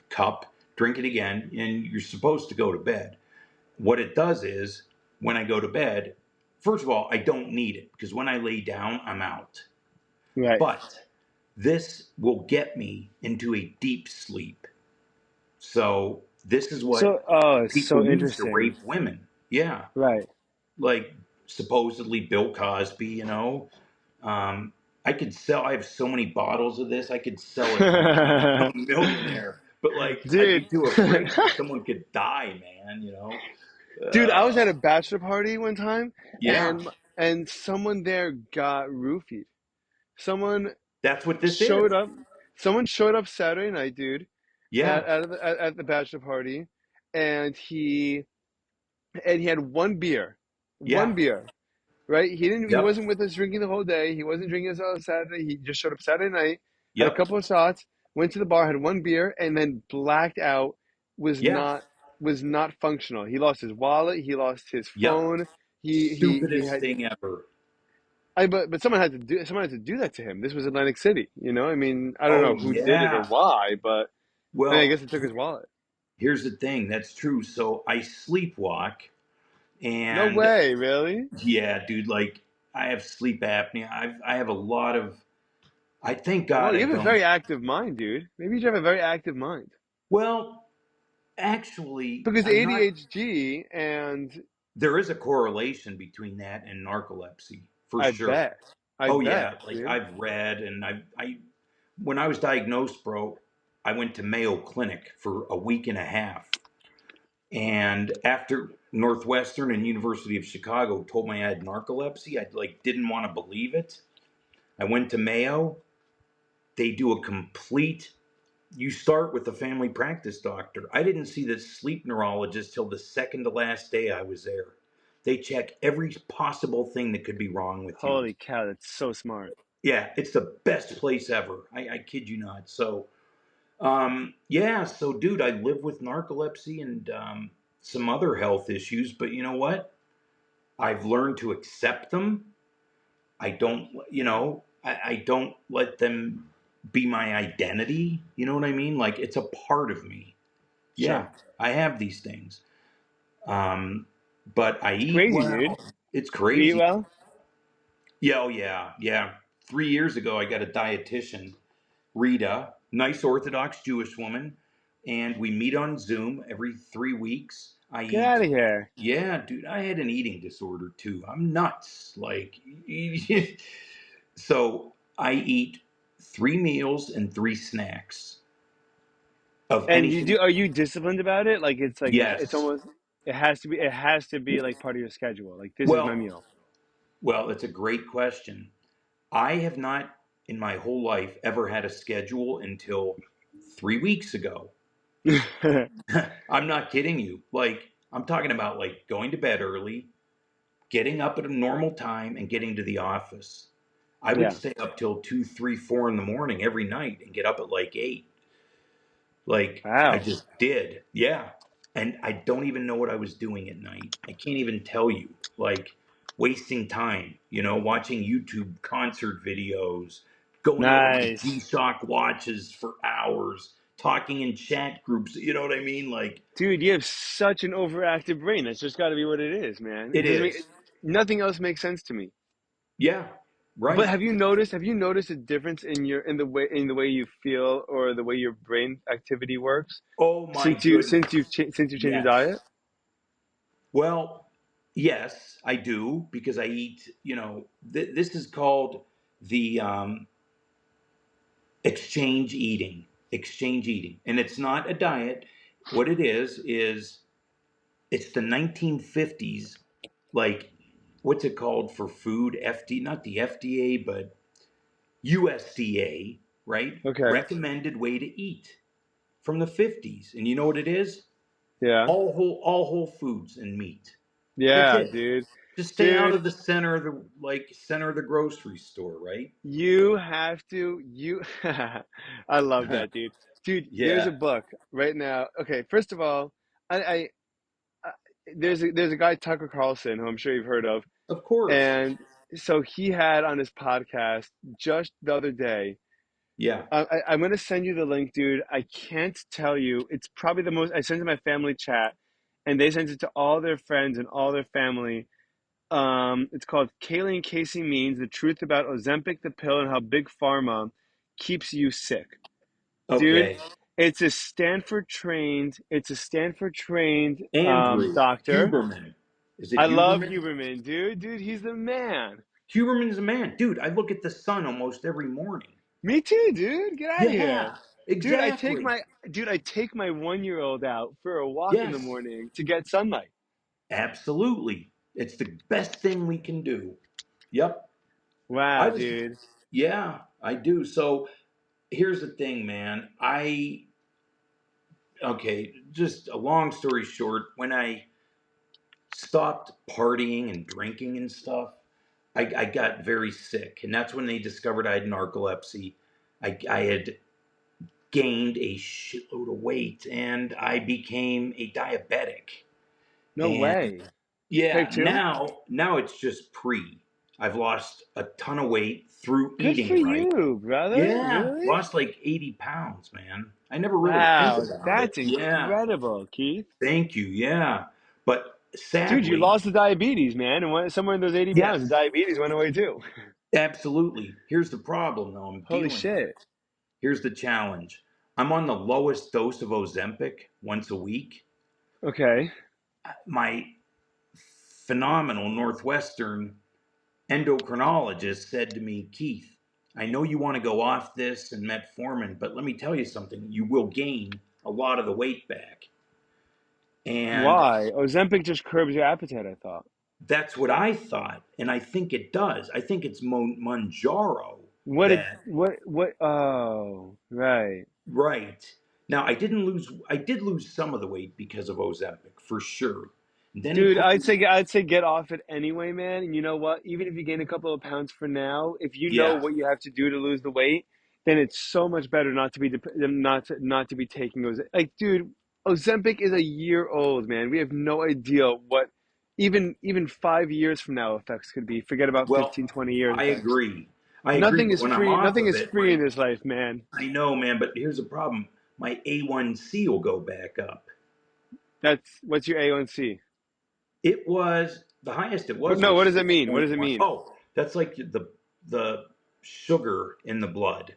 cup, drink it again, and you're supposed to go to bed. What it does is, when I go to bed, first of all, I don't need it because when I lay down, I'm out. Right. But this will get me into a deep sleep. So this is what So, oh, it's people so use to interesting. rape women. Yeah, Right. like supposedly Bill Cosby. Um, I could sell. I have so many bottles of this. I could sell it to and become a millionaire. But like, I'd be Dude. too afraid because someone could die, man. Dude, I was Uh, at a bachelor party one time yeah, and someone there got roofied. Someone that's what this showed is. up. Someone showed up Saturday night, dude, Yeah, at the bachelor party, and he had one beer, yeah, right? He yep, wasn't with us drinking the whole day. He wasn't drinking us on Saturday. He just showed up Saturday night, had a yep, couple of shots, went to the bar, had one beer, and then blacked out. Was yeah, not was not functional. He lost his wallet. He lost his yep. phone. He Stupidest had. thing ever. But someone had to do that to him. This was Atlantic City, you know. I mean, I don't know Oh who did it or yeah. why, but I mean, I Well, guess it took his wallet. here's the thing. That's true. So I sleepwalk, No and way, really? yeah, dude, like I have sleep apnea. I have a lot of. I thank Well, God I you have a don't. very active mind, dude. Maybe you have a very active mind Well, actually, because I'm not. ADHD and There is a correlation between that and narcolepsy for I sure. bet, I Oh bet, yeah, like dude. I've read and I when I was diagnosed, bro, I went to Mayo Clinic for a week and a half, and after Northwestern and University of Chicago told me I had narcolepsy, I like didn't want to believe it. I went to Mayo. They do a complete, you start with the family practice doctor. I didn't see the sleep neurologist till the second to last day I was there. They check every possible thing that could be wrong with you. Holy cow, that's so smart. Yeah, it's the best place ever. I kid you not. So, yeah, so dude, I live with narcolepsy and some other health issues, but you know what? I've learned to accept them. I don't, I don't let them be my identity. You know what I mean? Like it's a part of me. Yeah, Sure. I have these things. Um, but I It's eat crazy, dude. well. It's You eat crazy. well? Yeah, oh yeah, yeah. 3 years ago, I got a dietitian, Rita, nice Orthodox Jewish woman, and we meet on Zoom every 3 weeks. I Get eat. out of here. Yeah, dude, I had an eating disorder too. I'm nuts. Like, so I eat 3 meals and 3 snacks of And you anything. do, are you disciplined about it? Like it's Yes. almost, it has to be like part of your schedule. Like this is my Well, meal. well, it's a great question. I have not in my whole life ever had a schedule until 3 weeks ago. I'm not kidding you. Like, I'm talking about like going to bed early, getting up at a normal time, and getting to the office. I would Yeah. stay up till 2, 3, 4 in the morning every night and get up at like 8. Like, I Wow. just did. Yeah. And I don't even know what I was doing at night. I can't even tell you. Like, wasting time, watching YouTube concert videos, going over my Nice. G-Shock watches for hours, talking in chat groups. You know what I mean? Like, Dude, you have such an overactive brain. That's just got to be what it is, man. It it doesn't make is. nothing else makes sense to me. Yeah. But Right. have you noticed a difference in in the way you feel or the way your brain activity works Oh my since goodness. since you've changed your Yes. diet? Well, yes, I do because I eat, this is called the exchange eating. Exchange eating. And it's not a diet. What it is it's the 1950s, like, what's it called for food? Not the FDA, but USDA, right? Okay. Recommended way to eat from the 50s. And you know what it is? Yeah. All whole foods and meat. That's Yeah, it. dude. Just stay out Dude, of the center of the center of the grocery store, right? you have to you I love that, dude. Dude, there's a Yeah, book right now. Okay, first of all, I uh, there's a guy Tucker Carlson who I'm sure you've heard of, of course. and so he had on his podcast just the other day. Yeah. I'm gonna send you the link, dude. I can't tell you. It's probably the most. I sent it to my family chat, and they sent it to all their friends and all their family. It's called Kaylee and Casey Means the Truth About Ozempic, the Pill, and How Big Pharma Keeps You Sick. Dude, Okay. it's a Stanford trained Andrew doctor. Huberman. Is it I love Huberman? Huberman, dude. Dude, he's the man. Huberman's a man, dude. I look at the sun almost every morning. Me too, dude. Get out of Yeah, here. Dude, exactly. I take my 1-year-old out for a walk in the Yes, morning to get sunlight. absolutely. It's the best thing we can do. Yep. I Wow, was. dude. Yeah, I do. So here's the thing, man. Okay, just a long story short, when I stopped partying and drinking and stuff, I got very sick. And that's when they discovered I had narcolepsy. I had gained a shitload of weight and I became a diabetic. No And way. Type yeah, 2? now it's just pre. I've lost a ton of weight through Good for eating right. you, brother. Yeah, Really? lost like 80 pounds, man. I never really think Wow, about it. that's Yeah, incredible, Keith. thank you. Yeah. But Dude, you sadly, lost the diabetes, man, and somewhere in those 80 pounds, the yes, diabetes went away too. absolutely. Here's the problem, though, I'm Holy dealing with. shit. Here's the challenge. I'm on the lowest dose of Ozempic once a week. Okay. My phenomenal Northwestern endocrinologist said to me, Keith, I know you want to go off this and metformin, but let me tell you something. You will gain a lot of the weight back. And Why? Ozempic just curbs your appetite, I thought. that's what I thought. And I think it does. I think it's Monjaro. that. what? Oh, right. Right. Now I did lose some of the weight because of Ozempic for sure. And then he Dude, put me, I'd say get off it anyway, man. And you know what? Even if you gain a couple of pounds for now, if you know yeah. what you have to do to lose the weight, then it's so much better not to be not to be taking those. Like, dude, Ozempic is a year old, man. We have no idea what even 5 years from now effects could be. Forget about Well, 15, 20 years I effects. agree. I agree, Nothing but is when I'm free. off Nothing of is it, free in this life, man. I know, man, but here's the problem. My A1C will go back up. That's what's your A1C? It was the highest it No, was what does it mean? What does it 6.1. mean? Oh, that's like the sugar in the blood.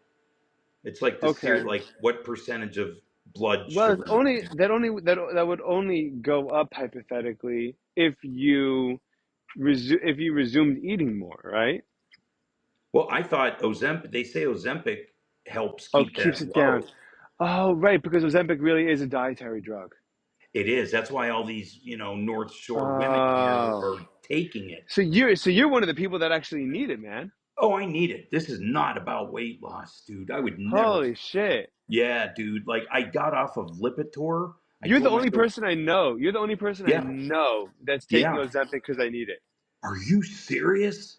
It's like the Okay. sear like what percentage of blood Well, it's sugar. that would only go up hypothetically if you resumed eating more, right? Well, I thought Ozempic, they say Ozempic helps Oh, keep keeps that it down. low. Oh, right, because Ozempic really is a dietary drug. It is. That's why all these, North Shore women here Oh, are taking it. so you're one of the people that actually need it, man. Oh, I need it. This is not about weight loss, dude. I would never. Holy shit. Yeah, dude. Like I got off of Lipitor. I You're the told my only girl, person I know. You're the only person I yeah, know that's taking yeah. Ozempic because I need it. Are you serious?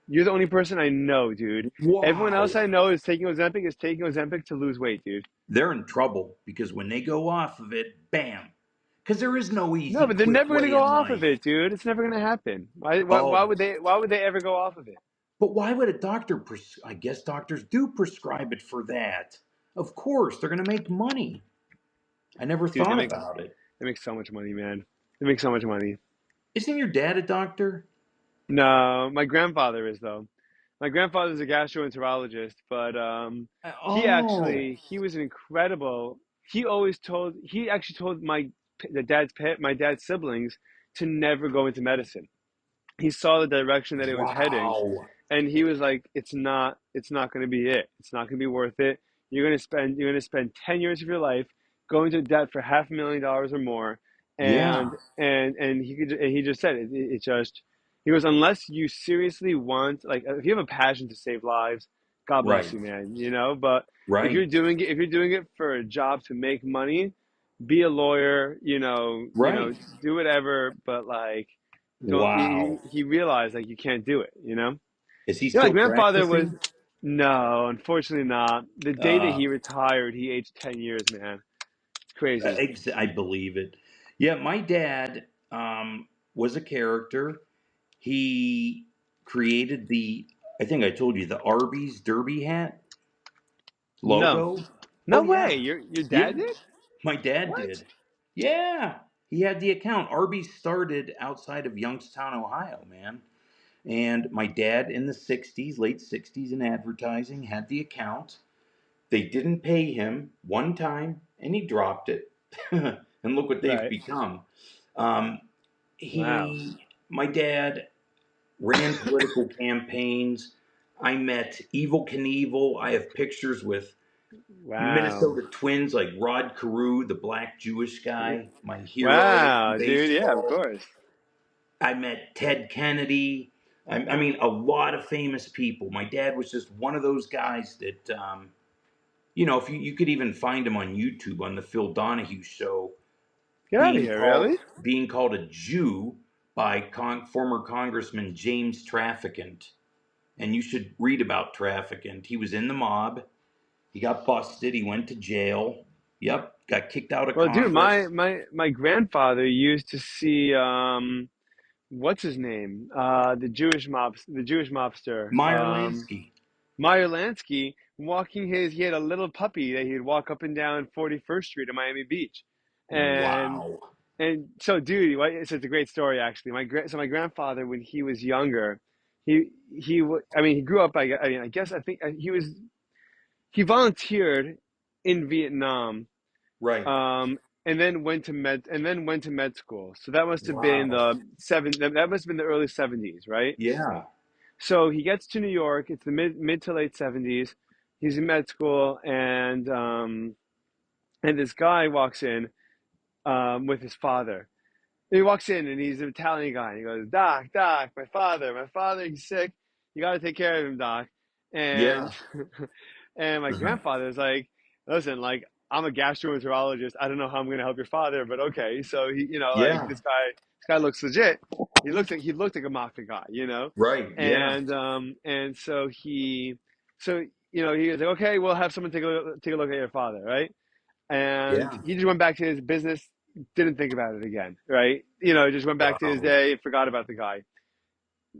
You're the only person I know, dude. Everyone else Wow. I know is taking Ozempic to lose weight, dude. They're in trouble because when they go off of it, bam. Because there is no No, easy, but they're quick never gonna way go in off of life. it, dude. It's never gonna happen. Why Oh, would they? Why would they ever go off of it, but why would a doctor? I guess doctors do prescribe it for that. Of course, they're going to make money. I never dude? thought about it. They make so much money, man. They make so much money. Isn't your dad a doctor? No, my grandfather is though. My grandfather's a gastroenterologist, but Oh, he was an incredible. He actually told my dad's siblings to never go into medicine. He saw the direction that it was heading, wow. and he was like, it's not going to be it. It's not going to be worth it. You're going to spend 10 years of your life going to debt for $500,000 or more, Yeah, and he just said it just he goes, unless you seriously want, like, if you have a passion to save lives, God bless right, you, man, but right, if you're doing it for a job to make money, be a lawyer, right. do whatever, but like, don't Wow. he realized, like, you can't do it, Is he my still grandfather was. practicing? No, unfortunately not. The day that Uh, he retired, he aged 10 years, man. It's crazy. I believe it. Yeah, my dad was a character. He created I think I told you, the Arby's Derby hat No, logo. no Oh, way. yeah. Your Yeah, dad did? my dad What? did. Yeah, he had the account. Arby's started outside of Youngstown, Ohio, man. And my dad in the 60s, late 60s in advertising, had the account. They didn't pay him one time and he dropped it. And look what they've Right. become. Um, Wow. my dad ran political campaigns. I met Evil Knievel. I have pictures with Wow. Minnesota Twins like Rod Carew, the black Jewish guy, my hero in Wow, dude. Yeah, of baseball. course. I met Ted Kennedy. I mean, a lot of famous people. My dad was just one of those guys that, if you could even find him on YouTube on the Phil Donahue show, Get out of here, really? being called a Jew by former Congressman James Trafficant. And you should read about Trafficant. He was in the mob. He got busted. He went to jail. Yep, got kicked out of Well, dude, my Congress. my my grandfather used to see what's his name? The Jewish mobster. Meyer Lansky. Meyer Lansky he had a little puppy that he'd walk up and down 41st Street in Miami Beach. And Wow. so, dude, it's a great story actually. My grandfather, when he was younger, I mean, he grew up. I think he volunteered in Vietnam, Right. and then went to med school. So that must have been Wow. that must have been the early 70s, right? Yeah. So he gets to New York. It's the mid to late 70s. He's in med school, and this guy walks in with his father. He walks in and he's an Italian guy. And he goes, Doc, Doc, my father, he's sick. You got to take care of him, Doc. Yeah. And and my grandfather's like, listen, like I'm a gastroenterologist. I don't know how I'm going to help your father, but okay. So he, like Yeah. this guy looks legit. He looked like a mafia guy, Right. Yeah. and so he was like, okay, we'll have someone take a look at your father, right? And Yeah. he just went back to his business, didn't think about it again, right? Just went back to his Wow. day, forgot about the guy.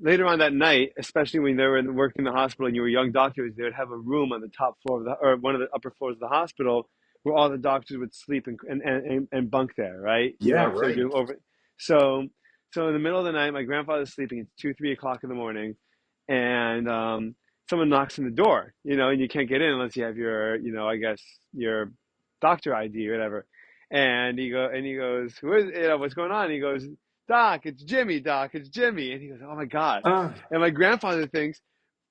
Later on that night, especially when they were working in the hospital and you were young doctors, they would have a room on the top floor or one of the upper floors of the hospital where all the doctors would sleep and bunk there, right? Yeah. Because they were Right. doing over. So, so in the middle of the night, my grandfather's sleeping. It's 2, 3 o'clock in the morning, and someone knocks on the door, and you can't get in unless you have your, I guess your doctor ID or whatever. And he goes, who is, what's going on? And he goes, Doc, it's Jimmy, Doc, it's Jimmy. And he goes, oh my God. Uh, And my grandfather thinks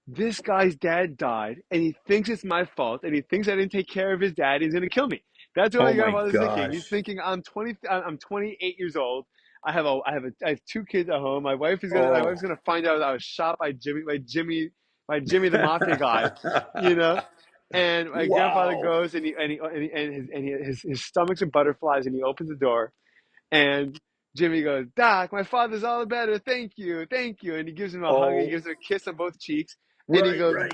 this guy's dad died and he thinks it's my fault and he thinks I didn't take care of his dad. He's going to kill me. That's what oh my my grandfather's thinking. He's gosh. thinking I'm 28 years old. I have 2 kids at home. My wife's Oh. gonna find out that I was shot by Jimmy the mafia guy, you know. And my grandfather Wow. goes and his stomach's in butterflies and he opens the door and Jimmy goes, Doc, my father's all the better. Thank you. Thank you. And he gives him a hug. He Oh. gives him a kiss on both cheeks. And he Right. goes, Right.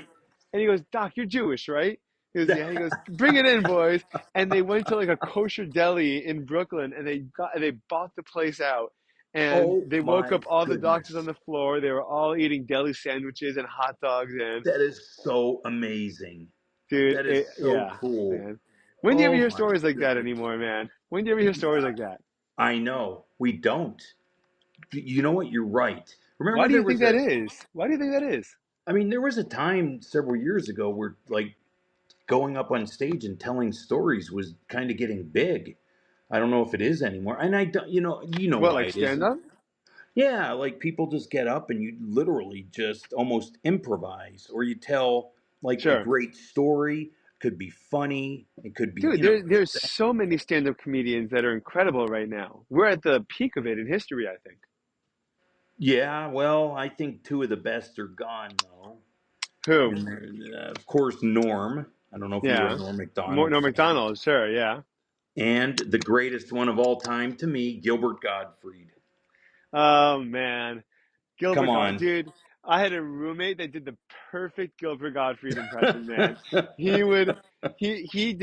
Doc, you're Jewish, right? He goes, yeah. He goes, bring it in, boys. And they went to like a kosher deli in Brooklyn and they bought the place out. And Oh they woke my up all the doctors on goodness. the floor. They were all eating deli sandwiches and hot dogs. And That is so amazing. dude, That is so yeah, cool. man. When do you ever Oh hear my stories like that goodness. anymore, man? When do you ever hear stories like that? I know. We don't. You know what? You're right. Why Remember do there you think was that a is? Why do you think that is? I mean, there was a time several years ago where like going up on stage and telling stories was kind of getting big. I don't know if it is anymore. And I don't, you know What, why like it stand isn't. up? Yeah, like people just get up and you literally just almost improvise or you tell like a Sure. great story. Could be funny. It could be, Dude, there's so many stand up comedians that are incredible right now. We're at the peak of it in history, I think. yeah, well, I think two of the best are gone though. Who? And of course, Norm. I don't know if you're a Yeah. Norm More, Macdonald no, fan. McDonald's, sure, yeah. And the greatest one of all time to me, Gilbert Gottfried. Oh man. Come on. Dude, I had a roommate that did the perfect Gilbert Gottfried impression, man. He would he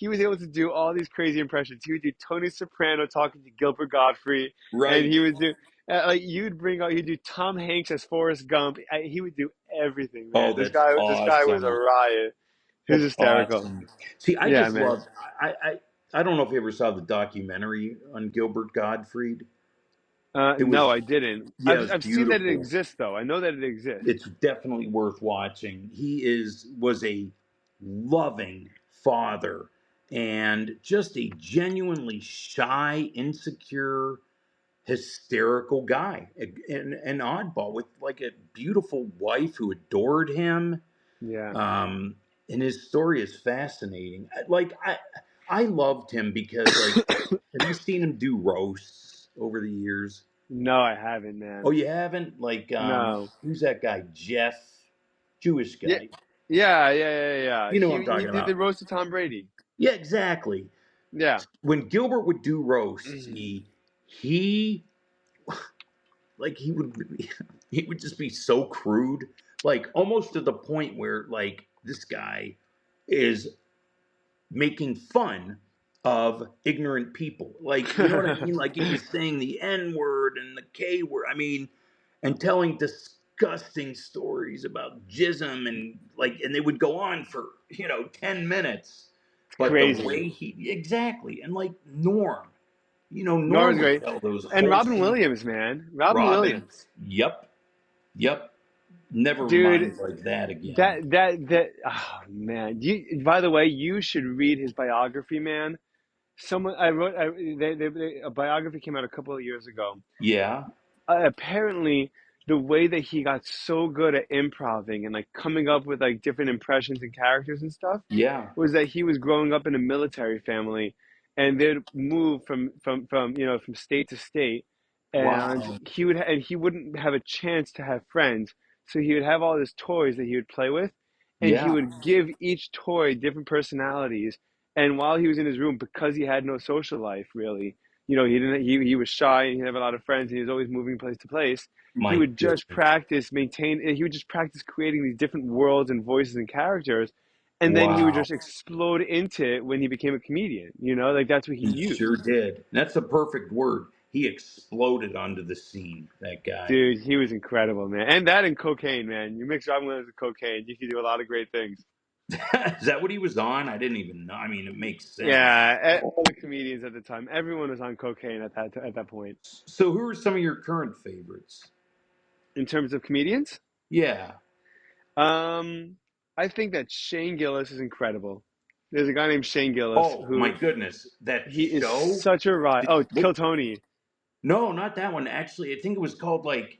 was able to do all these crazy impressions. He would do Tony Soprano talking to Gilbert Gottfried, and Right. he would do like he'd do Tom Hanks as Forrest Gump. He would do everything, Oh, man. This that's guy was a awesome. riot. He was That's hysterical. awesome. See, I Yeah, just man. love. I don't know if you ever saw the documentary on Gilbert Gottfried. It No, was I didn't. yeah, it I've was I've seen that it beautiful. exists, though. I know that it exists. It's definitely worth watching. He was a loving father and just a genuinely shy, insecure, hysterical guy, an oddball with like a beautiful wife who adored him. Yeah. Um, and his story is fascinating. I loved him because like, have you seen him do roasts over the years? No, I haven't, Oh, man. you haven't? Like, No. who's that guy? Jeff, Jewish Yeah, guy. yeah. You know what I'm He talking did the about? roast of Tom Brady. Yeah, exactly. Yeah. When Gilbert would do roasts, he like he would he would just be so crude, like almost to the point where like this guy is making fun of ignorant people. Like, you know what I mean? Like he was saying the N word and the K word. I mean, and telling disgusting stories about jism and like, and they would go on for, 10 minutes. But the Crazy. way he, exactly. And like Norm, Norman's Norm would great. tell those And Robin wholesome Williams, man. Robin Robin. Williams. Yep. Yep. Never Dude, mind like that again. that oh man. By the way, you should read his biography, man. Someone I wrote a biography came out a couple of years ago. Yeah. Apparently the way that he got so good at improving and like coming up with like different impressions and characters and stuff Yeah. was that he was growing up in a military family and they'd move from state to state and Wow. he wouldn't have a chance to have friends, so he would have all his toys that he would play with, and he Yeah. would give each toy different personalities. And while he was in his room, because he had no social life really, he didn't. He was shy and he didn't have a lot of friends, and he was always moving place to place. He My would just goodness. practice, maintain. He would just practice creating these different worlds and voices and characters, and then he would Wow. just explode into it when he became a comedian. Like that's what he He sure used. did. That's the perfect word. He exploded onto the scene, that guy. Dude, he was incredible, man. And that and cocaine, man. You mix Robin Williams with cocaine, you can do a lot of great things. Is that what he was on? I didn't even know. I mean, it makes sense. Yeah, all the comedians at the time, everyone was on cocaine at that point. So, who are some of your current favorites? In terms of comedians, Yeah. um, I think that Shane Gillis is incredible. There's a guy named Shane Gillis Oh my who goodness, that he is show. such a riot. Oh, What? Kill Tony, No, not that one. Actually, I think it was called like.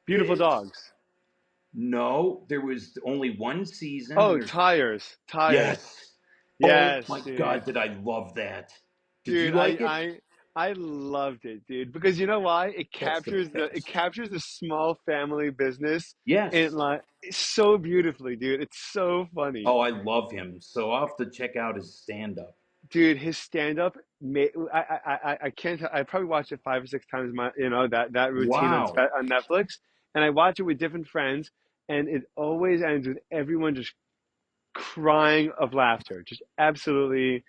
Beautiful It, Dogs. no, there was only one season, and Oh, there's Tires. yes. Oh Yes, my dude. God, did I love that? Did you Dude, like I it? I I loved it, dude, because you know why? It That's the captures the it best. captures the small family business and Yes. like so beautifully, dude. It's so funny. Oh, I love him. So I'll have to check out his stand up. Dude, his stand up I can't I probably watched it 5 or 6 times that routine Wow. on Netflix, and I watch it with different friends, and it always ends with everyone just crying of laughter. Just absolutely,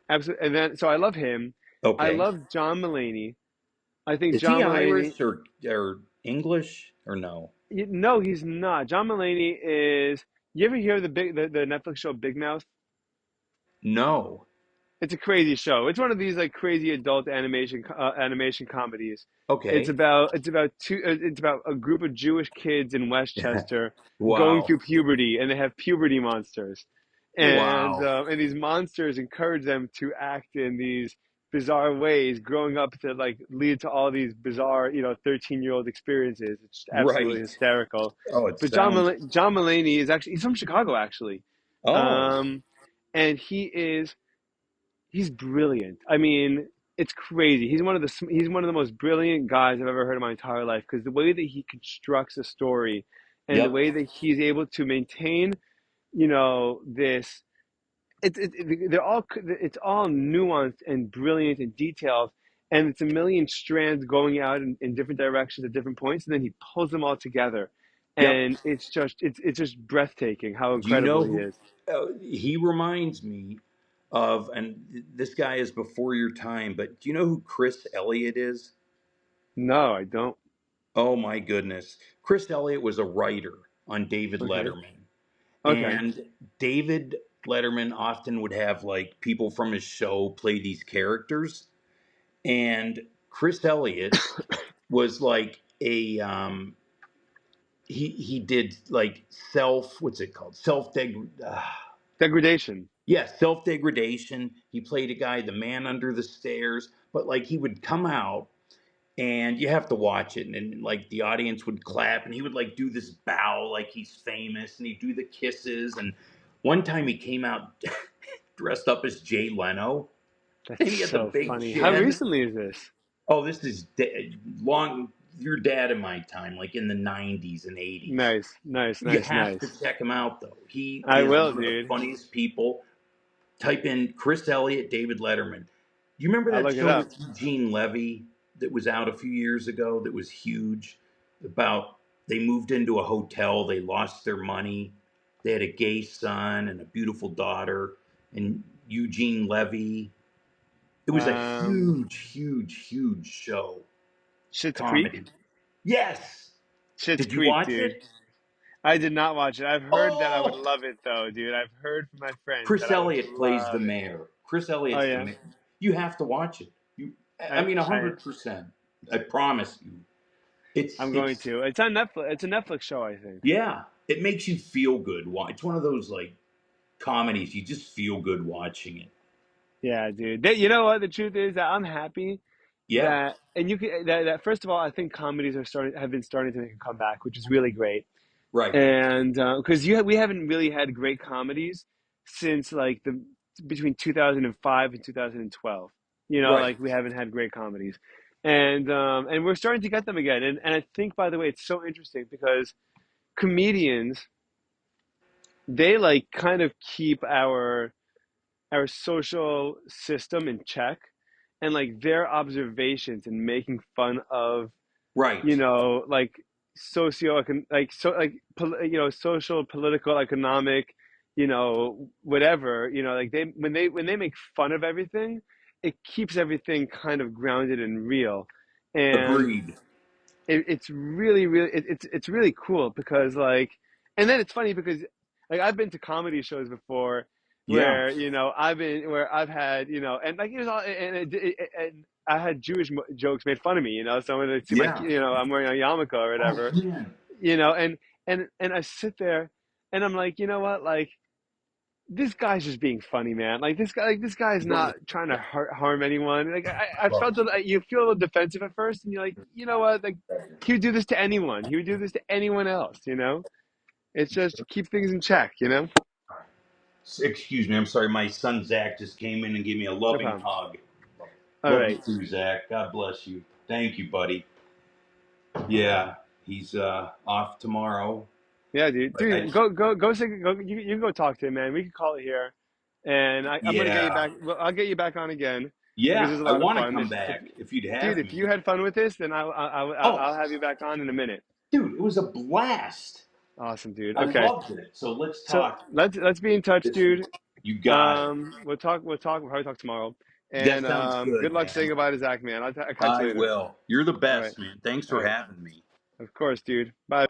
absolutely. And then so I love him. I Okay. love John Mulaney. I think Is he John Mulaney. Irish or English or no? No, he's not. John Mulaney is. You ever hear the Netflix show Big Mouth? No. It's a crazy show. It's one of these like crazy adult animation comedies. Okay. It's about a group of Jewish kids in Westchester going Wow. through puberty, and they have puberty monsters, and Wow. these monsters encourage them to act in these bizarre ways, growing up to like lead to all these bizarre 13-year-old experiences. It's just absolutely Right. hysterical. Oh, it But sounds. John Mulaney is actually he's from Chicago actually, Oh. um, and he's brilliant. I mean, it's crazy. He's one of the most brilliant guys I've ever heard in my entire life because the way that he constructs a story and the Yep. way that he's able to maintain, this it's all nuanced and brilliant and detailed, and it's a million strands going out in different directions at different points, and then he pulls them all together, Yep. and it's just breathtaking how Do you incredible know he who? is. He reminds me of, and this guy is before your time, but do you know who Chris Elliott is? No, I don't. Oh my goodness. Chris Elliott was a writer on David Okay. Letterman. Okay. And David Letterman often would have like people from his show play these characters. And Chris Elliott was like he did like what's it called? Degradation. Yeah, self degradation. He played a guy, the man under the stairs, but like he would come out and you have to watch it and like the audience would clap and he would like do this bow like he's famous and he'd do the kisses and one time he came out dressed up as Jay Leno and That's he had the so big funny. How chin. recently is this? Oh, this is long your dad in my time, like in the 90s and 80s. Nice, nice, You nice, have to nice. check him out though. He I is will, one of the dude. funniest people. Type in Chris Elliott, David Letterman. Do you remember I'll that look it show up. with Eugene Levy that was out a few years ago that was huge? About they moved into a hotel, they lost their money, they had a gay son and a beautiful daughter, and Eugene Levy. It was a Um, huge show. Schitt's Creek. Comedy. Yes. Schitt's Did you Creek, watch dude. it? I did not watch it. I've heard that I would Oh, love it though, dude. I've heard from my friends Chris that I would Elliott plays the love it. mayor. Chris Oh Elliott's the yeah. mayor. You have to watch it. You, I I mean, I 100%. I promise you. I'm going It's to. It's on Netflix. It's a Netflix show, I think. yeah. It makes you feel good. It's one of those like comedies. You just feel good watching it. Yeah, dude. You know what? The truth is that I'm happy Yeah. and you can that first of all, I think comedies have been starting to make a comeback, which is really great. Right. And because we haven't really had great comedies since like the between 2005 and 2012. Right. Like we haven't had great comedies, and we're starting to get them again. And I think, by the way, it's so interesting because comedians they like kind of keep our social system in check, and like their observations and making fun of, Right. like socio like so like social, political, economic, whatever, like when they make fun of everything, it keeps everything kind of grounded and real. And Agreed. it's really really it's really cool because like, and then it's funny because like I've been to comedy shows before Yeah. where where I've had, and like it was all, and I had Jewish jokes made fun of me, so when they see my, Yeah. I'm wearing a yarmulke or Oh whatever, man. and I sit there and I'm like, you know what, like this guy's just being funny, man. This guy is Right. not trying to harm anyone. Like I felt that you feel a little defensive at first, and you're like, you know what, like he would do this to anyone. He would do this to anyone else. It's just to keep things in check. Excuse me. I'm sorry. My son Zach just came in and gave me a No loving problem. hug. All Love you right. too, Zach. God bless you. Thank you, buddy. Yeah, he's off tomorrow. Yeah, dude. I, Dude, go say go. You can go talk to him, man. We can call it here, and I'm gonna get you yeah, back. Well, I'll get you back on again because yeah. it's a I lot of want to fun. come back if you'd Dude, have if me. you had fun with this, then Oh, I'll have you back on in a minute. dude, it was a blast. Awesome, dude. I Okay. loved it. So let's So talk let's be in touch, this week. dude. You got it. We'll probably talk tomorrow. That And sounds good good, luck man. saying goodbye to Zach, man. I'll catch you I later. will. You're the All right, best, man. Thanks all for right. having me. Of course, dude. Bye.